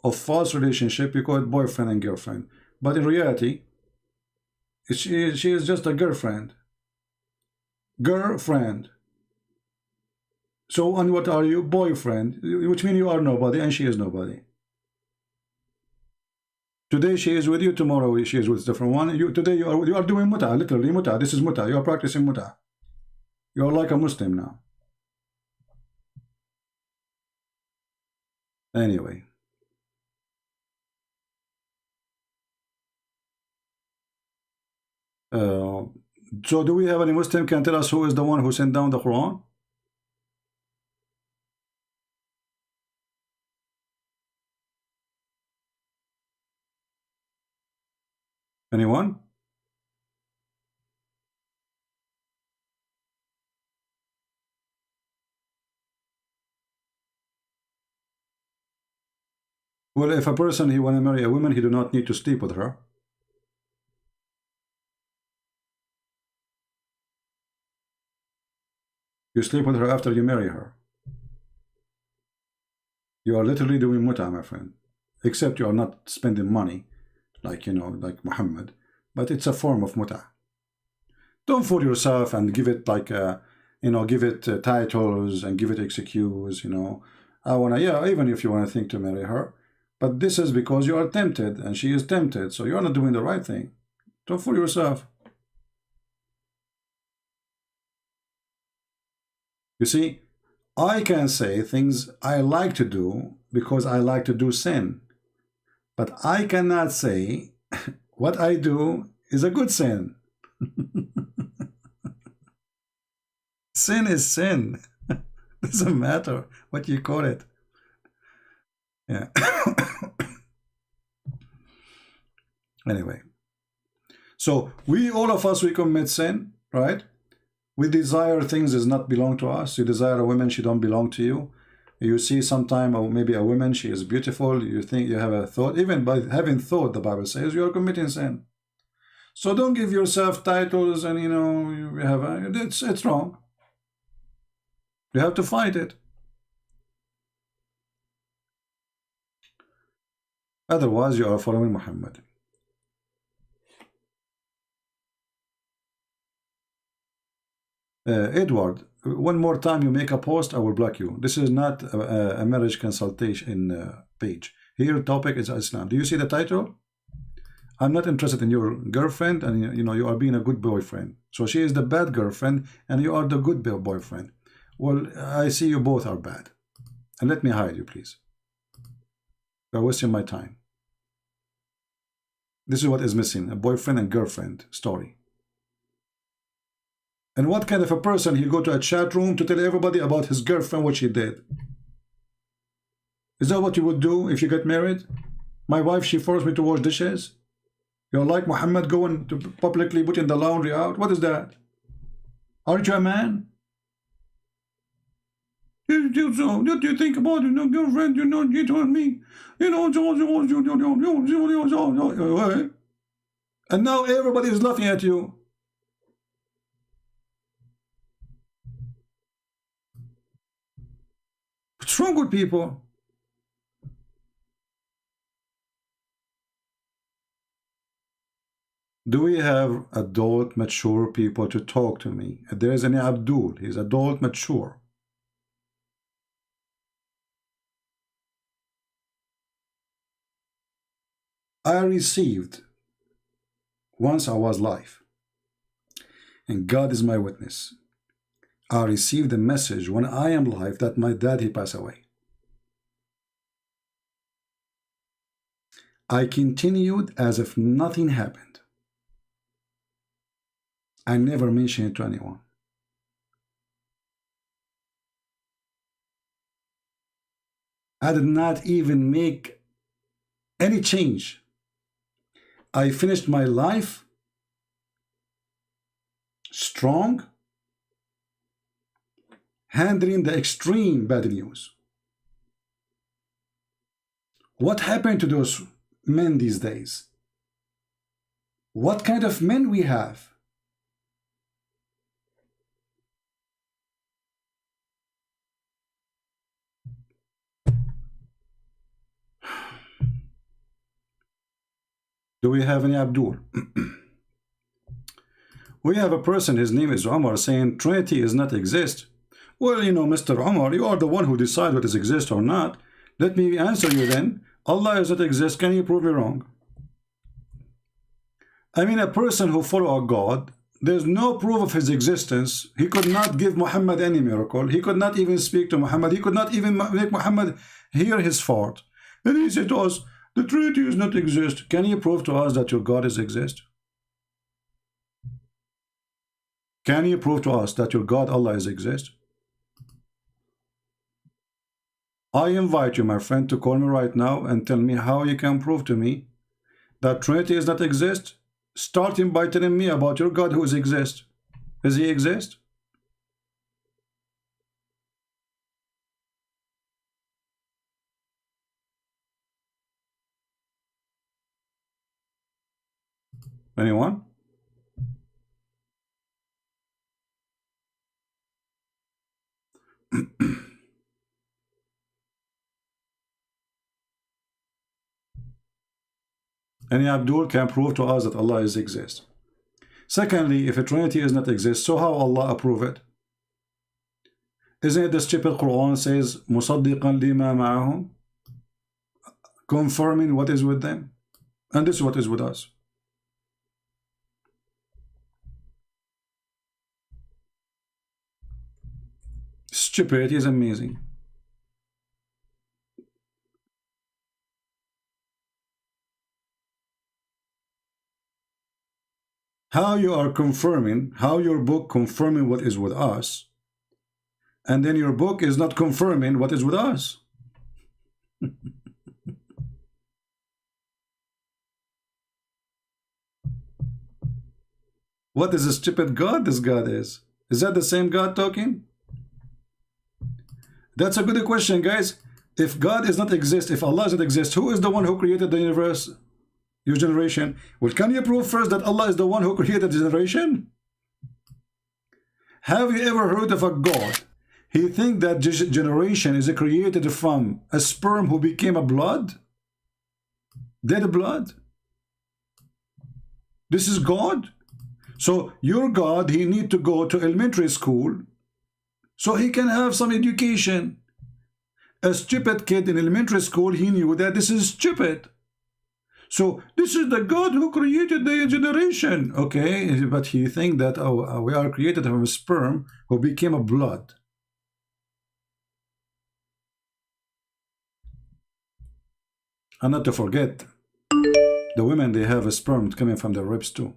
of false relationship, you call it boyfriend and girlfriend. But in reality, she is just a girlfriend. Girlfriend. So, and what are you? Boyfriend, which means you are nobody and she is nobody. Today she is with you, tomorrow she is with a different one. Today you are doing muta, literally muta. This is muta. You are practicing muta. You are like a Muslim now. Anyway. So do we have any Muslim can tell us who is the one who sent down the Quran? Anyone? Well, if a person he want to marry a woman, he do not need to sleep with her. You sleep with her after you marry her. You are literally doing muta, my friend. Except you are not spending money, like, you know, like Muhammad. But it's a form of muta. Don't fool yourself and give it like, you know, give it titles and give it excuse, you know. I want to, yeah, even if you want to think to marry her. But this is because you are tempted and she is tempted. So you are not doing the right thing. Don't fool yourself. You see, I can say things I like to do because I like to do sin. But I cannot say what I do is a good sin. Sin is sin. Doesn't matter what you call it. Yeah. Anyway. So we, all of us, we commit sin, right? We desire things that not belong to us. You desire a woman, she don't belong to you. You see sometime, or maybe a woman, she is beautiful. You think you have a thought. Even by having thought, the Bible says you are committing sin. So don't give yourself titles and, you know, you have a, it's wrong. You have to fight it. Otherwise, you are following Muhammad. Edward, one more time you make a post, I will block you. This is not a marriage consultation page. Here, topic is Islam. Do you see the title? I'm not interested in your girlfriend, and you know you are being a good boyfriend. So she is the bad girlfriend, and you are the good boyfriend. Well, I see you both are bad, and let me hide you, please. You're wasting my time. This is what is missing: a boyfriend and girlfriend story. And what kind of a person he go to a chat room to tell everybody about his girlfriend what she did? Is that what you would do if you get married? My wife, she forced me to wash dishes. You're like Muhammad going to publicly putting the laundry out. What is that? Aren't you a man? What do you think about your girlfriend? You know, you told me. You know, and now everybody is laughing at you. What's wrong with people? Do we have adult, mature people to talk to me? If there is any Abdul, he's adult, mature. I received, once I was live, and God is my witness, I received a message when I am live that my dad, he passed away. I continued as if nothing happened. I never mentioned it to anyone. I did not even make any change. I finished my life strong, handling the extreme bad news. What happened to those men these days? What kind of men we have? Do we have any Abdul? We have a person, his name is Omar, saying Trinity does not exist. Well, you know, Mr. Omar, you are the one who decides what is exist or not. Let me answer you then. Allah does not exist. Can you prove me wrong? I mean, a person who follows a God, there's no proof of his existence. He could not give Muhammad any miracle. He could not even speak to Muhammad. He could not even make Muhammad hear his fault. And he said to us, the Trinity does not exist. Can you prove to us that your God is exist? Can you prove to us that your God Allah is exist? I invite you, my friend, to call me right now and tell me how you can prove to me that Trinity does not exist, starting by telling me about your God who is exist. Does he exist? Anyone? Any Abdul can prove to us that Allah is exist. Secondly, if a Trinity is not exist, so how Allah approve it? Isn't it the stupid Quran says مُصَدِّقًا لِمَا مَعَهُمْ, confirming what is with them? And this is what is with us. Stupidity is amazing. How you are confirming, how your book confirming what is with us, and then your book is not confirming what is with us. What is a stupid God this God is? Is that the same God talking? That's a good question, guys. If God does not exist, if Allah doesn't exist, who is the one who created the universe? Your generation. Well, can you prove first that Allah is the one who created the generation? Have you ever heard of a God? He think that generation is created from a sperm who became a blood? Dead blood? This is God? So your God, he need to go to elementary school so he can have some education. A stupid kid in elementary school, he knew that this is stupid. So this is the God who created the generation. Okay, but he think that we are created from a sperm who became a blood. And not to forget, the women, they have a sperm coming from their ribs too.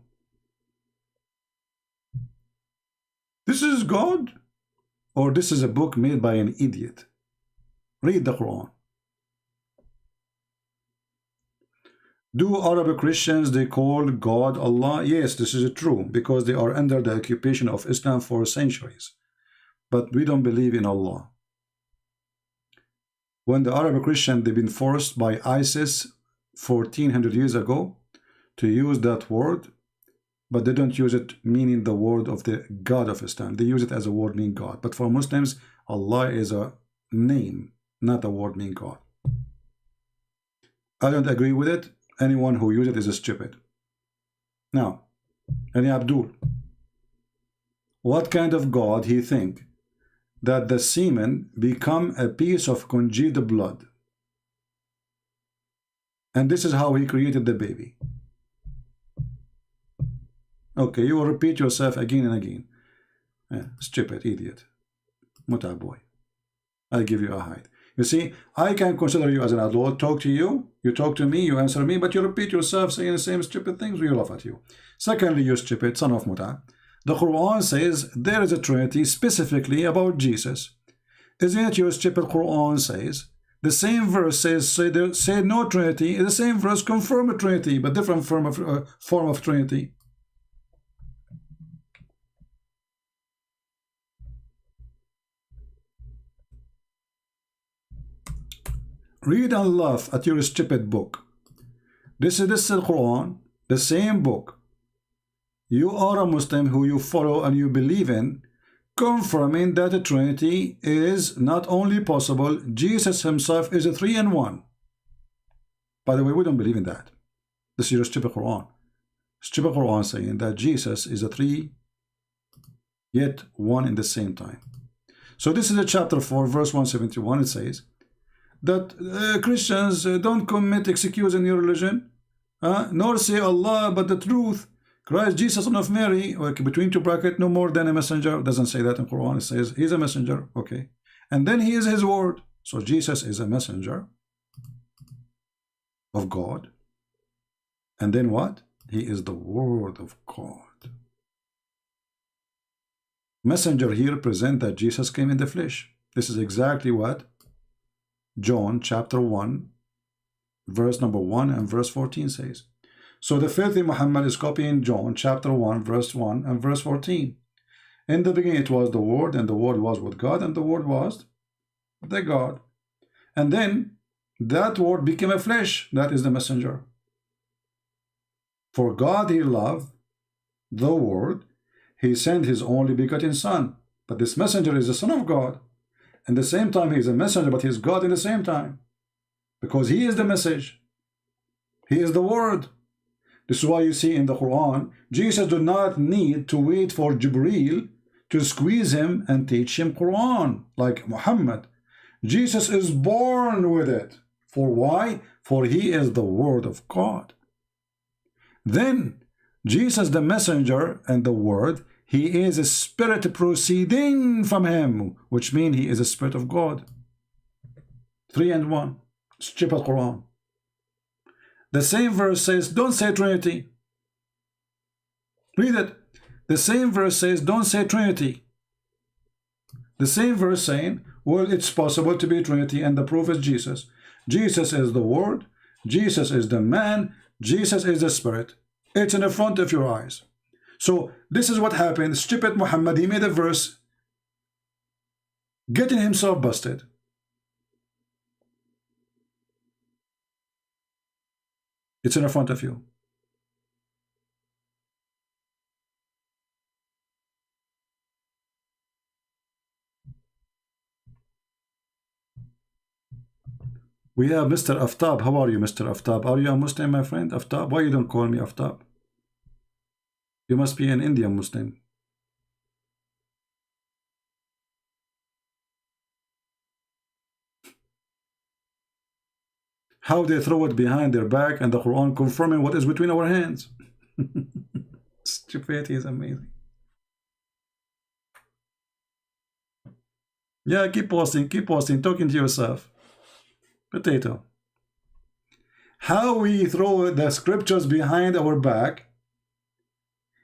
This is God? Or this is a book made by an idiot? Read the Quran. Do Arab Christians, they call God Allah? Yes, this is true, because they are under the occupation of Islam for centuries. But we don't believe in Allah. When the Arab Christian, they've been forced by ISIS 1400 years ago to use that word, but they don't use it meaning the word of the God of Islam. They use it as a word meaning God. But for Muslims, Allah is a name, not a word meaning God. I don't agree with it. Anyone who uses it is a stupid. Now, any Abdul, what kind of God he think that the semen become a piece of congealed blood? And this is how he created the baby. Okay, you will repeat yourself again and again. Stupid idiot. Muta boy. I'll give you a height. You see, I can consider you as an adult, talk to you, you talk to me, you answer me, but you repeat yourself saying the same stupid things, we laugh at you. Secondly, you stupid son of Muta. The Quran says there is a Trinity specifically about Jesus. Isn't it your stupid Quran says? The same verse says, say no Trinity, the same verse confirm a Trinity, but different form of Trinity. Read and laugh at your stupid book. This is the Quran, the same book. You are a Muslim who you follow and you believe in, confirming that the Trinity is not only possible, Jesus himself is a 3-in-1. By the way, we don't believe in that. This is your stupid Quran. Stupid Quran saying that Jesus is a 3, yet 1 in the same time. So this is a chapter 4, verse 171. It says that Christians don't commit excuse in your religion, nor say Allah but the truth, Christ Jesus son of Mary, okay, between two brackets, no more than a messenger. It doesn't say that in Quran. It says he's a messenger, okay, and then he is his word. So Jesus is a messenger of God, and then what? He is the word of God. Messenger here present that Jesus came in the flesh. This is exactly what John chapter 1 verse number 1 and verse 14 says. So the filthy Muhammad is copying John chapter 1 verse 1 and verse 14. In the beginning it was the Word, and the Word was with God, and the Word was the God. And then that Word became a flesh. That is the messenger. For God he loved the Word, he sent his only begotten Son. But this messenger is the Son of God. And at the same time he is a messenger, but he is God in the same time. Because he is the message. He is the Word. This is why you see in the Quran, Jesus did not need to wait for Jibreel to squeeze him and teach him Quran like Muhammad. Jesus is born with it. For why? For he is the Word of God. Then Jesus the messenger and the Word, he is a spirit proceeding from him, which means he is a spirit of God. 3 and 1. Stupid Quran. The same verse says, don't say Trinity. Read it. The same verse says, don't say Trinity. The same verse saying, well, it's possible to be Trinity, and the proof is Jesus. Jesus is the Word. Jesus is the man. Jesus is the Spirit. It's in the front of your eyes. So this is what happened. Stupid Muhammad, he made a verse getting himself busted. It's in the front of you. We have Mr. Aftab. How are you, Mr. Aftab? Are you a Muslim, my friend? Aftab? Why you don't call me Aftab? You must be an Indian Muslim. How they throw it behind their back and the Quran confirming what is between our hands. Stupidity is amazing. Yeah, keep posting, talking to yourself. Potato. How we throw the scriptures behind our back.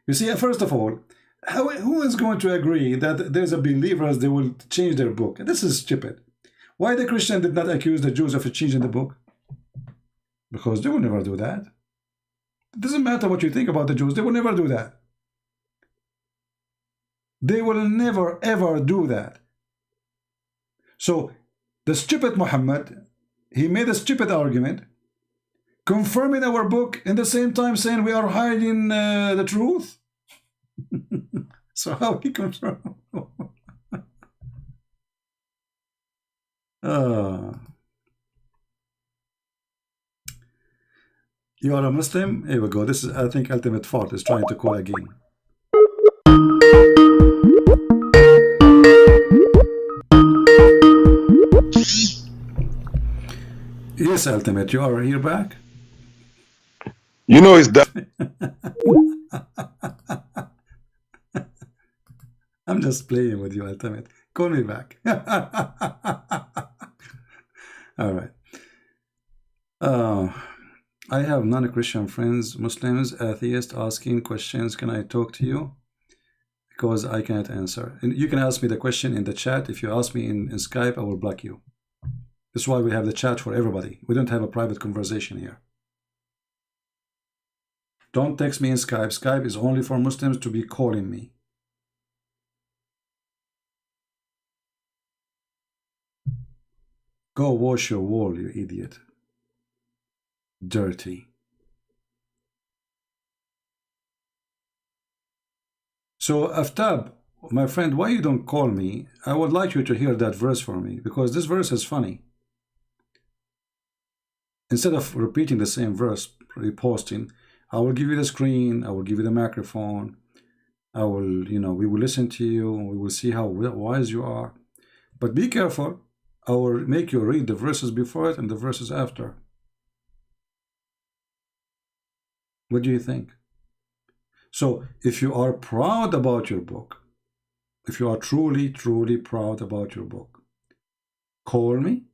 You see, first of all, who is going to agree that there's a believers they will change their book? This is stupid. Why the Christian did not accuse the Jews of changing the book? Because they will never do that. It doesn't matter what you think about the Jews, they will never do that. They will never ever do that. So the stupid Muhammad, he made a stupid argument, confirming our book, in the same time saying we are hiding the truth. So how he confirm? You are a Muslim? Here we go. This is, I think, Ultimate Fault is trying to call again. Yes, Ultimate, you are here back? You know it's that. I'm just playing with you, Ultimate. Call me back. All right. I have non-Christian friends, Muslims, atheists, asking questions. Can I talk to you? Because I cannot answer. And you can ask me the question in the chat. If you ask me in Skype, I will block you. That's why we have the chat for everybody. We don't have a private conversation here. Don't text me in Skype. Skype is only for Muslims to be calling me. Go wash your wall, you idiot. Dirty. So, Aftab, my friend, why you don't call me? I would like you to hear that verse for me, because this verse is funny. Instead of repeating the same verse, reposting, I will give you the screen, I will give you the microphone, I will, we will listen to you, we will see how wise you are. But be careful, I will make you read the verses before it and the verses after. What do you think? So, if you are proud about your book, if you are truly, truly proud about your book, call me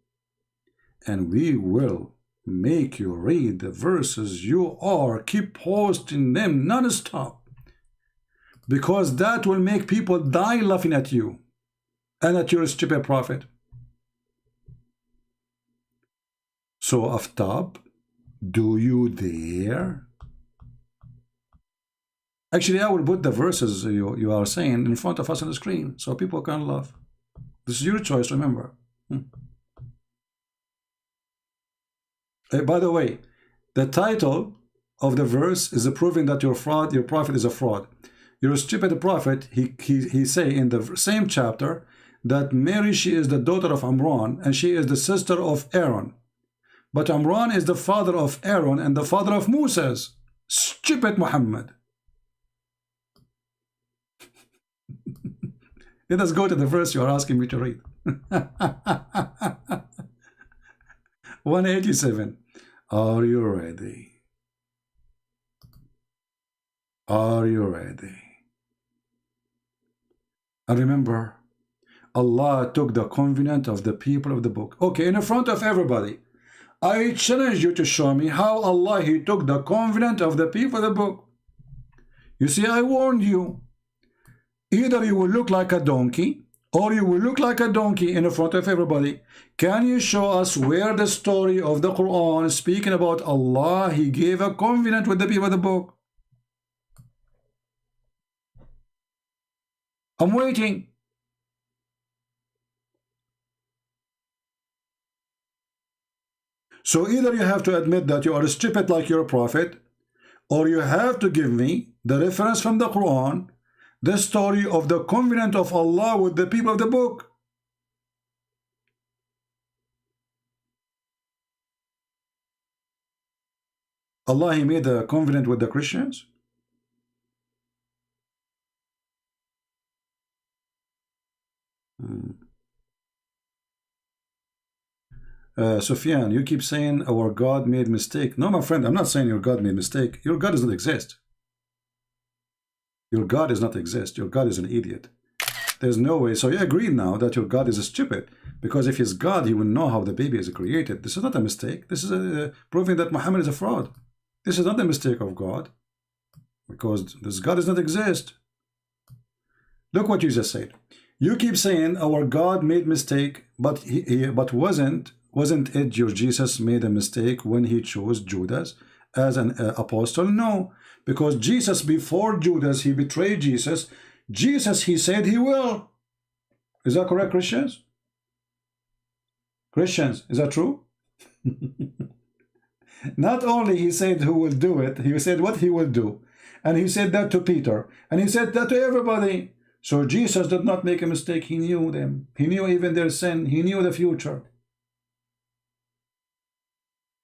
and we will make you read the verses you are. Keep posting them non-stop. because that will make people die laughing at you and at your stupid prophet. So Aftab, do you dare? Actually, I will put the verses you are saying in front of us on the screen so people can laugh. This is your choice, remember. By the way, the title of the verse is proving that your prophet is a fraud. Your stupid prophet, he say in the same chapter that Mary, she is the daughter of Amran and she is the sister of Aaron. But Amran is the father of Aaron and the father of Moses. Stupid Muhammad. Let us go to the verse you are asking me to read. 187. Are you ready? Are you ready? And remember, Allah took the covenant of the people of the book. Okay, in front of everybody, I challenge you to show me how Allah, He took the covenant of the people of the book. You see, I warned you. Either you will look like a donkey, or you will look like a donkey in front of everybody. Can you show us where the story of the Quran speaking about Allah, He gave a covenant with the people of the book? I'm waiting. So either you have to admit that you are stupid like your prophet, or you have to give me the reference from the Quran, the story of the covenant of Allah with the people of the book. Allah, He made a covenant with the Christians. Sufyan, you keep saying our God made mistake. No, my friend, I'm not saying your God made mistake. Your God doesn't exist. Your God does not exist. Your God is an idiot. There's no way. So you agree now that your God is stupid, because if He's God, He will know how the baby is created. This is not a mistake. This is proving that Muhammad is a fraud. This is not a mistake of God, because this God does not exist. Look what you just said. You keep saying our God made mistake, but wasn't it your Jesus made a mistake when He chose Judas as an apostle? No, because Jesus, before Judas, he betrayed Jesus. Jesus, He said He will. Is that correct, Christians? Christians, is that true? Not only He said who will do it, He said what He will do. And He said that to Peter. And He said that to everybody. So Jesus did not make a mistake. He knew them. He knew even their sin. He knew the future.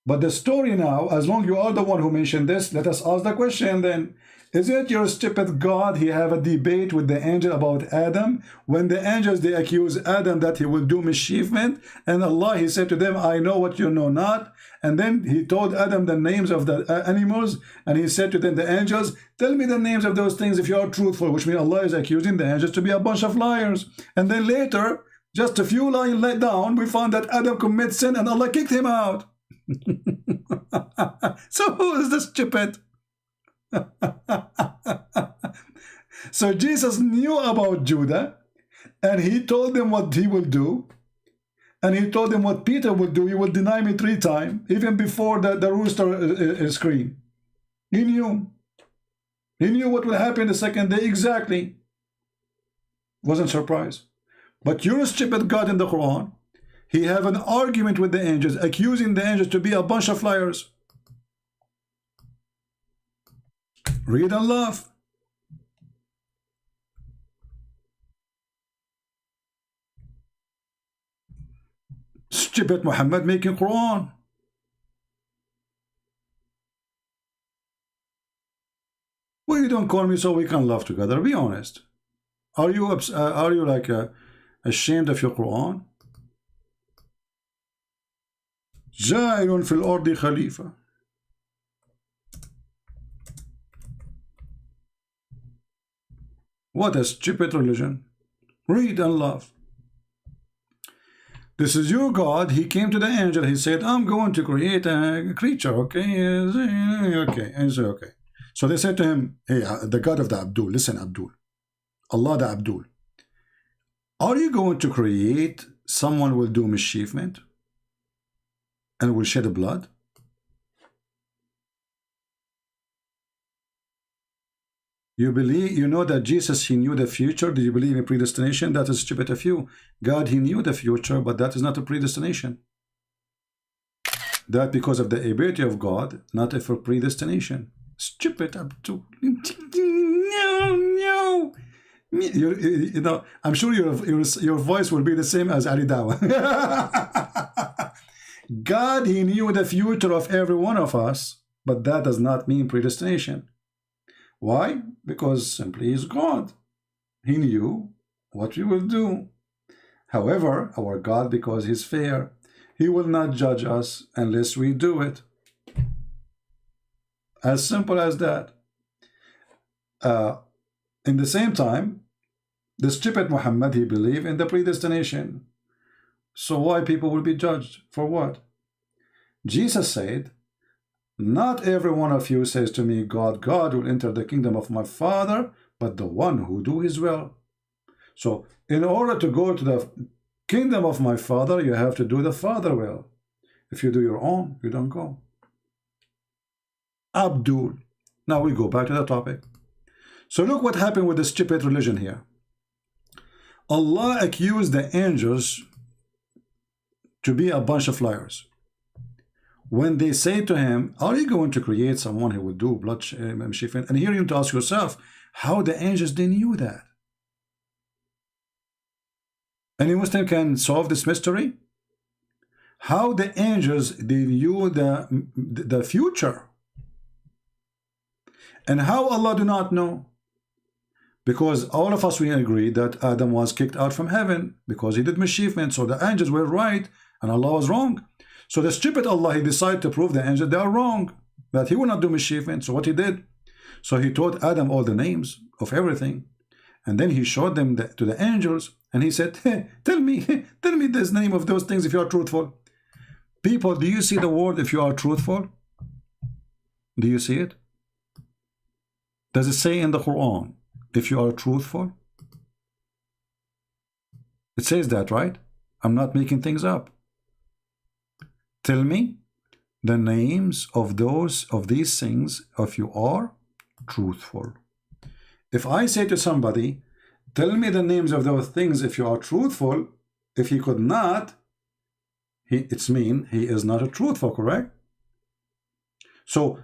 But the story now, as long as you are the one who mentioned this, let us ask the question then. Is it your stupid God? He have a debate with the angel about Adam. When the angels, they accuse Adam that he will do mischievement. And Allah, He said to them, I know what you know not. And then He told Adam the names of the animals. And He said to them, the angels, tell me the names of those things if you are truthful. Which means Allah is accusing the angels to be a bunch of liars. And then later, just a few lines down, we found that Adam commits sin and Allah kicked him out. So who is the stupid? So Jesus knew about Judah, and He told them what he will do, and He told them what Peter will do. He will deny me 3 times, even before the rooster screamed. He knew what will happen the second day exactly. Wasn't surprised. But your stupid God in the Quran, He have an argument with the angels, accusing the angels to be a bunch of liars. Read and laugh. Stupid Muhammad making Quran. Well, you don't call me so we can laugh together. Be honest. Are you like ashamed of your Quran? جاعل في الأرض خليفة. What a stupid religion. Read and laugh. This is your God. He came to the angel. He said, I'm going to create a creature. Okay. Okay. And so, okay. So they said to him, hey, the God of the Abdul, listen, Abdul, Allah the Abdul, are you going to create someone who will do mischievement and will shed blood? You believe, you know that Jesus, he knew the future. Do you believe in predestination? That is stupid of you. God, he knew the future, but that is not a predestination. That because of the ability of God, not for predestination. Stupid Abdul. No. You know, I'm sure your voice will be the same as Ali Dawa. God, he knew the future of every one of us, but that does not mean predestination. Why? Because simply is God. He knew what we will do. However, our God, because he's fair, he will not judge us unless we do it. As simple as that. In the same time, the stupid Muhammad, he believed in the predestination. So why people will be judged? For what? Jesus said, not every one of you says to me, God will enter the kingdom of my Father, but the one who do his will. So in order to go to the kingdom of my Father, you have to do the Father will. If you do your own, you don't go. Abdul. Now we go back to the topic. So look what happened with the stupid religion here. Allah accused the angels to be a bunch of liars. When they say to him, are you going to create someone who will do blood mischievement? And here you have to ask yourself, how the angels, they knew that? Any Muslim can solve this mystery? How the angels, they knew the future? And how Allah do not know? Because all of us, we agree that Adam was kicked out from heaven because he did mischievement. So the angels were right and Allah was wrong. So the stupid Allah, he decided to prove the angels they are wrong, that he will not do mischievement. So what he did? So he taught Adam all the names of everything. And then he showed them to the angels. And he said, hey, tell me this name of those things if you are truthful. People, do you see the word if you are truthful? Do you see it? Does it say in the Quran, if you are truthful? It says that, right? I'm not making things up. Tell me the names of these things if you are truthful. If I say to somebody, tell me the names of those things if you are truthful, if he could not, it's mean he is not a truthful, correct? So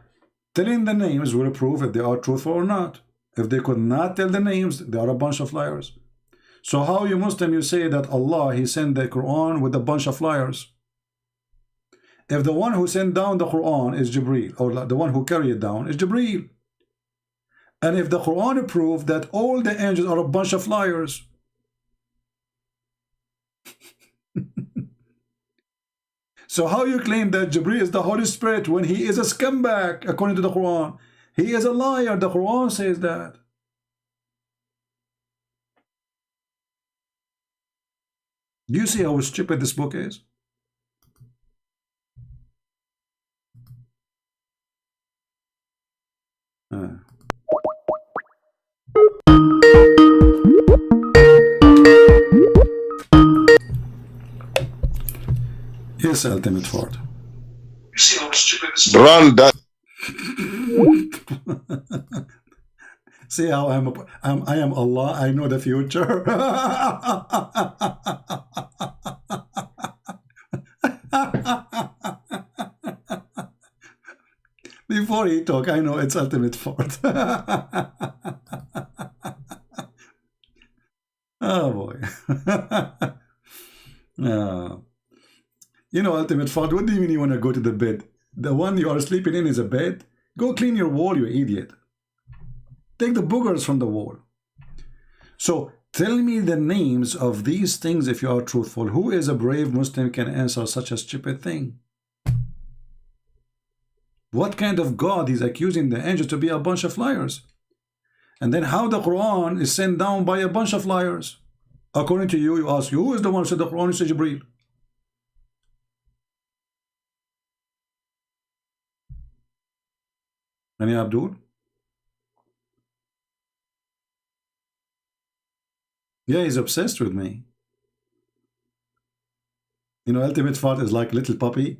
telling the names will prove if they are truthful or not. If they could not tell the names, they are a bunch of liars. So how you Muslim, you say that Allah, he sent the Quran with a bunch of liars? If the one who sent down the Quran is Jibreel, or the one who carried it down is Jibreel. And if the Quran proved that all the angels are a bunch of liars, so how you claim that Jibreel is the Holy Spirit when he is a scumbag according to the Quran? He is a liar. The Quran says that. Do you see how stupid this book is? Yes, Ultimate Ford. You see how stupid this book is? See how I am Allah, I know the future. Before he talk, I know it's Ultimate Ford. Oh boy. You know, Ultimate Ford, what do you mean you want to go to the bed? The one you are sleeping in is a bed? Go clean your wall, you idiot. Take the boogers from the wall. So tell me the names of these things if you are truthful. Who is a brave Muslim can answer such a stupid thing? What kind of God is accusing the angels to be a bunch of liars? And then how the Quran is sent down by a bunch of liars? According to you, you ask, who is the one who said the Quran is Jibreel? Any Abdul? Yeah, he's obsessed with me. You know, ultimate fart is like little puppy.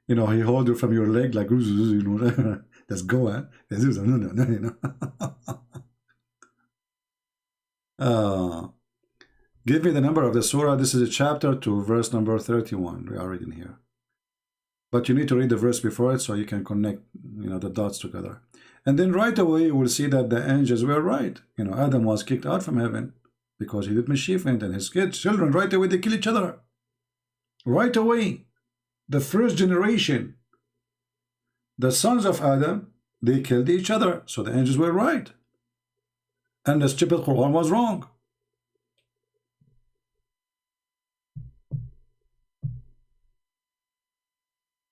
You know, he hold you from your leg like, you know, let's go, huh? Give me the number of the surah. This is a chapter 2, verse number 31. We are reading here. But you need to read the verse before it so you can connect, you know, the dots together. And then right away you will see that the angels were right. You know, Adam was kicked out from heaven because he did mischief, and his kids, children, right away they kill each other. Right away. The first generation, the sons of Adam, they killed each other. So the angels were right. And the stupid Quran was wrong.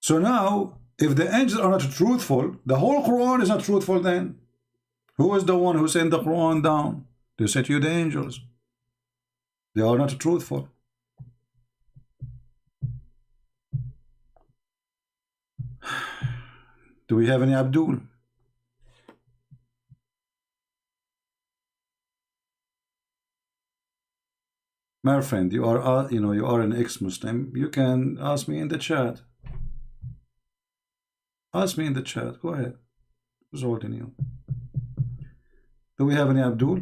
So now, if the angels are not truthful, the whole Quran is not truthful then. Who is the one who sent the Quran down? They sent you the angels. They are not truthful. Do we have any Abdul? My friend, you are, you know, you are an ex-Muslim. You can ask me in the chat. Ask me in the chat. Go ahead. Who's holding you? Do we have any Abdul?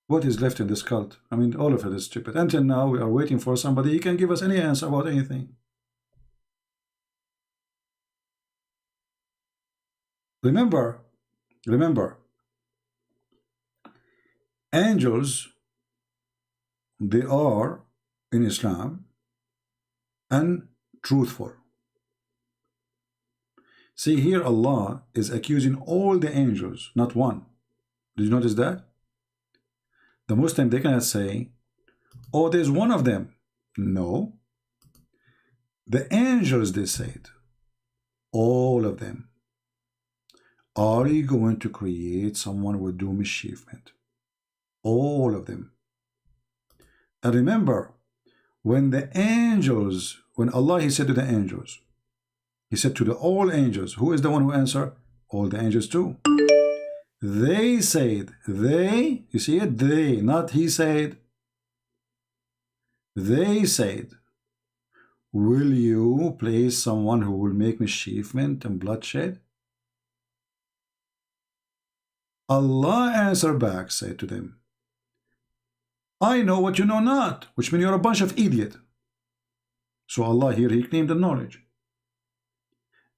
What is left in this cult? I mean, all of it is stupid. Until now, we are waiting for somebody. He can give us any answer about anything. Remember, angels, they are, in Islam, untruthful. See, here Allah is accusing all the angels, not one. Did you notice that? The Muslim, they cannot say, oh, there's one of them. No. The angels, they said, all of them. Are you going to create someone who will do mischievement? All of them. And remember, when the angels, when Allah, he said to the angels, he said to the all angels, who is the one who answered? All the angels too. They said, they, you see it? They, not he said. They said, will you place someone who will make mischievement and bloodshed? Allah answered back, said to them, I know what you know not, which means you're a bunch of idiot. So Allah here, he claimed the knowledge.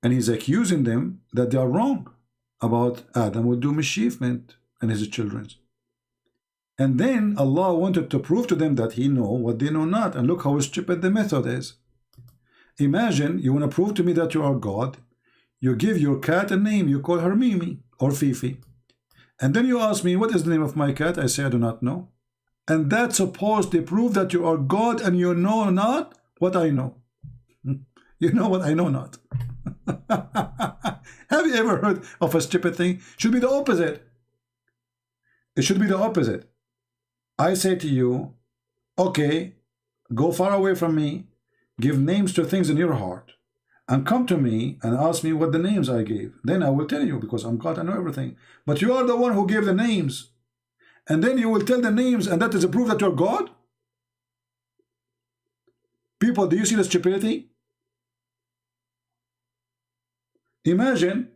And he's accusing them that they are wrong about Adam would do mischievement and his children. And then Allah wanted to prove to them that he know what they know not. And look how stupid the method is. Imagine you want to prove to me that you are God. You give your cat a name. You call her Mimi or Fifi. And then you ask me, what is the name of my cat? I say, I do not know. And that's supposed to prove that you are God and you know not what I know. You know what I know not. Have you ever heard of a stupid thing? It should be the opposite. It should be the opposite. I say to you, okay, go far away from me, give names to things in your heart, and come to me and ask me what the names I gave. Then I will tell you, because I'm God, I know everything. But you are the one who gave the names. And then you will tell the names, and that is a proof that you're God? People, do you see the stupidity? Imagine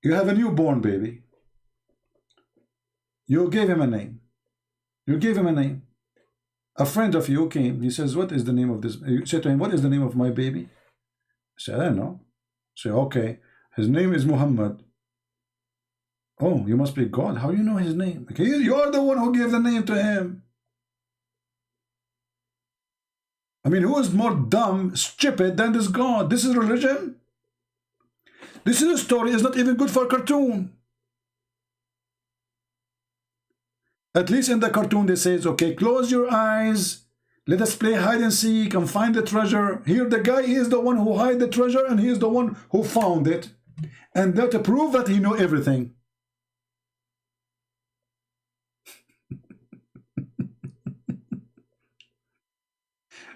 you have a newborn baby. You gave him a name. You gave him a name. A friend of you came. He says, what is the name of this? You said to him, what is the name of my baby? I said, I don't know. Say, okay, his name is Muhammad. Oh, you must be God. How do you know his name? Okay, you are the one who gave the name to him. I mean, who is more dumb, stupid than this God? This is religion. This is a story. It's not even good for a cartoon. At least in the cartoon they say, okay, close your eyes. Let us play hide and seek and find the treasure. Here the guy is the one who hid the treasure and he is the one who found it. And that to prove that he knew everything.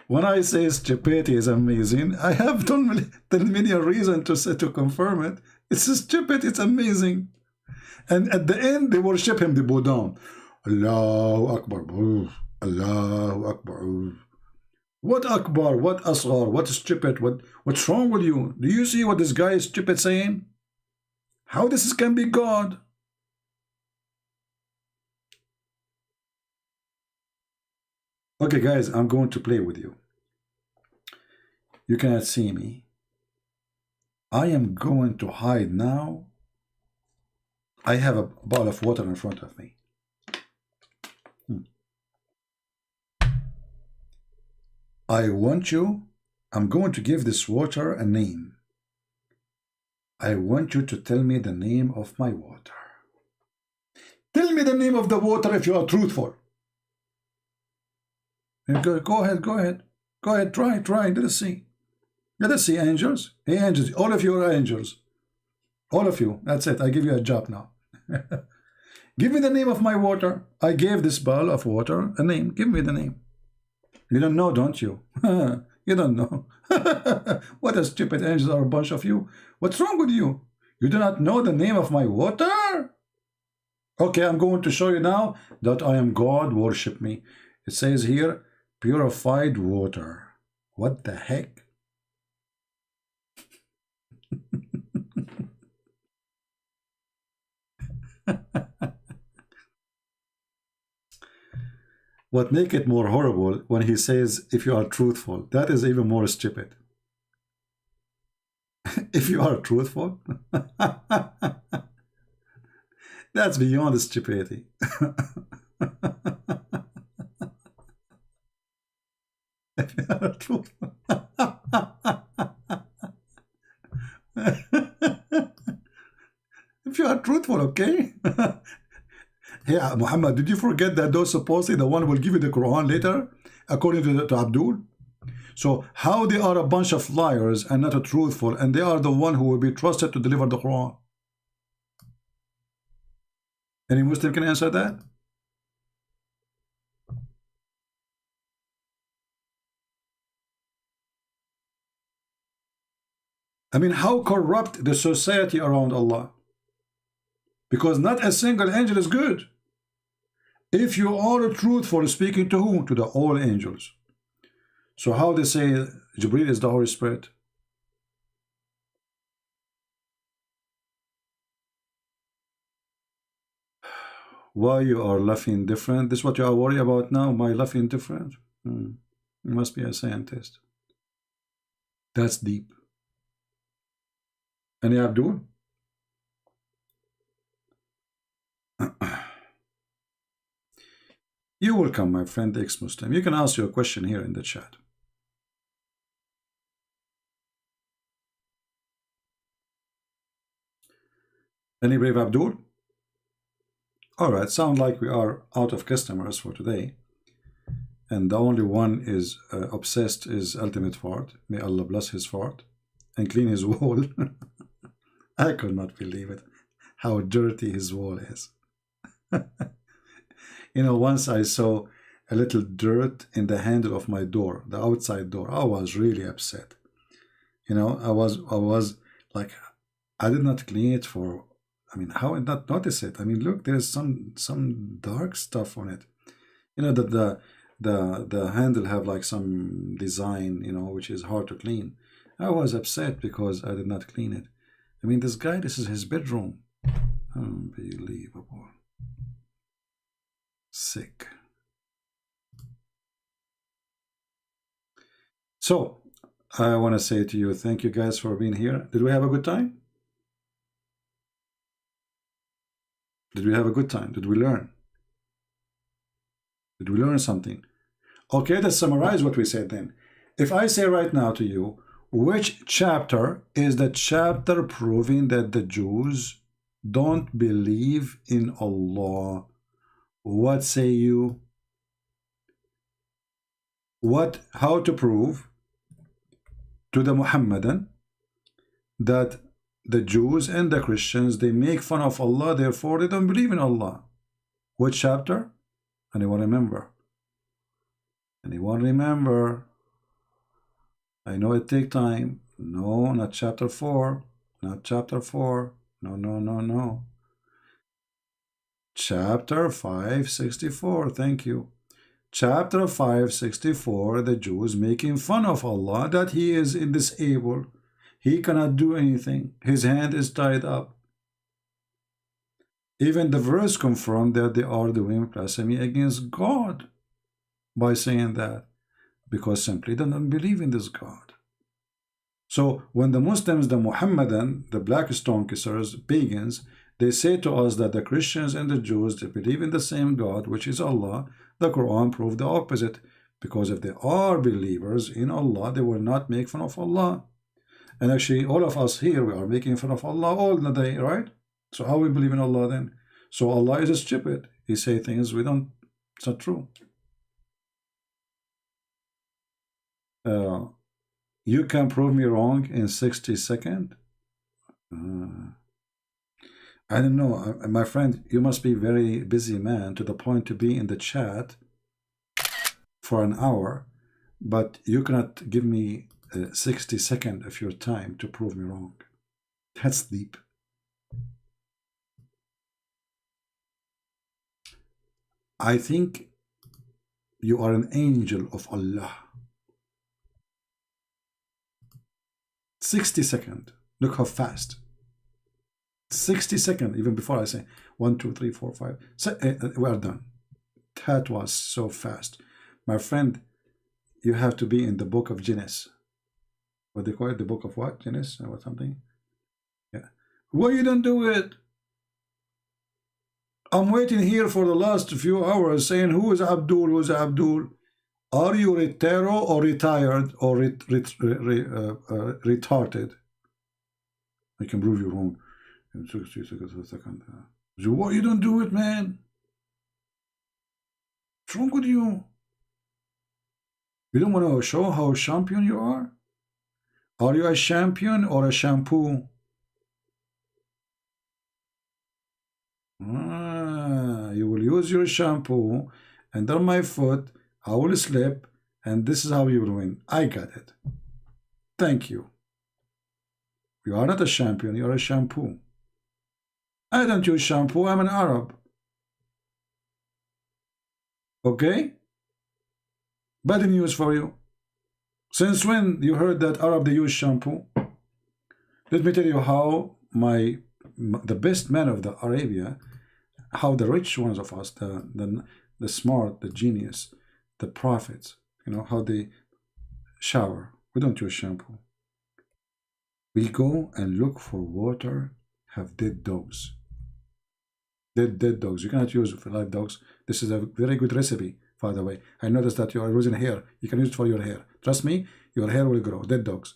When I say stupidity is amazing, I have done many a reason to say to confirm it. It's stupid, it's amazing. And at the end, they worship him, they bow down. Allahu Akbar. Allahu Akbar. What Akbar? What Asghar? What stupid? What's wrong with you? Do you see what this guy is stupid saying? How this can be God? Okay, guys, I'm going to play with you. You cannot see me. I am going to hide now. I have a bottle of water in front of me. I want you, I'm going to give this water a name. I want you to tell me the name of my water. Tell me the name of the water if you are truthful. Go ahead, try, let us see. Let us see, angels. Hey, angels, all of you are angels. All of you, that's it, I give you a job now. Give me the name of my water. I gave this bottle of water a name. Give me the name. You don't know, don't you? You don't know. What a stupid angels are, a bunch of you. What's wrong with you? You do not know the name of my water? Okay, I'm going to show you now that I am God, worship me. It says here, purified water. What the heck? What make it more horrible when he says if you are truthful, that is even more stupid. If you are truthful, that's beyond stupidity. If you are truthful. If you are truthful, okay? Yeah, Muhammad, did you forget that those supposedly the one who will give you the Quran later, according to Abdul? So how they are a bunch of liars and not a truthful, and they are the one who will be trusted to deliver the Quran? Any Muslim can answer that? I mean, how corrupt the society around Allah? Because not a single angel is good. If you are truthful, speaking to whom? To the all angels. So how they say Jibreel is the Holy Spirit? Why you are laughing different? This is what you are worried about now? My laughing different? You must be a scientist. That's deep. Any Abdul? You're welcome, my friend, ex-Muslim. You can ask your question here in the chat. Any brave Abdul? Alright, sound like we are out of customers for today. And the only one is obsessed is Ultimate Fart. May Allah bless his fart and clean his wall. I could not believe it, how dirty his wall is. You know, once I saw a little dirt in the handle of my door, the outside door. I was really upset. You know, I was like, I did not clean it for, I mean, how did not notice it? I mean, look, there's some dark stuff on it. You know, that the handle have like some design, you know, which is hard to clean. I was upset because I did not clean it. I mean, this guy, this is his bedroom. Unbelievable. Sick. So, I want to say to you, thank you guys for being here. Did we have a good time? Did we have a good time? Did we learn? Did we learn something? Okay, let's summarize what we said then. If I say right now to you, which chapter is the chapter proving that the Jews don't believe in Allah? What say you? How to prove to the Muhammadan that the Jews and the Christians, they make fun of Allah, therefore they don't believe in Allah? Which chapter? Anyone remember? Anyone remember? I know it takes time. No, not chapter 4. Not chapter 4. No. Chapter 564. Thank you. Chapter 564. The Jews making fun of Allah that he is disabled. He cannot do anything. His hand is tied up. Even the verse confirmed that they are doing blasphemy against God by saying that, because simply they don't believe in this God. So when the Muslims, the Muhammadan, the black stone kissers, pagans, they say to us that the Christians and the Jews, they believe in the same God, which is Allah, the Quran proved the opposite. Because if they are believers in Allah, they will not make fun of Allah. And actually, all of us here, we are making fun of Allah all the day, right? So how we believe in Allah then? So Allah is stupid. He say things we don't, it's not true. You can prove me wrong in 60 seconds? I don't know. My friend, you must be a very busy man to the point to be in the chat for an hour, but you cannot give me 60 seconds of your time to prove me wrong. That's deep. I think you are an angel of Allah. 60 seconds. Look how fast. 60 seconds, even before I say 1, 2, 3, 4, 5. We are done. That was so fast. My friend, you have to be in the book of Genesis. What they call it? The book of what? Genesis or something? Yeah. Why you don't do it? I'm waiting here for the last few hours saying, who is Abdul? Who is Abdul? Are you retero or retired or retarded? I can prove you wrong. In 60 seconds a second. So why you don't do it, man? What's wrong with you? You don't want to show how champion you are? Are you a champion or a shampoo? You will use your shampoo under my foot. I will slip, and this is how you will win. I got it. Thank you. You are not a champion, you are a shampoo. I don't use shampoo, I'm an Arab. Okay? Bad news for you. Since when you heard that Arab they use shampoo? Let me tell you how the best men of the Arabia, how the rich ones of us, the smart, the genius, the prophets, you know, how they shower. We don't use shampoo. We go and look for water, have dead dogs. Dead dogs. You cannot use for live dogs. This is a very good recipe, by the way. I noticed that you are losing hair. You can use it for your hair. Trust me, your hair will grow. Dead dogs.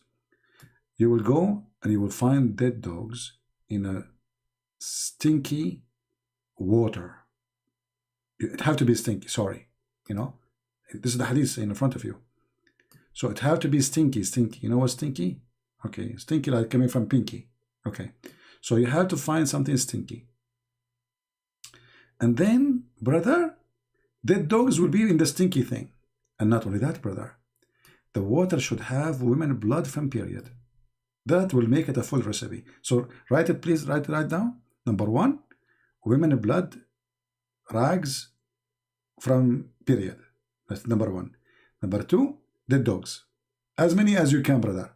You will go and you will find dead dogs in a stinky water. It have to be stinky, sorry. You know, this is the hadith in front of you. So it have to be stinky. You know what's stinky? Okay, stinky like coming from pinky. Okay, so you have to find something stinky. And then, brother, dead dogs will be in the stinky thing. And not only that, brother, the water should have women blood from period. That will make it a full recipe. So write it, please, write it down. Number 1, women blood rags from period. That's number 1. Number 2, dead dogs. As many as you can, brother.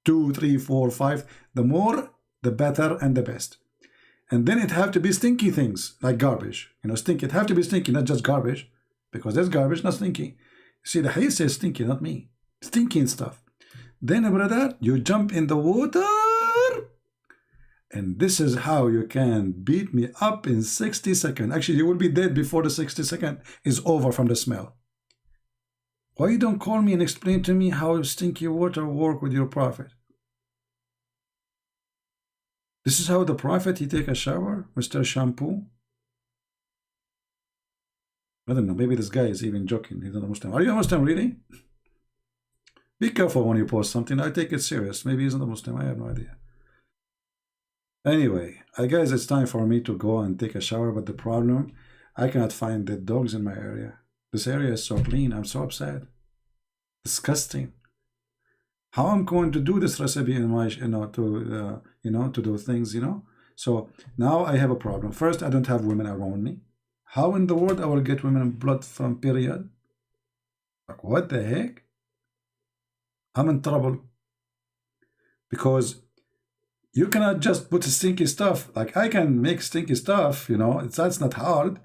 2, 3, 4, 5. The more, the better and the best. And then it have to be stinky things, like garbage. You know, stinky. It have to be stinky, not just garbage. Because there's garbage, not stinky. See, the hadith says stinky, not me. Stinky and stuff. Then, brother, you jump in the water. And this is how you can beat me up in 60 seconds. Actually, you will be dead before the 60 seconds is over from the smell. Why you don't call me and explain to me how stinky water work with your prophet? This is how the prophet, he take a shower, Mr. Shampoo? I don't know, maybe this guy is even joking. He's not a Muslim. Are you a Muslim, really? Be careful when you post something. I take it serious. Maybe he's not a Muslim. I have no idea. Anyway, I guess it's time for me to go and take a shower, but the problem, I cannot find dead dogs in my area. This area is so clean. I'm so upset. Disgusting. How I'm going to do this recipe in my, to do things, So now I have a problem. First, I don't have women around me. How in the world I will get women blood from period? Like, what the heck? I'm in trouble. Because you cannot just put stinky stuff. Like, I can make stinky stuff, you know, that's not hard.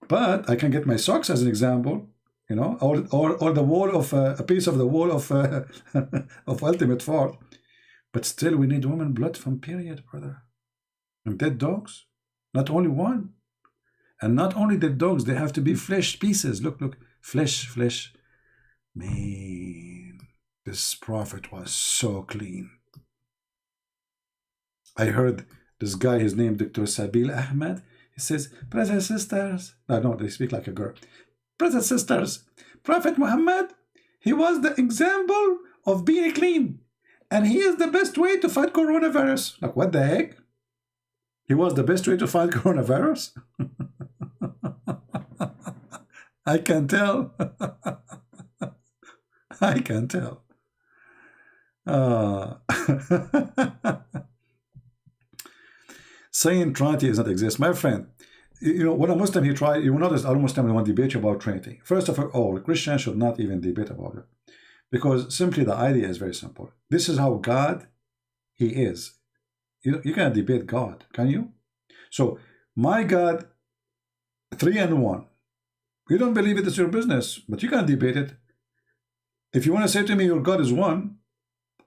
But I can get my socks as an example, you know, or the wall of a piece of the wall of of Ultimate Fort. But still, we need women blood from period, brother. And dead dogs, not only one. And not only dead dogs, they have to be flesh pieces. Look, look, flesh. Man, this prophet was so clean. I heard this guy, his name Dr. Sabil Ahmed. He says, brothers and sisters. No, they speak like a girl. Brothers and sisters, Prophet Muhammad, he was the example of being clean. And he is the best way to fight coronavirus. Like, what the heck? He was the best way to fight coronavirus? I can tell. I can tell. Saying Trinity does not exist. My friend, you know, when a Muslim, he tried, you will notice all Muslims want to debate about Trinity. First of all, Christians should not even debate about it. Because simply the idea is very simple. This is how God, he is. You cannot debate God, can you? So, my God, 3 and 1. You don't believe it, it's your business, but you can't debate it. If you want to say to me your God is 1,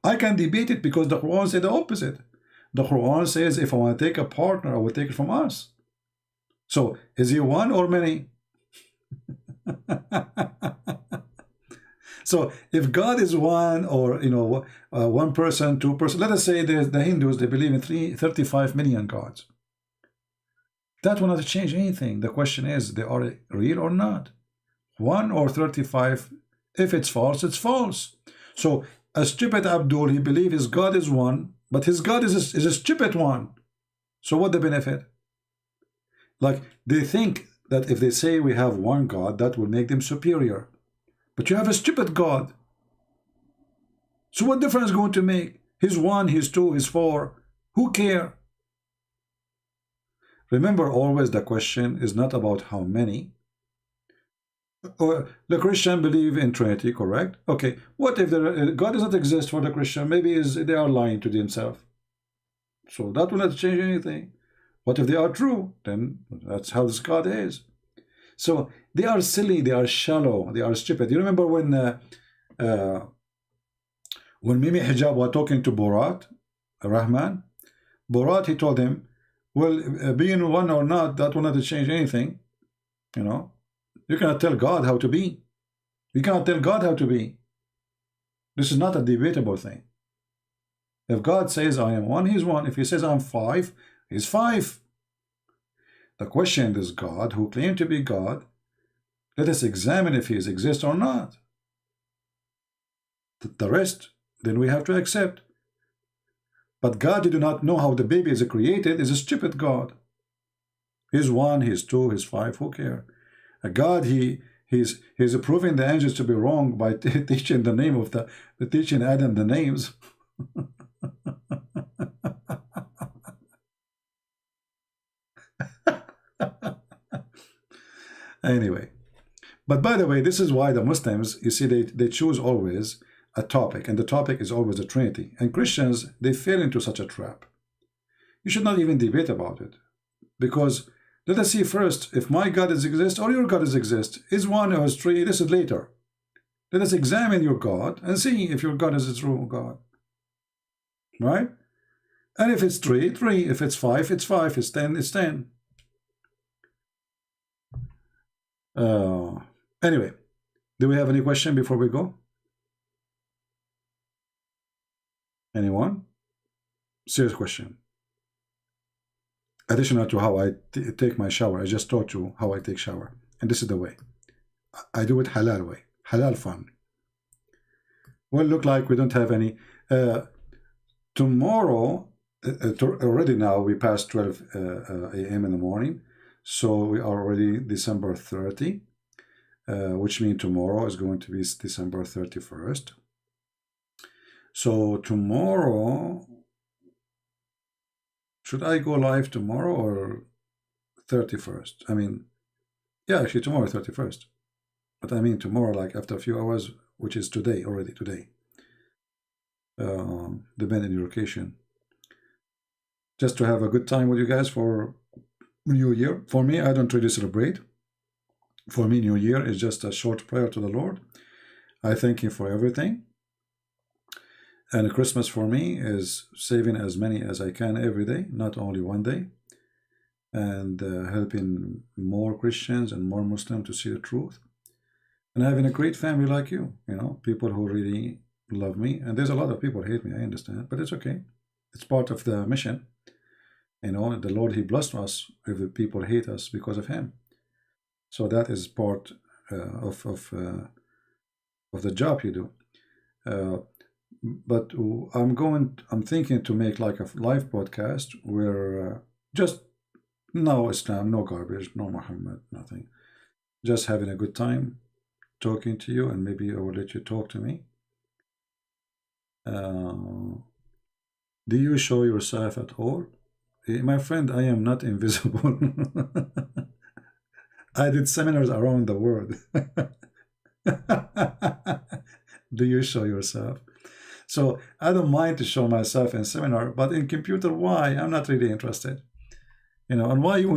I can debate it because the Quran says the opposite. The Quran says if I want to take a partner, I will take it from us. So, is he 1 or many? So, if God is 1, or, you know, 1 person, 2 person, let us say the Hindus, they believe in 35 million gods. That will not change anything. The question is, they are real or not? 1 or 35, if it's false, it's false. So, a stupid Abdul, he believes his God is 1, but his God is a stupid one. So what the benefit? Like, they think that if they say we have 1 God, that will make them superior. But you have a stupid God. So what difference is going to make? He's 1, he's 2, he's 4. Who care? Remember, always the question is not about how many. The Christian believe in Trinity, correct? Okay, what if God does not exist for the Christian? Maybe they are lying to themselves. So that will not change anything. What if they are true? Then that's how this God is. So they are silly, they are shallow, they are stupid. You remember when Mimi Hijab was talking to Borat Rahman? Borat, he told him, well, being 1 or not, that will not change anything. You know, you cannot tell God how to be. You cannot tell God how to be. This is not a debatable thing. If God says I am 1, he's 1. If he says I'm 5, he's 5. The question is God, who claimed to be God, let us examine if he exists or not. The rest, then we have to accept. But God, you do not know how the baby is created, is a stupid God. He's 1, he's 2, he's 5, who cares? A God, he's proving the angels to be wrong by teaching the name of the teaching Adam the names. Anyway, but by the way, this is why the Muslims, you see, they choose always a topic, and the topic is always the Trinity. And Christians, they fall into such a trap. You should not even debate about it, because let us see first if my God exists or your God exists. Is 1 or is 3? This is later. Let us examine your God and see if your God is a true God. Right? And if it's 3, 3. If it's 5, it's 5. It's 10, it's 10. Anyway, do we have any question before we go? Anyone? Serious question. Additional to how I take my shower, I just taught you how I take shower, and this is the way. I do it halal way, halal fun. Well, look like we don't have any. Tomorrow, already now we passed 12 a.m. in the morning, so we are already December 30, which means tomorrow is going to be December 31st. So tomorrow should I go live tomorrow or 31st? I mean, yeah, actually tomorrow 31st. But I mean tomorrow, like after a few hours, which is today, already today. Depending on your location. Just to have a good time with you guys for New Year. For me, I don't really celebrate. For me, New Year is just a short prayer to the Lord. I thank Him for everything. And Christmas for me is saving as many as I can every day, not only one day. And helping more Christians and more Muslims to see the truth. And having a great family like you, you know, people who really love me. And there's a lot of people who hate me, I understand, but it's okay. It's part of the mission. You know, the Lord, He blessed us if the people hate us because of Him. So that is part of the job you do. But I'm thinking to make like a live podcast where just no Islam, no garbage, no Muhammad, nothing. Just having a good time, talking to you, and maybe I will let you talk to me. Do you show yourself at all? My friend, I am not invisible. I did seminars around the world. Do you show yourself? So I don't mind to show myself in seminar, but in computer, why? I'm not really interested. You know, and why you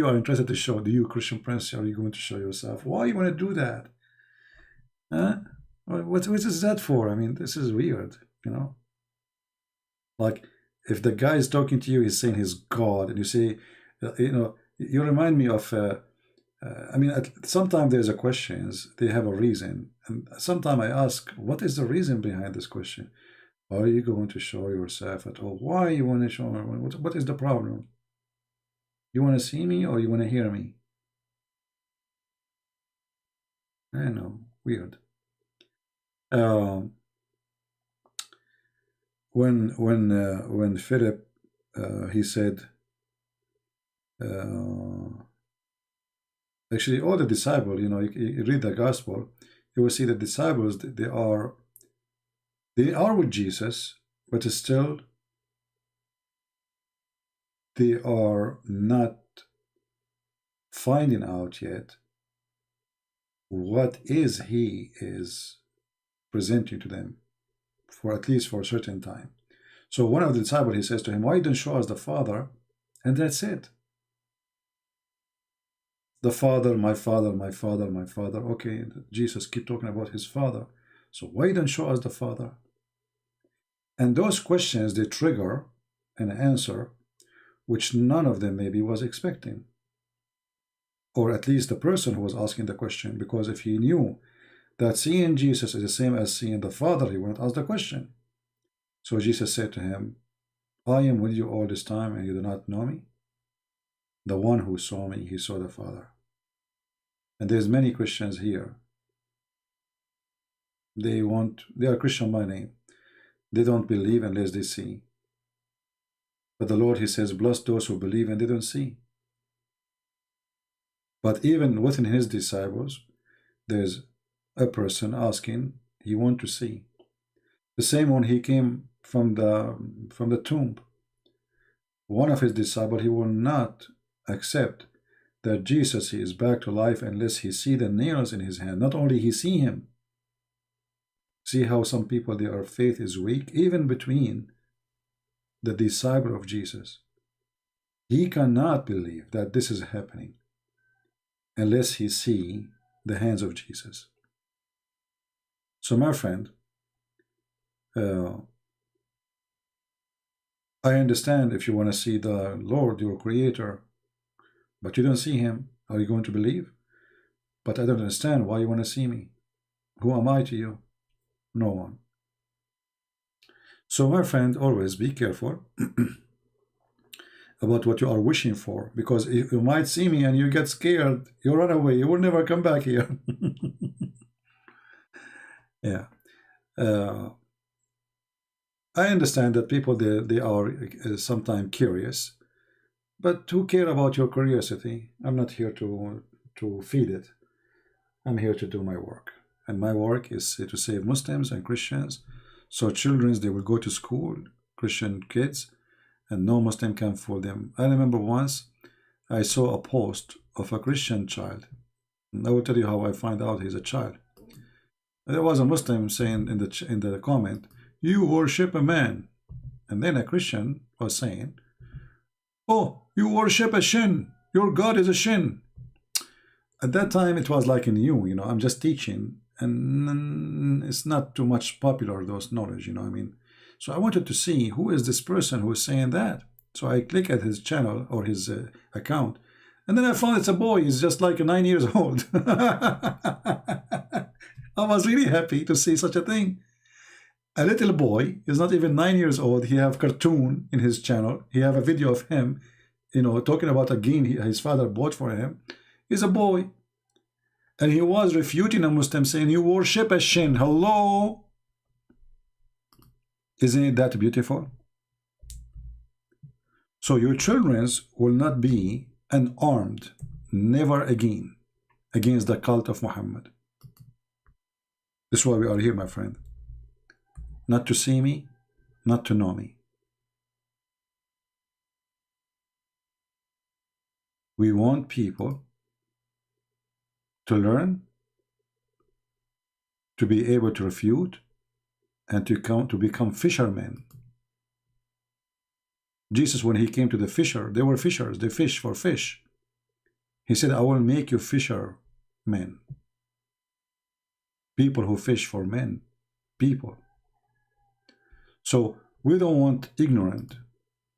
are interested to show? Do you, Christian Prince, are you going to show yourself? Why you want to do that? Huh? What is that for? I mean, this is weird, you know? Like, if the guy is talking to you, he's saying he's God, and you say, you know, you remind me of, I mean, sometimes there's a questions, they have a reason. And sometimes I ask, what is the reason behind this question? Are you going to show yourself at all? Why you want to show me? What is the problem? You want to see me or you want to hear me? I know, weird. When Philip he said, actually all the disciples, you know, you read the gospel, you will see the disciples, they are with Jesus, but still they are not finding out yet what is He is presenting to them, for at least for a certain time. So one of the disciples, he says to him, why don't you show us the Father? And that's it. The Father, my Father, my Father, my Father. Okay, Jesus keep talking about His Father. So why don't you show us the Father? And those questions, they trigger an answer which none of them maybe was expecting. Or at least the person who was asking the question, because if he knew that seeing Jesus is the same as seeing the Father, he wouldn't ask the question. So Jesus said to him, I am with you all this time and you do not know me? The one who saw me, he saw the Father. And there's many Christians here. They are Christian by name. They don't believe unless they see. But the Lord, He says, bless those who believe and they don't see. But even within His disciples, there's a person asking, he wants to see. The same when He came from the tomb. One of His disciples, he will not accept that Jesus is back to life unless he see the nails in His hand. Not only he see Him. See how some people, their faith is weak, even between the disciple of Jesus. He cannot believe that this is happening unless he see the hands of Jesus. So my friend, I understand if you want to see the Lord, your Creator, but you don't see Him. Are you going to believe? But I don't understand why you want to see me. Who am I to you? No one. So my friend, always be careful about what you are wishing for, because if you might see me and you get scared, you run away, you will never come back here. Yeah. I understand that people, they are sometimes curious, but who care about your curiosity? I'm not here to feed it. I'm here to do my work. And my work is to save Muslims and Christians. So children, they will go to school, Christian kids, and no Muslim can fool them. I remember once I saw a post of a Christian child. And I will tell you how I find out he's a child. There was a Muslim saying in the comment, "You worship a man," and then a Christian was saying, "Oh, you worship a shin. Your God is a shin." At that time, it was like new, you know. I'm just teaching, and it's not too much popular, those knowledge, you know what I mean. So I wanted to see who is this person who is saying that. So I click at his channel or his account, and then I found it's a boy. He's just like 9 years old. I was really happy to see such a thing. A little boy is not even 9 years old. He have cartoon in his channel. He have a video of him, you know, talking about a game his father bought for him. He's a boy. And he was refuting a Muslim saying, "You worship a shin." Hello? Isn't it that beautiful? So your children will not be unarmed, never again, against the cult of Muhammad. This is why we are here, my friend. Not to see me, not to know me. We want people to learn, to be able to refute, and to become fishermen. Jesus, when he came to the fisher, they were fishers. They fish for fish. He said, "I will make you fishermen." People who fish for men. People. So we don't want ignorant,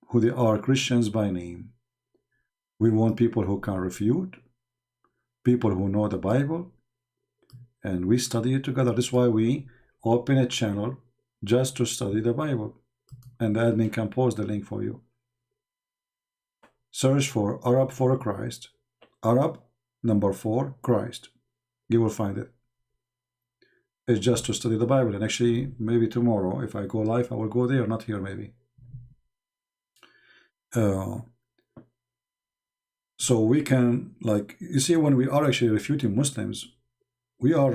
who they are, Christians by name. We want people who can refute, people who know the Bible, and we study it together. That's why we open a channel just to study the Bible, and the admin can post the link for you. Search for Arab for Christ, Arab number 4 Christ. You will find it. It's just to study the Bible, and actually maybe tomorrow if I go live I will go there, not here maybe. So we can, like, you see, when we are actually refuting Muslims, we are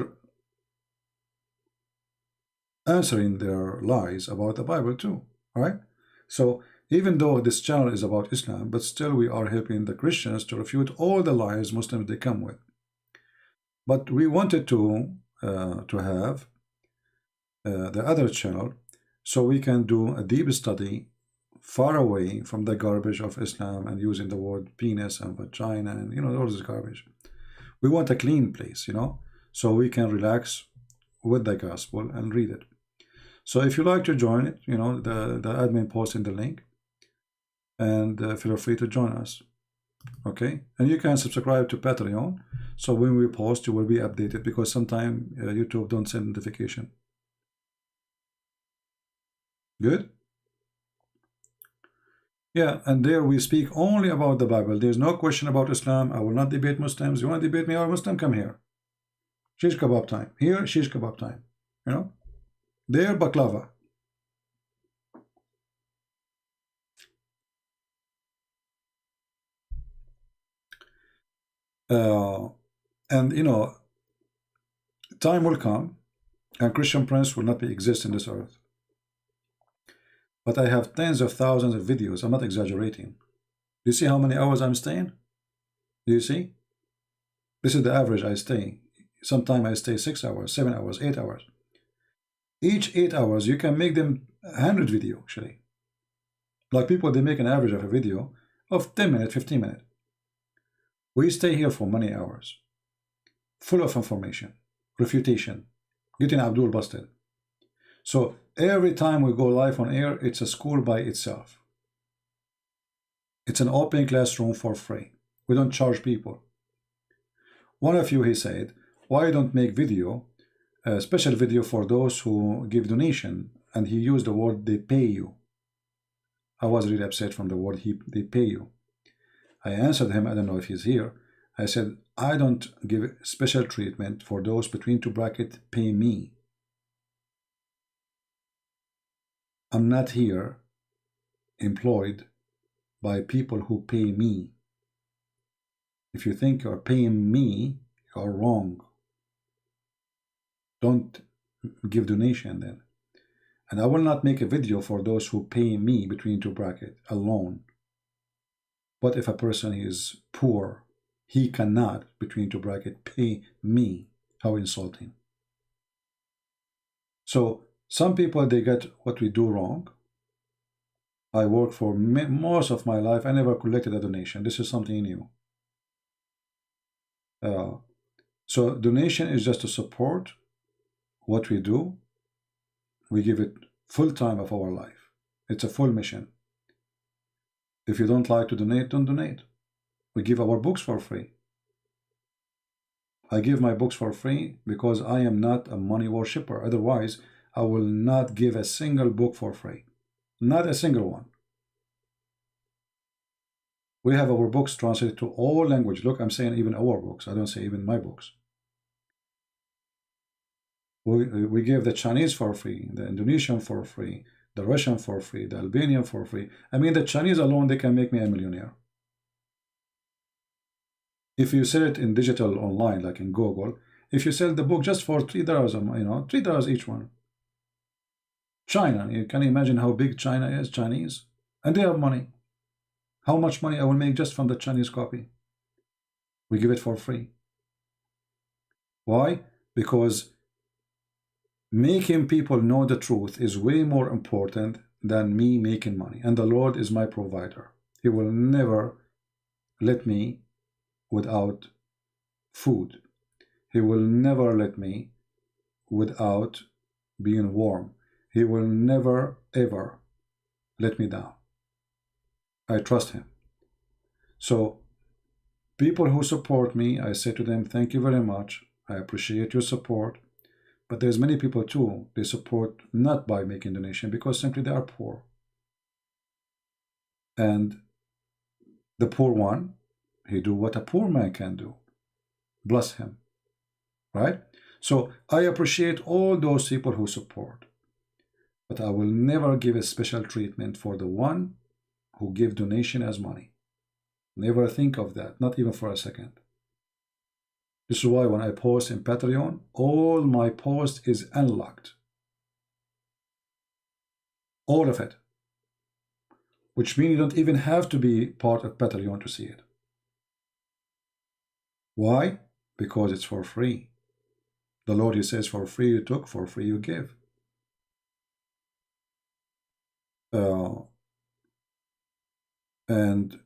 answering their lies about the Bible too, right? So even though this channel is about Islam, but still we are helping the Christians to refute all the lies Muslims they come with. But we wanted to have the other channel so we can do a deep study far away from the garbage of Islam and using the word penis and vagina and, you know, all this garbage. We want a clean place, you know, so we can relax with the gospel and read it. So if you like to join it, you know, the admin posting the link, and feel free to join us. Okay, and you can subscribe to Patreon, so when we post you will be updated, because sometimes YouTube don't send notification. Good. Yeah, and there we speak only about the Bible. There's no question about Islam. I will not debate Muslims. You want to debate me or Muslim? Come here. Shish kebab time. Here, shish kebab time. You know? There, baklava. And you know, time will come and Christian Prince will not be exist in this earth. But I have tens of thousands of videos. I'm not exaggerating. Do you see how many hours I'm staying? Do you see? This is the average I stay. Sometimes I stay 6 hours, 7 hours, 8 hours. Each 8 hours, you can make them 100 video, actually. Like people, they make an average of a video of 10 minutes, 15 minutes. We stay here for many hours, full of information, refutation, getting Abdul busted. So every time we go live on air, it's a school by itself. It's an open classroom for free. We don't charge people. One of you, he said, why don't make video, a special video for those who give donation, and he used the word they pay you. I was really upset from the word they pay you. I answered him, I don't know if he's here. I said, I don't give special treatment for those between two brackets pay me. I'm not here employed by people who pay me. If you think you're paying me, you're wrong. Don't give donation then. And I will not make a video for those who pay me between two brackets alone. But if a person is poor, he cannot, between two brackets, pay me. How insulting. So some people, they get what we do wrong. I work for most of my life. I never collected a donation. This is something new. So donation is just to support what we do. We give it full time of our life. It's a full mission. If you don't like to donate, don't donate. We give our books for free. I give my books for free because I am not a money worshipper. Otherwise, I will not give a single book for free. Not a single one. We have our books translated to all languages. Look, I'm saying even our books. I don't say even my books. We give the Chinese for free, the Indonesian for free, the Russian for free, the Albanian for free. I mean, the Chinese alone, they can make me a millionaire. If you sell it in digital online, like in Google, if you sell the book just for $3, $3 each one. China, you can imagine how big China is, Chinese, and they have money. How much money I will make just from the Chinese copy? We give it for free. Why? Because making people know the truth is way more important than me making money. And the Lord is my provider. He will never let me without food. He will never let me without being warm. He will never ever let me down. I trust him. So people who support me, I say to them, thank you very much. I appreciate your support. But there's many people too, they support not by making donation because simply they are poor. And the poor one, he do what a poor man can do. Bless him. Right? So I appreciate all those people who support. But I will never give a special treatment for the one who give donation as money. Never think of that, not even for a second. This is why when I post in Patreon, all my post is unlocked. All of it. Which means you don't even have to be part of Patreon to see it. Why? Because it's for free. The Lord, he says, for free you took, for free you give. And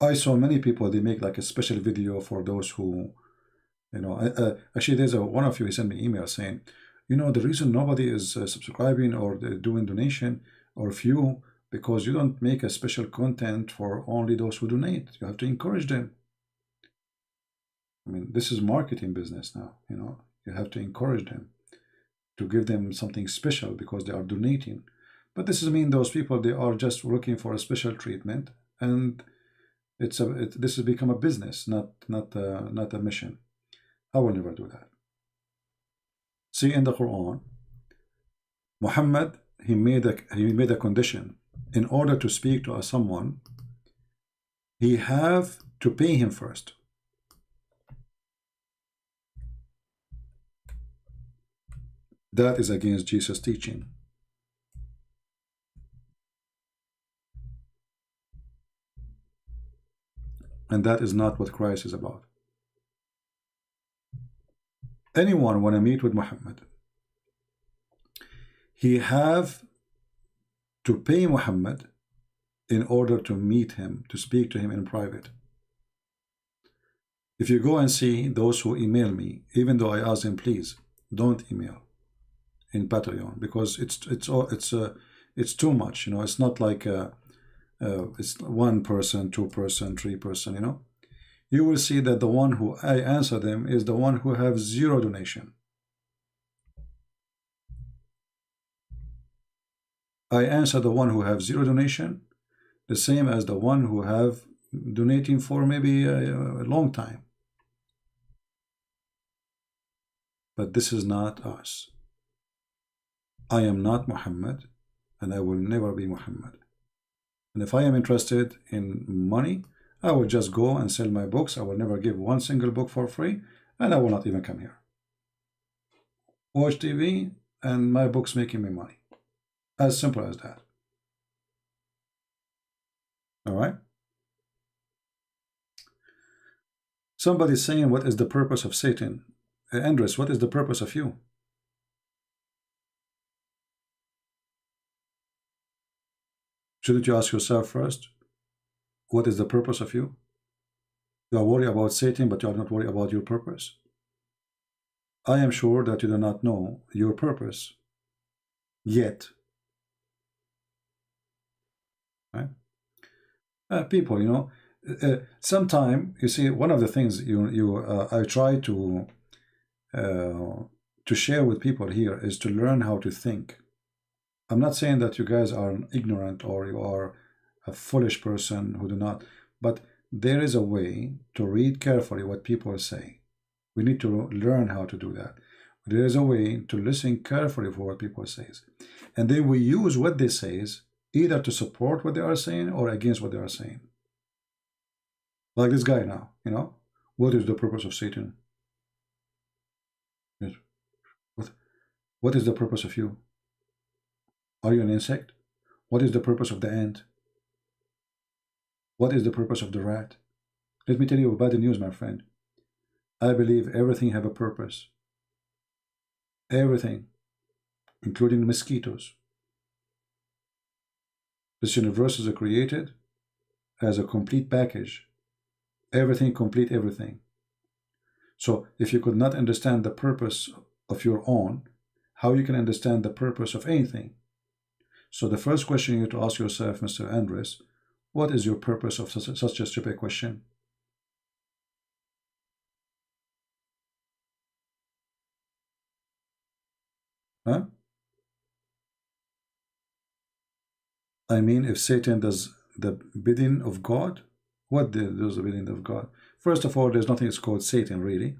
I saw many people, they make like a special video for those who, actually there's one of you, he sent me an email saying, the reason nobody is subscribing or doing donation or few, because you don't make a special content for only those who donate. You have to encourage them. I mean, this is marketing business now, you have to encourage them to give them something special because they are donating. But this doesn't mean those people, they are just looking for a special treatment, and this has become a business, not a mission. I will never do that. See, in the Quran, Muhammad, he made a condition. In order to speak to someone, he have to pay him first. That is against Jesus' teaching. And that is not what Christ is about. Anyone want to meet with Muhammad, he have to pay Muhammad in order to meet him, to speak to him in private. If you go and see those who email me, even though I ask them, please don't email in Patreon, because it's too much. It's not like it's one person, two person, three person. You will see that the one who I answer them is the one who have zero donation. I answer the one who have zero donation the same as the one who have donating for maybe a long time. But this is not us. I am not Muhammad, and I will never be Muhammad. And if I am interested in money, I will just go and sell my books. I will never give one single book for free, and I will not even come here. Watch TV, and my book's making me money. As simple as that. All right? Somebody's saying, what is the purpose of Satan? Andres, what is the purpose of you? Shouldn't you ask yourself first, what is the purpose of you? You are worried about Satan, but you are not worried about your purpose. I am sure that you do not know your purpose yet. Right? People, you know, sometime, you see, one of the things I try to share with people here is to learn how to think. I'm not saying that you guys are ignorant or you are a foolish person who do not, but there is a way to read carefully what people say. We need to learn how to do that. There is a way to listen carefully for what people say. And then we use what they say either to support what they are saying or against what they are saying. Like this guy now, you know, what is the purpose of Satan? Yes. What is the purpose of you? Are you an insect? What is the purpose of the ant? What is the purpose of the rat? Let me tell you bad news, my friend. I believe everything have a purpose. Everything, including mosquitoes. This universe is created as a complete package. Everything complete everything. So if you could not understand the purpose of your own, how you can understand the purpose of anything? So the first question you have to ask yourself, Mr. Andres, what is your purpose of such a stupid question? Huh? I mean, if Satan does the bidding of God, what does the bidding of God? First of all, there's nothing that's called Satan, really.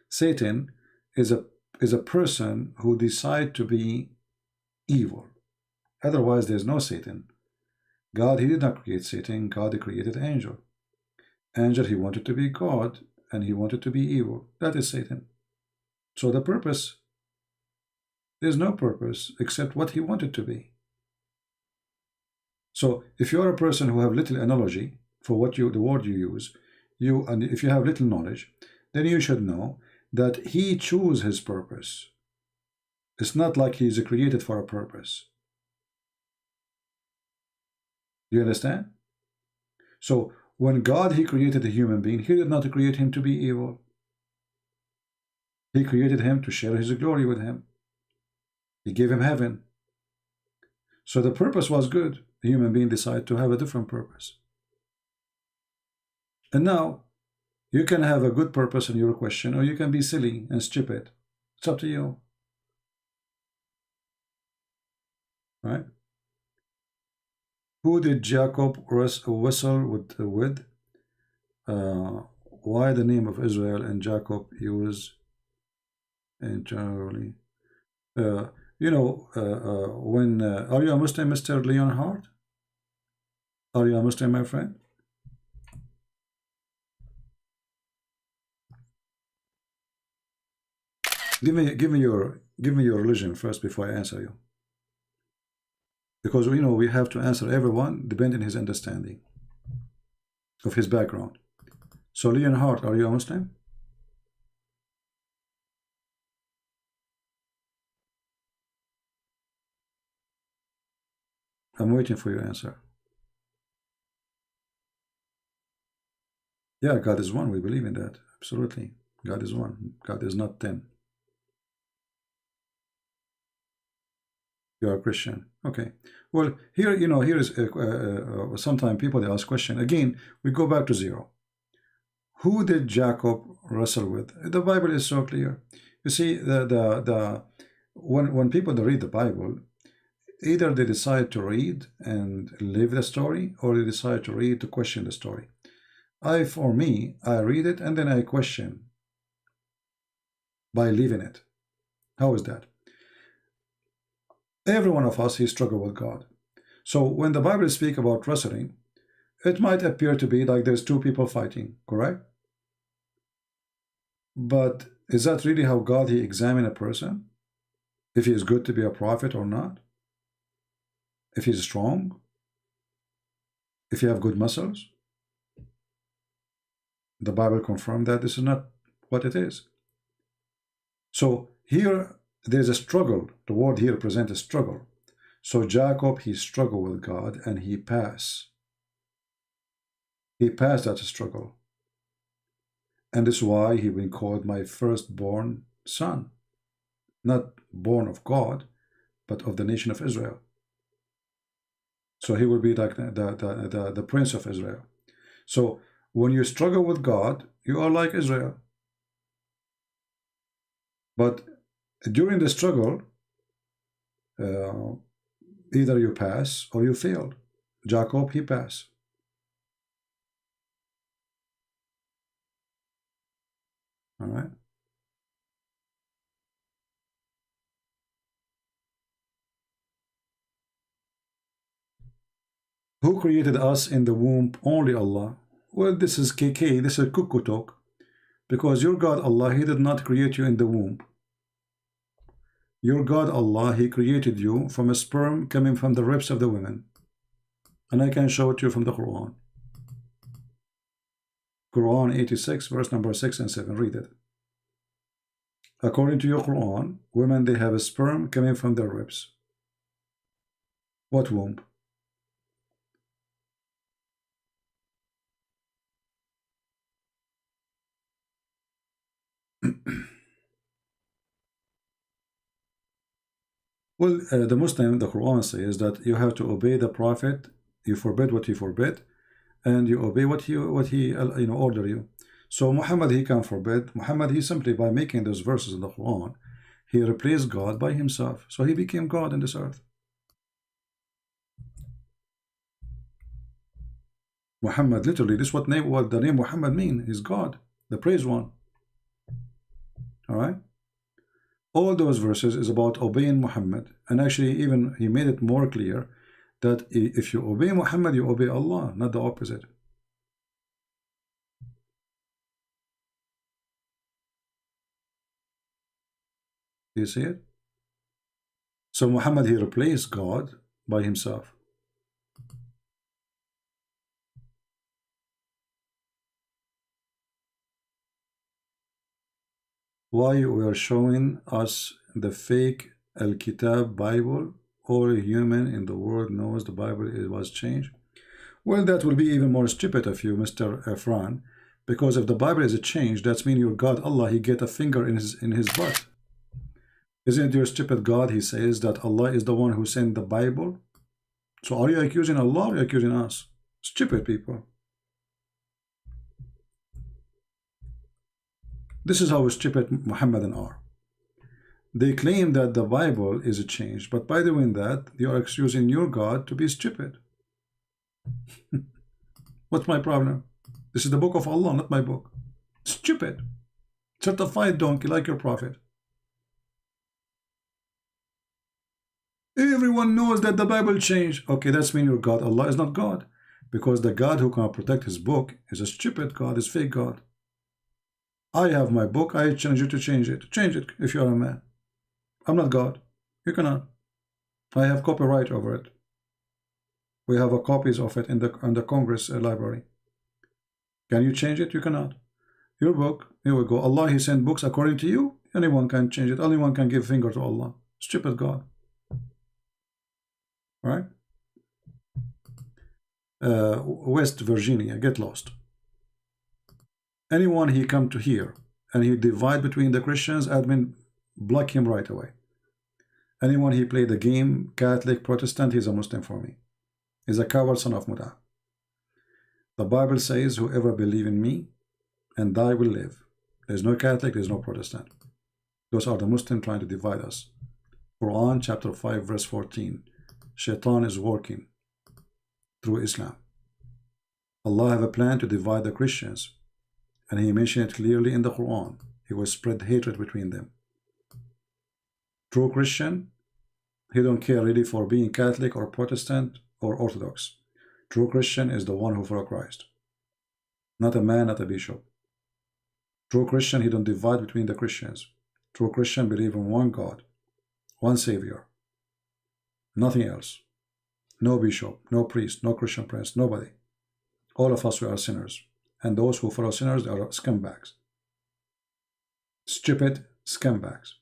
Satan is a person who decides to be evil. Otherwise, there's no Satan. God, he did not create Satan. God created angel. Angel, he wanted to be God, and he wanted to be evil. That is Satan. So the purpose, there's no purpose except what he wanted to be. So if you're a person who have little analogy for what the word you use, and if you have little knowledge, then you should know that he chose his purpose. It's not like he's created for a purpose. Do you understand? So when God, he created a human being, he did not create him to be evil. He created him to share his glory with him. He gave him heaven. So the purpose was good. The human being decided to have a different purpose. And now, you can have a good purpose in your question, or you can be silly and stupid. It's up to you. Right? Who did Jacob wrestle with? Why the name of Israel and Jacob used internally? You know, when are you a Muslim, Mr. Leonhardt? Are you a Muslim, my friend? Give me your religion first before I answer you. Because, you know, we have to answer everyone depending on his understanding of his background. So, Leonhardt, are you a Muslim? I'm waiting for your answer. Yeah, God is one. We believe in that. Absolutely. God is one. God is not 10. You are a Christian. Okay. Well, here, you know, here is sometimes people, they ask question. Again, we go back to zero. Who did Jacob wrestle with? The Bible is so clear. You see, when people read the Bible, either they decide to read and live the story, or they decide to read to question the story. For me, I read it and then I question by living it. How is that? Every one of us, he struggled with God. So when the Bible speaks about wrestling, it might appear to be like there's two people fighting, correct? But is that really how God, he examined a person? if he is good to be a prophet or not, if he's strong, if you have good muscles. The Bible confirmed that this is not what it is. So here there's a struggle. The word here represents a struggle. So Jacob, he struggled with God and he passed. He passed that struggle. And this is why he been called my firstborn son. Not born of God, but of the nation of Israel. So he will be like the prince of Israel. So when you struggle with God, you are like Israel. But during the struggle, either you pass or you fail. Jacob, he passed. All right. Who created us in the womb? Only Allah. Well, this is KK, this is cuckoo talk. Because your God Allah, he did not create you in the womb. Your God Allah, he created you from a sperm coming from the ribs of the women. And I can show it to you from the Quran. Quran 86, verse number 6 and 7. Read it. According to your Quran, women, they have a sperm coming from their ribs. What womb? Well, the Muslim, the Quran says that you have to obey the Prophet. You forbid what he forbid, and you obey what he order you. So Muhammad, he can forbid. Muhammad, he simply, by making those verses in the Quran, he replaced God by himself. So he became God in this earth. Muhammad, literally, this is what the name Muhammad means, is God, the praised one. All right. All those verses is about obeying Muhammad, and actually even he made it more clear that if you obey Muhammad, you obey Allah, not the opposite. You see it? So Muhammad, he replaced God by himself. Why we are showing us the fake Al-Kitab Bible? All human in the world knows the Bible was changed. Well, that will be even more stupid of you, Mr. Efran, because if the Bible is changed, that means your God Allah, he get a finger in his butt. Isn't your stupid God, he says that Allah is the one who sent the Bible? So are you accusing Allah or are you accusing us? Stupid people. This is how stupid Muhammadan are. They claim that the Bible is changed, but by doing that, you are accusing your God to be stupid. What's my problem? This is the book of Allah, not my book. Stupid. Certified donkey like your prophet. Everyone knows that the Bible changed. Okay, that's mean your God Allah is not God, because the God who can protect his book is a stupid God, is fake God. I have my book, I challenge you to change it. Change it if you are a man. I'm not God. You cannot. I have copyright over it. We have copies of it in the Congress library. Can you change it? You cannot. Your book, here we go. Allah, he sent books according to you. Anyone can change it. Anyone can give finger to Allah. Stupid God. Right? West Virginia, get lost. Anyone he come to here and he divide between the Christians, admin block him right away. Anyone he play the game, Catholic, Protestant, he's a Muslim for me. He's a coward son of Muta. The Bible says, whoever believe in me and die will live. There's no Catholic, there's no Protestant. Those are the Muslims trying to divide us. Quran chapter 5 verse 14. Shaitan is working through Islam. Allah have a plan to divide the Christians. And he mentioned it clearly in the Quran. He will spread hatred between them. True Christian, he don't care really for being Catholic or Protestant or Orthodox. True Christian is the one who follows Christ. Not a man, not a bishop. True Christian, he don't divide between the Christians. True Christian believe in one God. one Savior, nothing else. No bishop, no priest, no Christian prince, nobody. All of us, we are sinners. And those who follow sinners, they are scumbags. Stupid scumbags.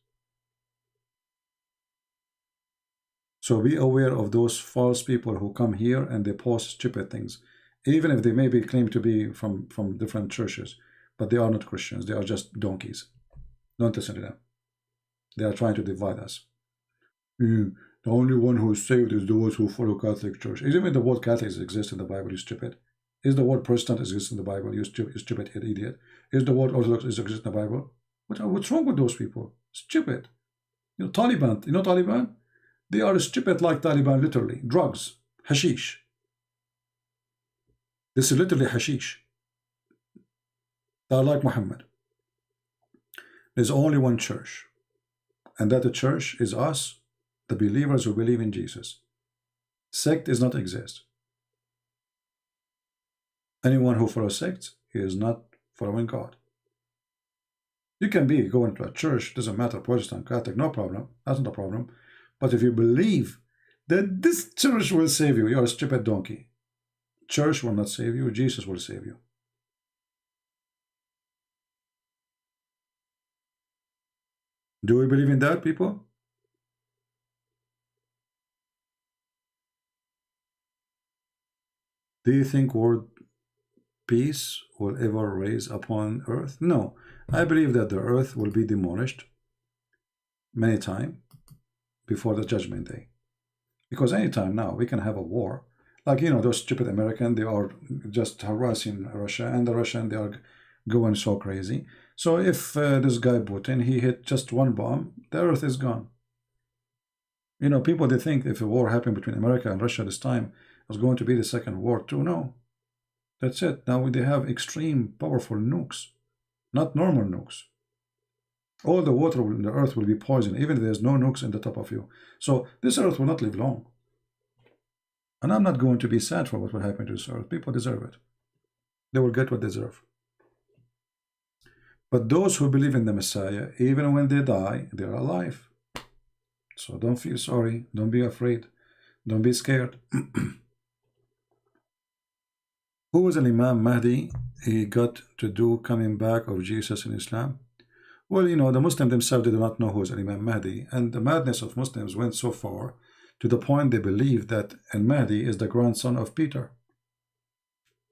So be aware of those false people who come here and they post stupid things. Even if they maybe claim to be from different churches, but they are not Christians. They are just donkeys. Don't listen to them. They are trying to divide us. The only one who is saved is those who follow Catholic Church. Even the word Catholic exists in the Bible, you stupid. Is the word Protestant exists in the Bible, you stupid idiot? Is the word Orthodox exists in the Bible? What's wrong with those people? Stupid. Taliban. You know Taliban? They are stupid like Taliban, literally. Drugs. Hashish. This is literally hashish. They are like Muhammad. There's only one church. And that the church is us, the believers who believe in Jesus. Sect does not exist. Anyone who follows sects, he is not following God. You can be going to a church, doesn't matter, Protestant, Catholic, no problem. That's not a problem. But if you believe that this church will save you, you're a stupid donkey. Church will not save you, Jesus will save you. Do we believe in that, people? Do you think world peace will ever rise upon earth? No. I believe that the earth will be demolished many times before the judgment day. Because anytime now we can have a war. Like, those stupid Americans, they are just harassing Russia, and the Russians, they are going so crazy. So if this guy Putin, he hit just one bomb, the earth is gone. People, they think if a war happened between America and Russia this time, it was going to be the second war too. No. That's it. Now they have extreme powerful nukes, not normal nukes. All the water in the earth will be poisoned, even if there's no nukes in the top of you. So this earth will not live long. And I'm not going to be sad for what will happen to this earth. People deserve it. They will get what they deserve. But those who believe in the Messiah, even when they die, they are alive. So don't feel sorry. Don't be afraid. Don't be scared. Who was an Imam Mahdi he got to do coming back of Jesus in Islam? Well, the Muslims themselves did not know who was an Imam Mahdi. And the madness of Muslims went so far to the point they believe that Al-Mahdi is the grandson of Peter.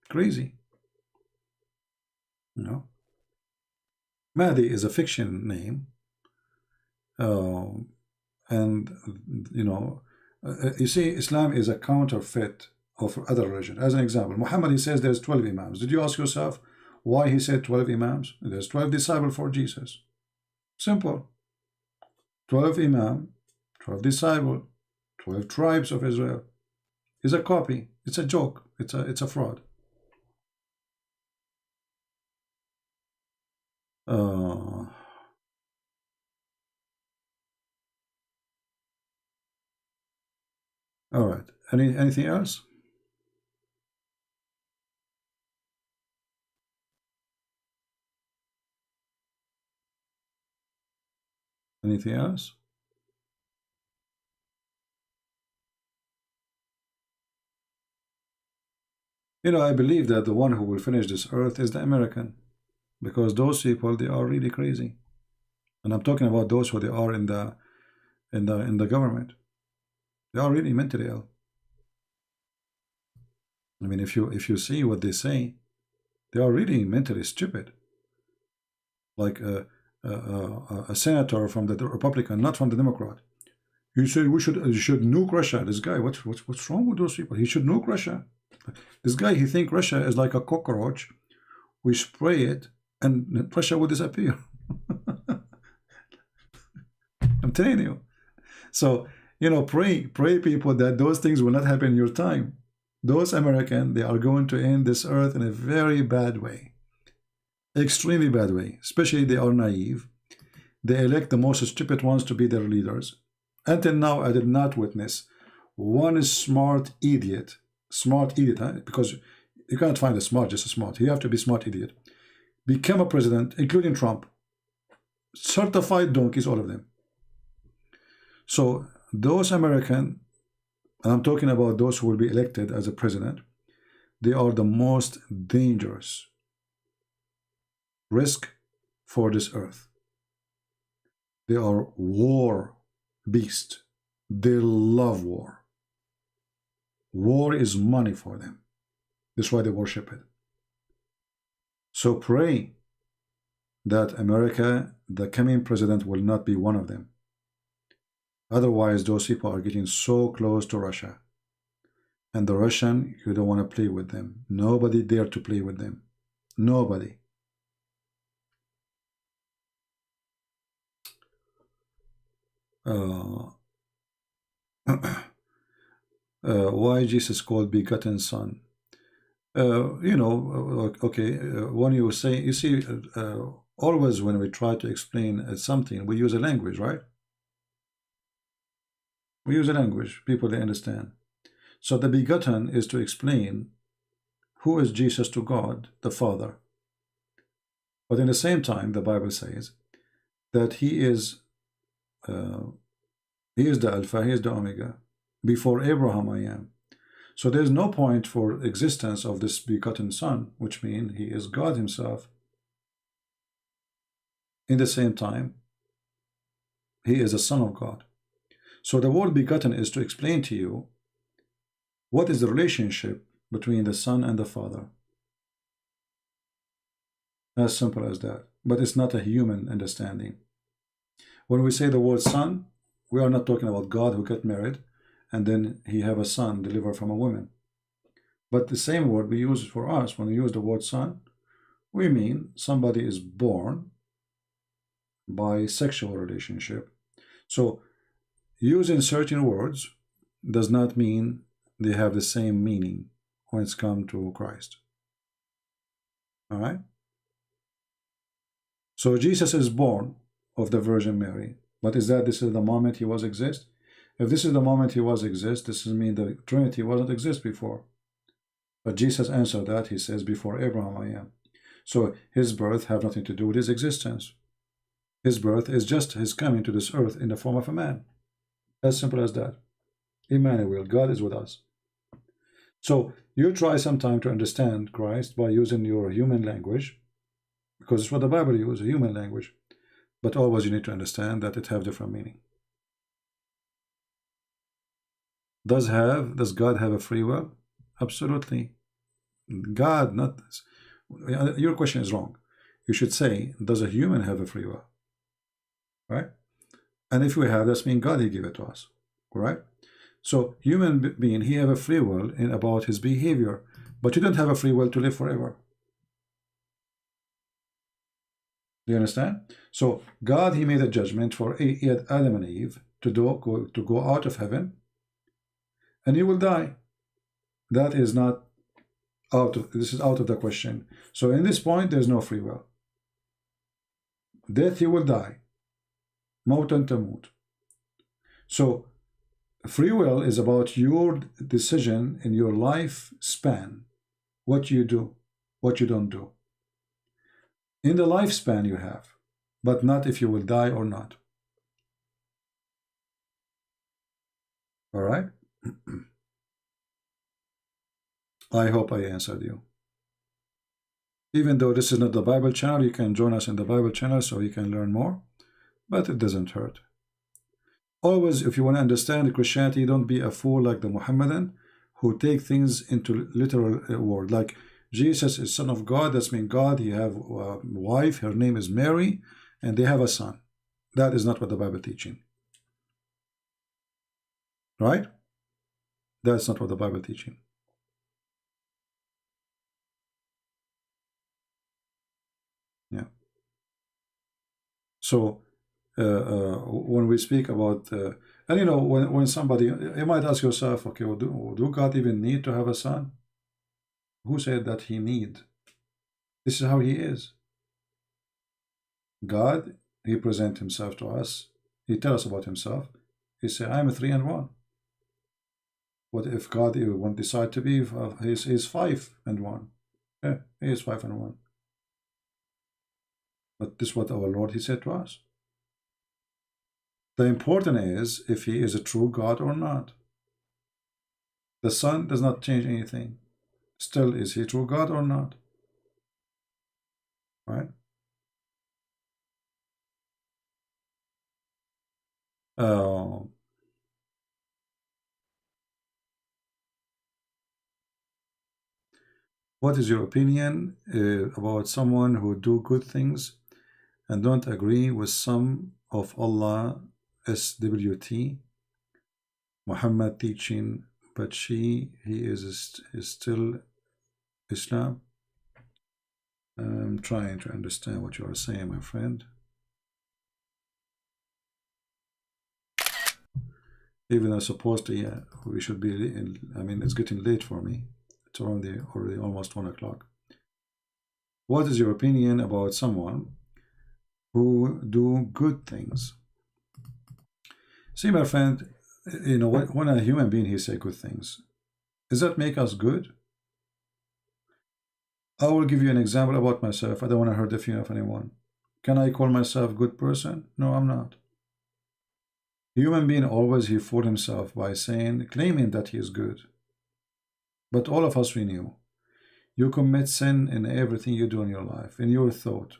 Crazy. Mahdi is a fiction name. You see, Islam is a counterfeit of other religion. As an example, Muhammad, he says there's 12 Imams. Did you ask yourself why he said 12 Imams? There's 12 disciples for Jesus. Simple. 12 Imam, 12 disciples, 12 tribes of Israel. It's a copy. It's a joke. It's a fraud. All right. Anything else? Anything else? I believe that the one who will finish this earth is the American, because those people, they are really crazy. And I'm talking about those who they are in the government. They are really mentally ill. I mean, if you see what they say, they are really mentally stupid. Like a senator from the Republican, not from the Democrat. He said you should nuke Russia. This guy, what's wrong with those people? He should nuke Russia. This guy, he thinks Russia is like a cockroach. We spray it and Russia will disappear. I'm telling you. So, pray people that those things will not happen in your time. Those Americans, they are going to end this earth in a very bad way. Extremely bad way. Especially they are naive. They elect the most stupid ones to be their leaders. Until now, I did not witness one smart idiot. Smart idiot, huh? Because you can't find a smart, just a smart. You have to be smart idiot. Become a president, including Trump. Certified donkeys, all of them. So those American, and I'm talking about those who will be elected as a president, they are the most dangerous risk for this earth. They are war beasts. They love war. War is money for them. That's why they worship it. So pray that America, the coming president, will not be one of them. Otherwise, those people are getting so close to Russia. And the Russian, you don't want to play with them. Nobody dare to play with them. Nobody. Why Jesus called begotten son? You know, okay, when you say, you see, always when we try to explain something, we use a language, right? We use a language, people, they understand. So the begotten is to explain who is Jesus to God, the Father. But in the same time, the Bible says that he is the Alpha, he is the Omega. Before Abraham I am. So there's no point for existence of this begotten son, which means he is God himself. In the same time, he is a son of God. So the word begotten is to explain to you what is the relationship between the Son and the Father. As simple as that. But it's not a human understanding. When we say the word son, we are not talking about God who got married and then he have a son delivered from a woman. But the same word we use for us, when we use the word son, we mean somebody is born by sexual relationship. So using certain words does not mean they have the same meaning when it's come to Christ. All right? So Jesus is born of the Virgin Mary. But is that this is the moment he was exist? If this is the moment he was exist, this means the Trinity wasn't exist before. But Jesus answered that. He says, before Abraham I am. So his birth have nothing to do with his existence. His birth is just his coming to this earth in the form of a man. As simple as that. Emmanuel, God is with us. So you try sometime to understand Christ by using your human language, because it's what the Bible uses, human language. But always you need to understand that it have different meaning. Does God have a free will? Absolutely. God, not this. Your question is wrong. You should say, does a human have a free will? Right? And if we have, that means God, he gave it to us. Right? So human being, he have a free will in about his behavior, but you don't have a free will to live forever. Do you understand? So God, he made a judgment for Adam and Eve to go out of heaven, and you will die. That is not this is out of the question. So in this point, there's no free will. Death, you will die. Mautan tamut. So free will is about your decision in your life span. What you do, what you don't do. In the lifespan you have, but not if you will die or not. All right? I hope I answered you. Even though this is not the Bible channel, you can join us in the Bible channel so you can learn more, but it doesn't hurt. Always, if you want to understand Christianity, don't be a fool like the Muhammadan who take things into literal word. Like Jesus is Son of God, that means God, he have a wife, her name is Mary, and they have a son. That is not what the Bible teaching. Right? That's not what the Bible teaching. Yeah. So when we speak about and you know, when somebody, you might ask yourself, okay, well, do God even need to have a son? Who said that he need? This is how he is. God, he present himself to us. He tell us about himself. He said, I am a 3 and 1. What if God won't decide to be, he's 5 and 1. Yeah, he is 5 and 1. But this is what our Lord, he said to us. The important is if he is a true God or not. The Son does not change anything. Still, is he true God or not? Right? What is your opinion about someone who do good things and don't agree with some of Allah SWT Muhammad teaching, but he is still Islam? I'm trying to understand what you are saying, my friend. Even though supposed to, yeah, we should be I mean, it's getting late for me. It's already almost 1 o'clock. What is your opinion about someone who do good things? See, my friend, you know, when a human being he say good things, does that make us good? I will give you an example about myself. I don't want to hurt the feelings of anyone. Can I call myself a good person? No, I'm not. Human being always he fool himself by claiming that he is good. But all of us we knew. You commit sin in everything you do in your life, in your thought,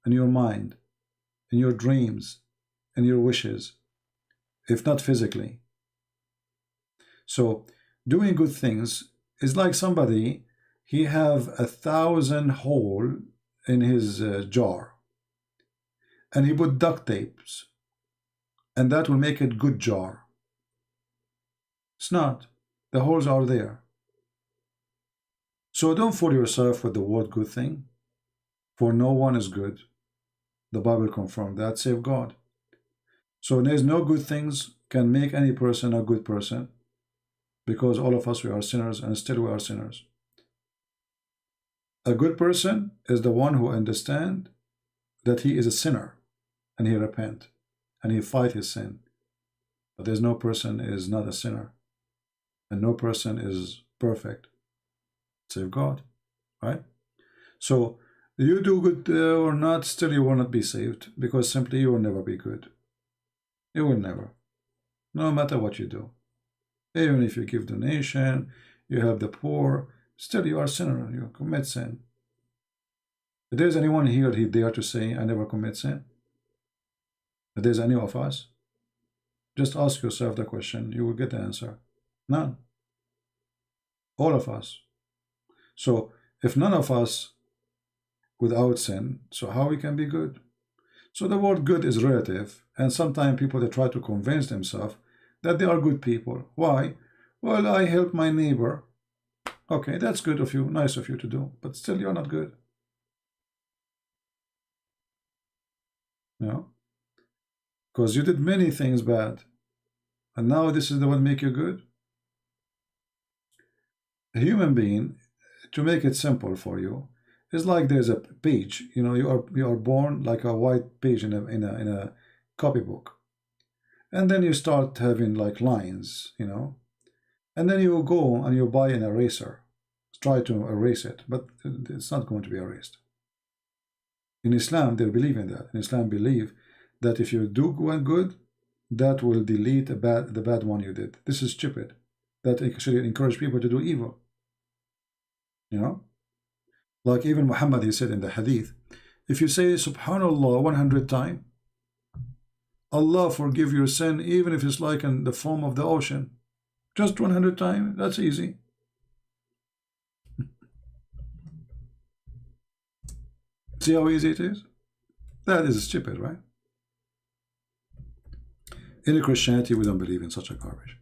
in your mind, in your dreams, in your wishes, if not physically. So doing good things is like somebody, he have 1,000 holes in his jar, and he put duct tapes, and that will make it good jar. It's not. The holes are there. So don't fool yourself with the word good thing, for no one is good. The Bible confirmed that, save God. So there's no good things can make any person a good person, because all of us, we are sinners, and still we are sinners. A good person is the one who understands that he is a sinner, and he repent, and he fight his sin. But there's no person is not a sinner, and no person is perfect, save God, right? So you do good or not, still you will not be saved, because simply you will never be good. You will never, no matter what you do. Even if you give donation, you help the poor, still you are a sinner, you commit sin. If there's anyone here he dare to say, I never commit sin? If there's any of us, just ask yourself the question, you will get the answer. None. All of us. So if none of us without sin, so how we can be good? So the word good is relative, and sometimes people they try to convince themselves that they are good people. Why? Well, I help my neighbor. Okay, that's good of you, nice of you to do, but still you're not good. No? Because you did many things bad, and now this is the one make you good. A human being, to make it simple for you, is like there's a page. You know, you are born like a white page in a copybook, and then you start having like lines, you know, and then you go and you buy an eraser, try to erase it, but it's not going to be erased. In Islam, they believe in that. In Islam, believe that if you do one good, that will delete the bad one you did. This is stupid. That actually encourage people to do evil. You know, like even Muhammad, he said in the hadith, if you say Subhanallah 100 times, Allah forgive your sin, even if it's like in the foam of the ocean. Just 100 times, that's easy. See how easy it is? That is stupid, right? In Christianity, we don't believe in such a garbage.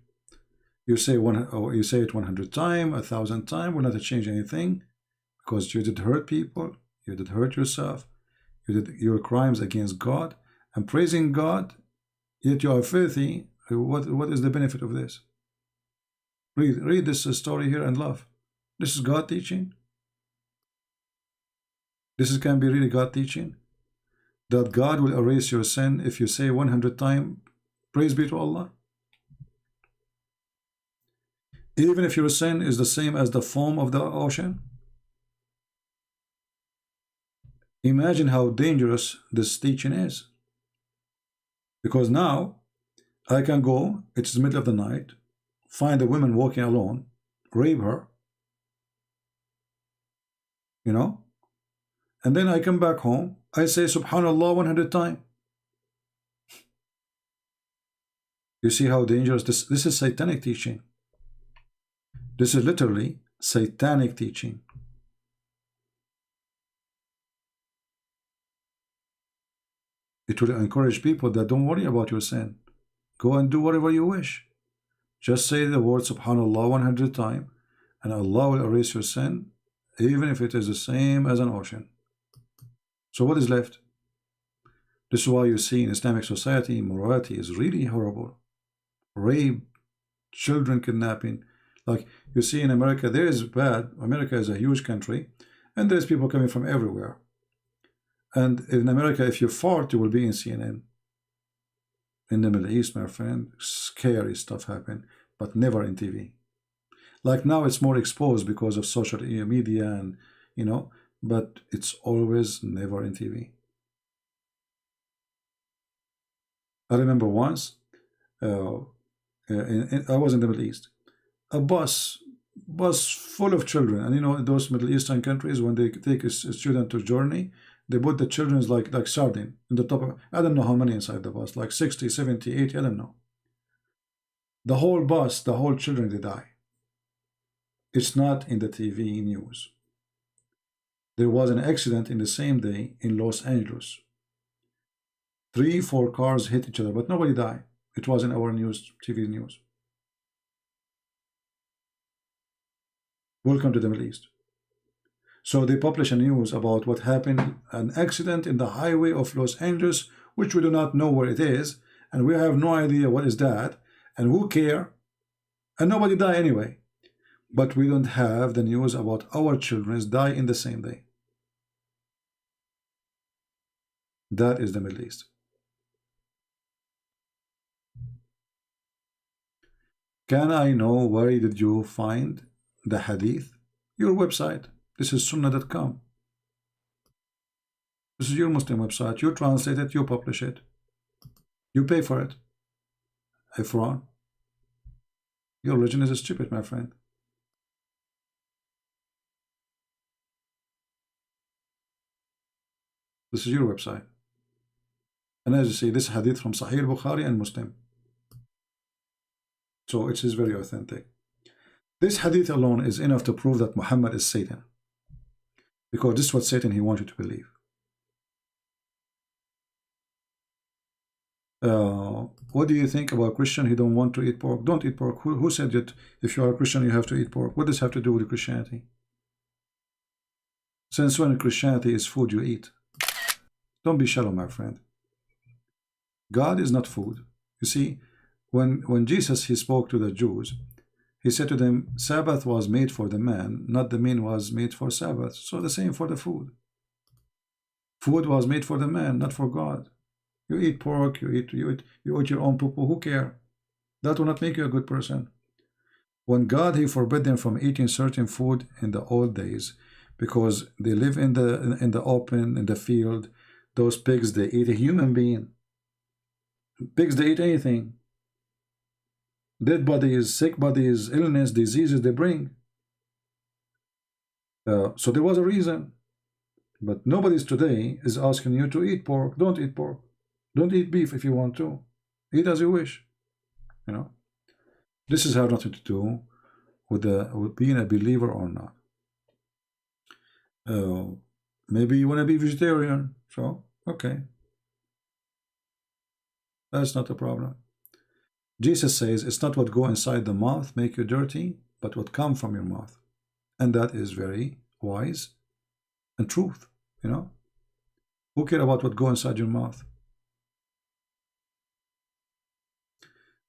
You say it 100 times, 1,000 times, will not change anything, because you did hurt people, you did hurt yourself, you did your crimes against God, and praising God, yet you are filthy. What is the benefit of this? Read this story here and love. This is God teaching. This can be really God teaching, that God will erase your sin if you say 100 times, praise be to Allah. Even if your sin is the same as the foam of the ocean. Imagine how dangerous this teaching is. Because now I can go, it's the middle of the night, find a woman walking alone, rape her, you know, and then I come back home, I say Subhanallah 100 times. You see how dangerous this is. Satanic teaching. This is literally satanic teaching. It will encourage people that don't worry about your sin. Go and do whatever you wish. Just say the word Subhanallah 100 times and Allah will erase your sin, even if it is the same as an ocean. So what is left? This is why you see in Islamic society, morality is really horrible. Rape, children kidnapping. Like you see in America, there is bad. America is a huge country, and there's people coming from everywhere. And in America, if you fart, you will be in CNN. In the Middle East, my friend, scary stuff happen, but never in TV. Like now, it's more exposed because of social media and, you know, but it's always never in TV. I remember once, I was in the Middle East. A bus full of children, and you know, in those Middle Eastern countries, when they take a student to journey, they put the children like sardine in the top of, I don't know how many inside the bus, like 60, 70, 80, I don't know. The whole bus, the whole children, they die. It's not in the TV news. There was an accident in the same day in Los Angeles. 3-4 cars hit each other, but nobody died. It was in our news, TV news. Welcome to the Middle East. So they publish a news about what happened, an accident in the highway of Los Angeles, which we do not know where it is, and we have no idea what is that, and who care, and nobody die anyway. But we don't have the news about our children die in the same day. That is the Middle East. Can I know where did you find the hadith? Your website. This is sunnah.com. This is your Muslim website. You translate it, you publish it. You pay for it. Ifran. Your religion is stupid, my friend. This is your website. And as you see, this hadith from Sahih Bukhari and Muslim. So it is very authentic. This hadith alone is enough to prove that Muhammad is Satan. Because this is what Satan he wants you to believe. What do you think about Christian who don't want to eat pork? Don't eat pork. Who said that if you are a Christian you have to eat pork? What does this have to do with Christianity? Since when Christianity is food you eat? Don't be shallow, my friend. God is not food. You see, when Jesus he spoke to the Jews, he said to them, Sabbath was made for the man, not the man was made for Sabbath. So the same for the food. Food was made for the man, not for God. You eat pork, you eat your own poo-poo, who care? That will not make you a good person. When God he forbid them from eating certain food in the old days, because they live in the open, in the field, those pigs they eat a human being. Pigs they eat anything. Dead bodies, sick bodies, illness, diseases they bring. So there was a reason. But nobody's today is asking you to eat pork. Don't eat pork. Don't eat beef if you want to. Eat as you wish. You know. This has nothing to do with being a believer or not. Maybe you want to be vegetarian. So, okay. That's not a problem. Jesus says it's not what go inside the mouth make you dirty, but what come from your mouth. And that is very wise and truth, you know. Who care about what go inside your mouth?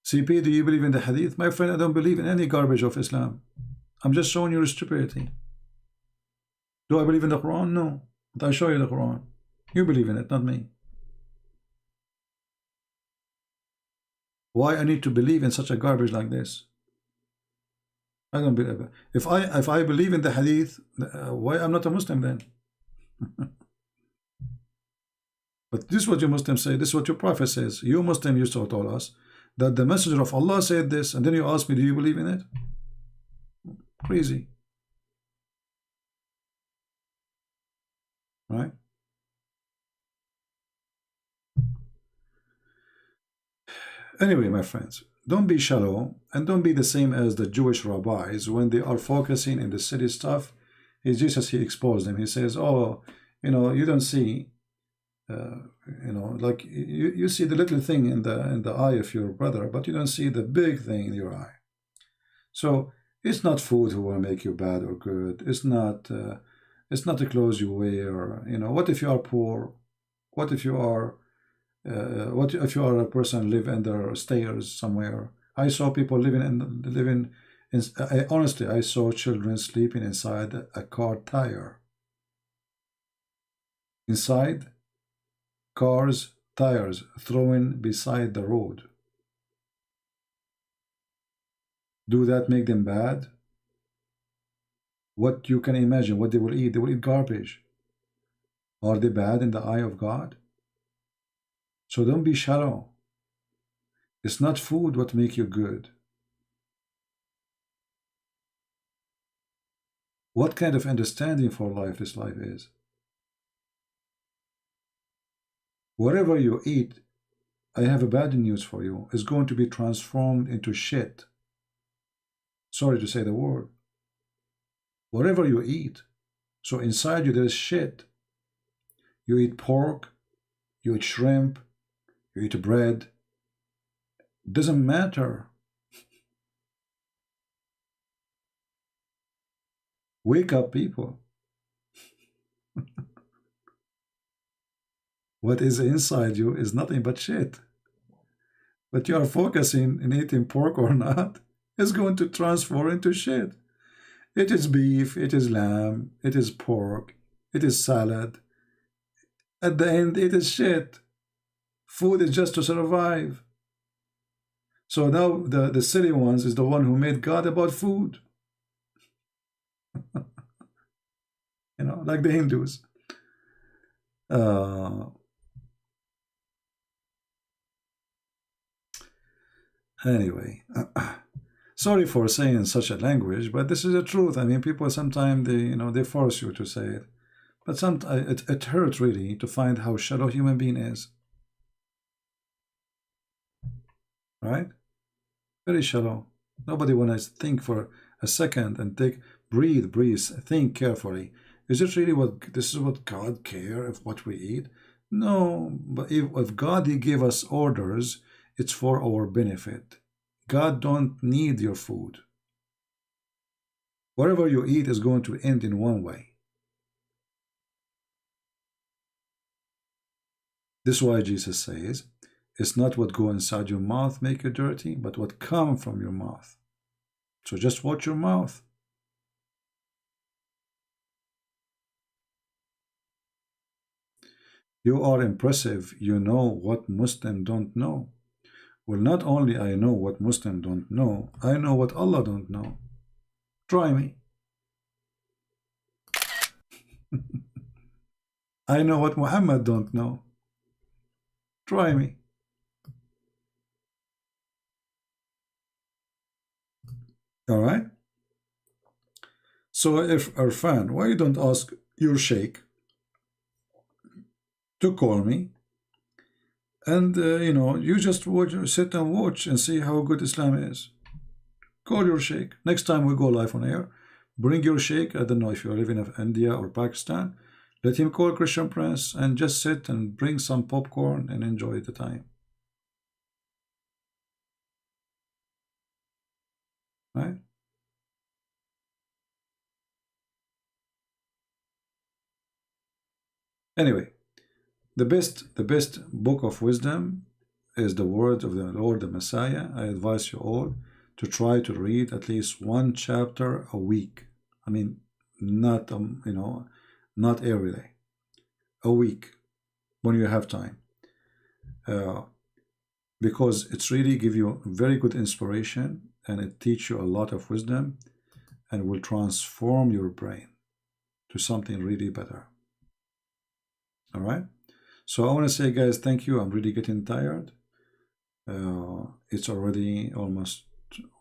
CP, do you believe in the hadith? My friend, I don't believe in any garbage of Islam. I'm just showing you stupidity. Do I believe in the Quran? No. But I show you the Quran. You believe in it, not me. Why I need to believe in such a garbage like this? I don't believe. If I believe in the hadith, why I'm not a Muslim then? But this is what you Muslims say, this is what your prophet says. You Muslim used to tell us that the messenger of Allah said this, and then you ask me, do you believe in it? Crazy. Right? Anyway, my friends, don't be shallow and don't be the same as the Jewish rabbis when they are focusing in the city stuff. It's Jesus, he exposed them. He says, oh, you know, you don't see, you know, like you see the little thing in the eye of your brother, but you don't see the big thing in your eye. So it's not food who will make you bad or good. It's not the clothes you wear. You know, what if you are poor? What if you are what if you are a person live under stairs somewhere? I saw people living in honestly, I saw children sleeping inside a car tire. Inside cars tires thrown beside the road. Do that make them bad? What you can imagine what they will eat? They will eat garbage. Are they bad in the eye of God? So don't be shallow. It's not food what make you good. What kind of understanding for life this life is? Whatever you eat, I have a bad news for you, is going to be transformed into shit. Sorry to say the word. Whatever you eat, so inside you there is shit. You eat pork, you eat shrimp, you eat bread. Doesn't matter. Wake up, people. What is inside you is nothing but shit. But you are focusing in eating pork or not, it's going to transform into shit. It is beef, it is lamb, it is pork, it is salad. At the end, it is shit. Food is just to survive. So now the silly ones is the one who made God about food. You know, like the Hindus. Anyway, sorry for saying such a language, but this is the truth. I mean, people sometimes they force you to say it, but sometimes it hurts really to find how shallow human being is. Right? Very shallow. Nobody wants to think for a second and breathe, think carefully. Is it really this is what God cares if what we eat? No, but if God he gave us orders, it's for our benefit. God don't need your food. Whatever you eat is going to end in one way. This is why Jesus says, it's not what go inside your mouth make you dirty, but what come from your mouth. So just watch your mouth. You are impressive. You know what Muslim don't know. Well, not only I know what Muslim don't know, I know what Allah don't know. Try me. I know what Muhammad don't know. Try me. All right? So if Irfan, why you don't ask your sheikh to call me, and you just sit and watch and see how good Islam is. Call your sheikh. Next time we go live on air, bring your sheikh. I don't know if you're living in India or Pakistan. Let him call Christian Prince and just sit and bring some popcorn and enjoy the time. Right? Anyway, the best book of wisdom is the word of the Lord, the Messiah. I advise you all to try to read at least one chapter a week. I mean, not not every day. A week when you have time, because it's really give you very good inspiration and it teach you a lot of wisdom and will transform your brain to something really better. All right. So I want to say, guys, thank you. I'm really getting tired. It's already almost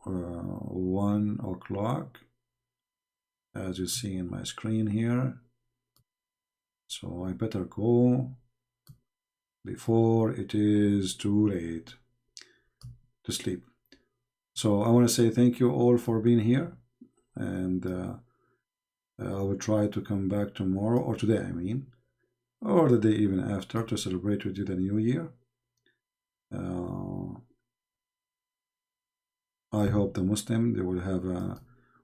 1 o'clock, as you see in my screen here. So I better go before it is too late to sleep. So I want to say thank you all for being here, and I will try to come back tomorrow, or today I mean, or the day even after, to celebrate with you the new year. I hope the Muslim, they will have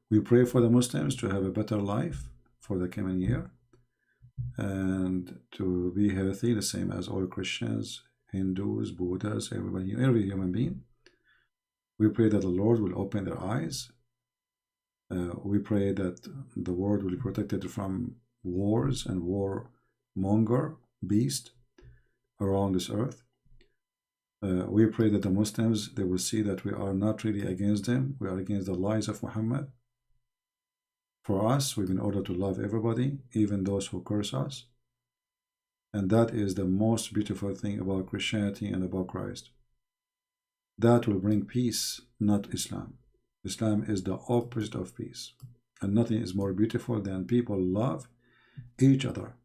we pray for the Muslims to have a better life for the coming year, and to be healthy, the same as all Christians, Hindus, Buddhas, everybody, every human being. We pray that the Lord will open their eyes. We pray that the world will be protected from wars and warmonger beast around this earth. We pray that the Muslims, they will see that we are not really against them. We are against the lies of Muhammad. For us, we've been ordered to love everybody, even those who curse us. And that is the most beautiful thing about Christianity and about Christ. That will bring peace, not Islam. Islam is the opposite of peace. And nothing is more beautiful than people love each other.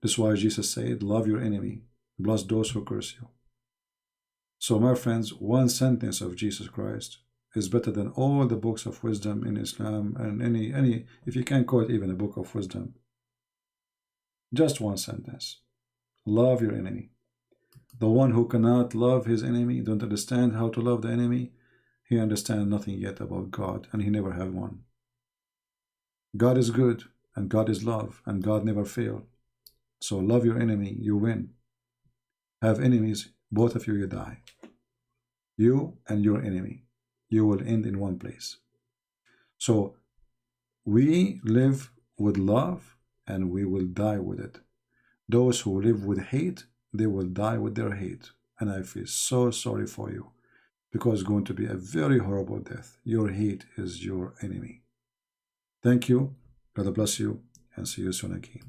That's why Jesus said, love your enemy, bless those who curse you. So my friends, one sentence of Jesus Christ is better than all the books of wisdom in Islam, and any if you can quote even a book of wisdom. Just one sentence. Love your enemy. The one who cannot love his enemy, don't understand how to love the enemy, he understands nothing yet about God, and he never had one. God is good, and God is love, and God never fails. So love your enemy, you win. Have enemies, both of you, you die. You and your enemy, you will end in one place. So we live with love, and we will die with it. Those who live with hate, they will die with their hate. And I feel so sorry for you, because it's going to be a very horrible death. Your hate is your enemy. Thank you. God bless you, and see you soon again.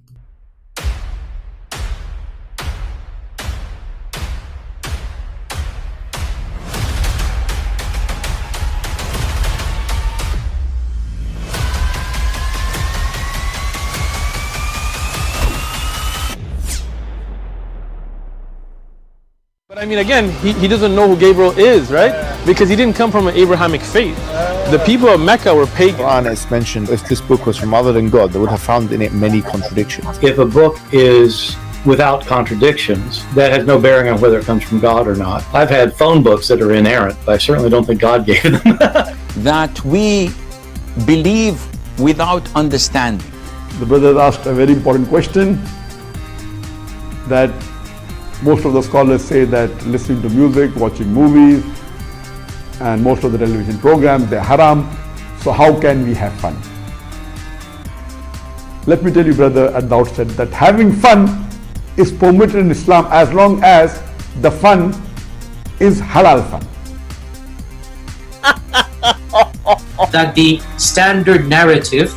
But I mean, again, he doesn't know who Gabriel is, right? Because he didn't come from an Abrahamic faith. The people of Mecca were pagan. Quran is mentioned, if this book was from other than God, they would have found in it many contradictions. If a book is without contradictions, that has no bearing on whether it comes from God or not. I've had phone books that are inerrant, but I certainly don't think God gave them. That we believe without understanding. The brother asked a very important question, that most of the scholars say that listening to music, watching movies, and most of the television programs, they're haram. So how can we have fun? Let me tell you, brother, at the outset, that having fun is permitted in Islam as long as the fun is halal fun. That the standard narrative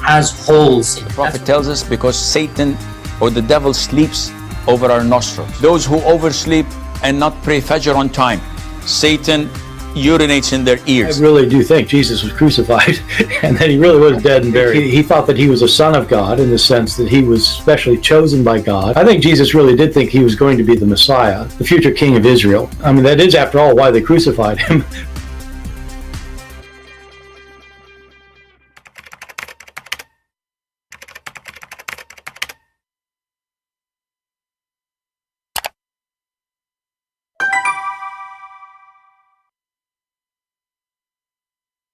has holes in it. The Prophet tells us because Satan or the devil sleeps over our nostrils. Those who oversleep and not pray Fajr on time, Satan urinates in their ears. I really do think Jesus was crucified and that he really was dead and buried. He thought that he was a son of God in the sense that he was specially chosen by God. I think Jesus really did think he was going to be the Messiah, the future king of Israel. I mean, that is, after all, why they crucified him,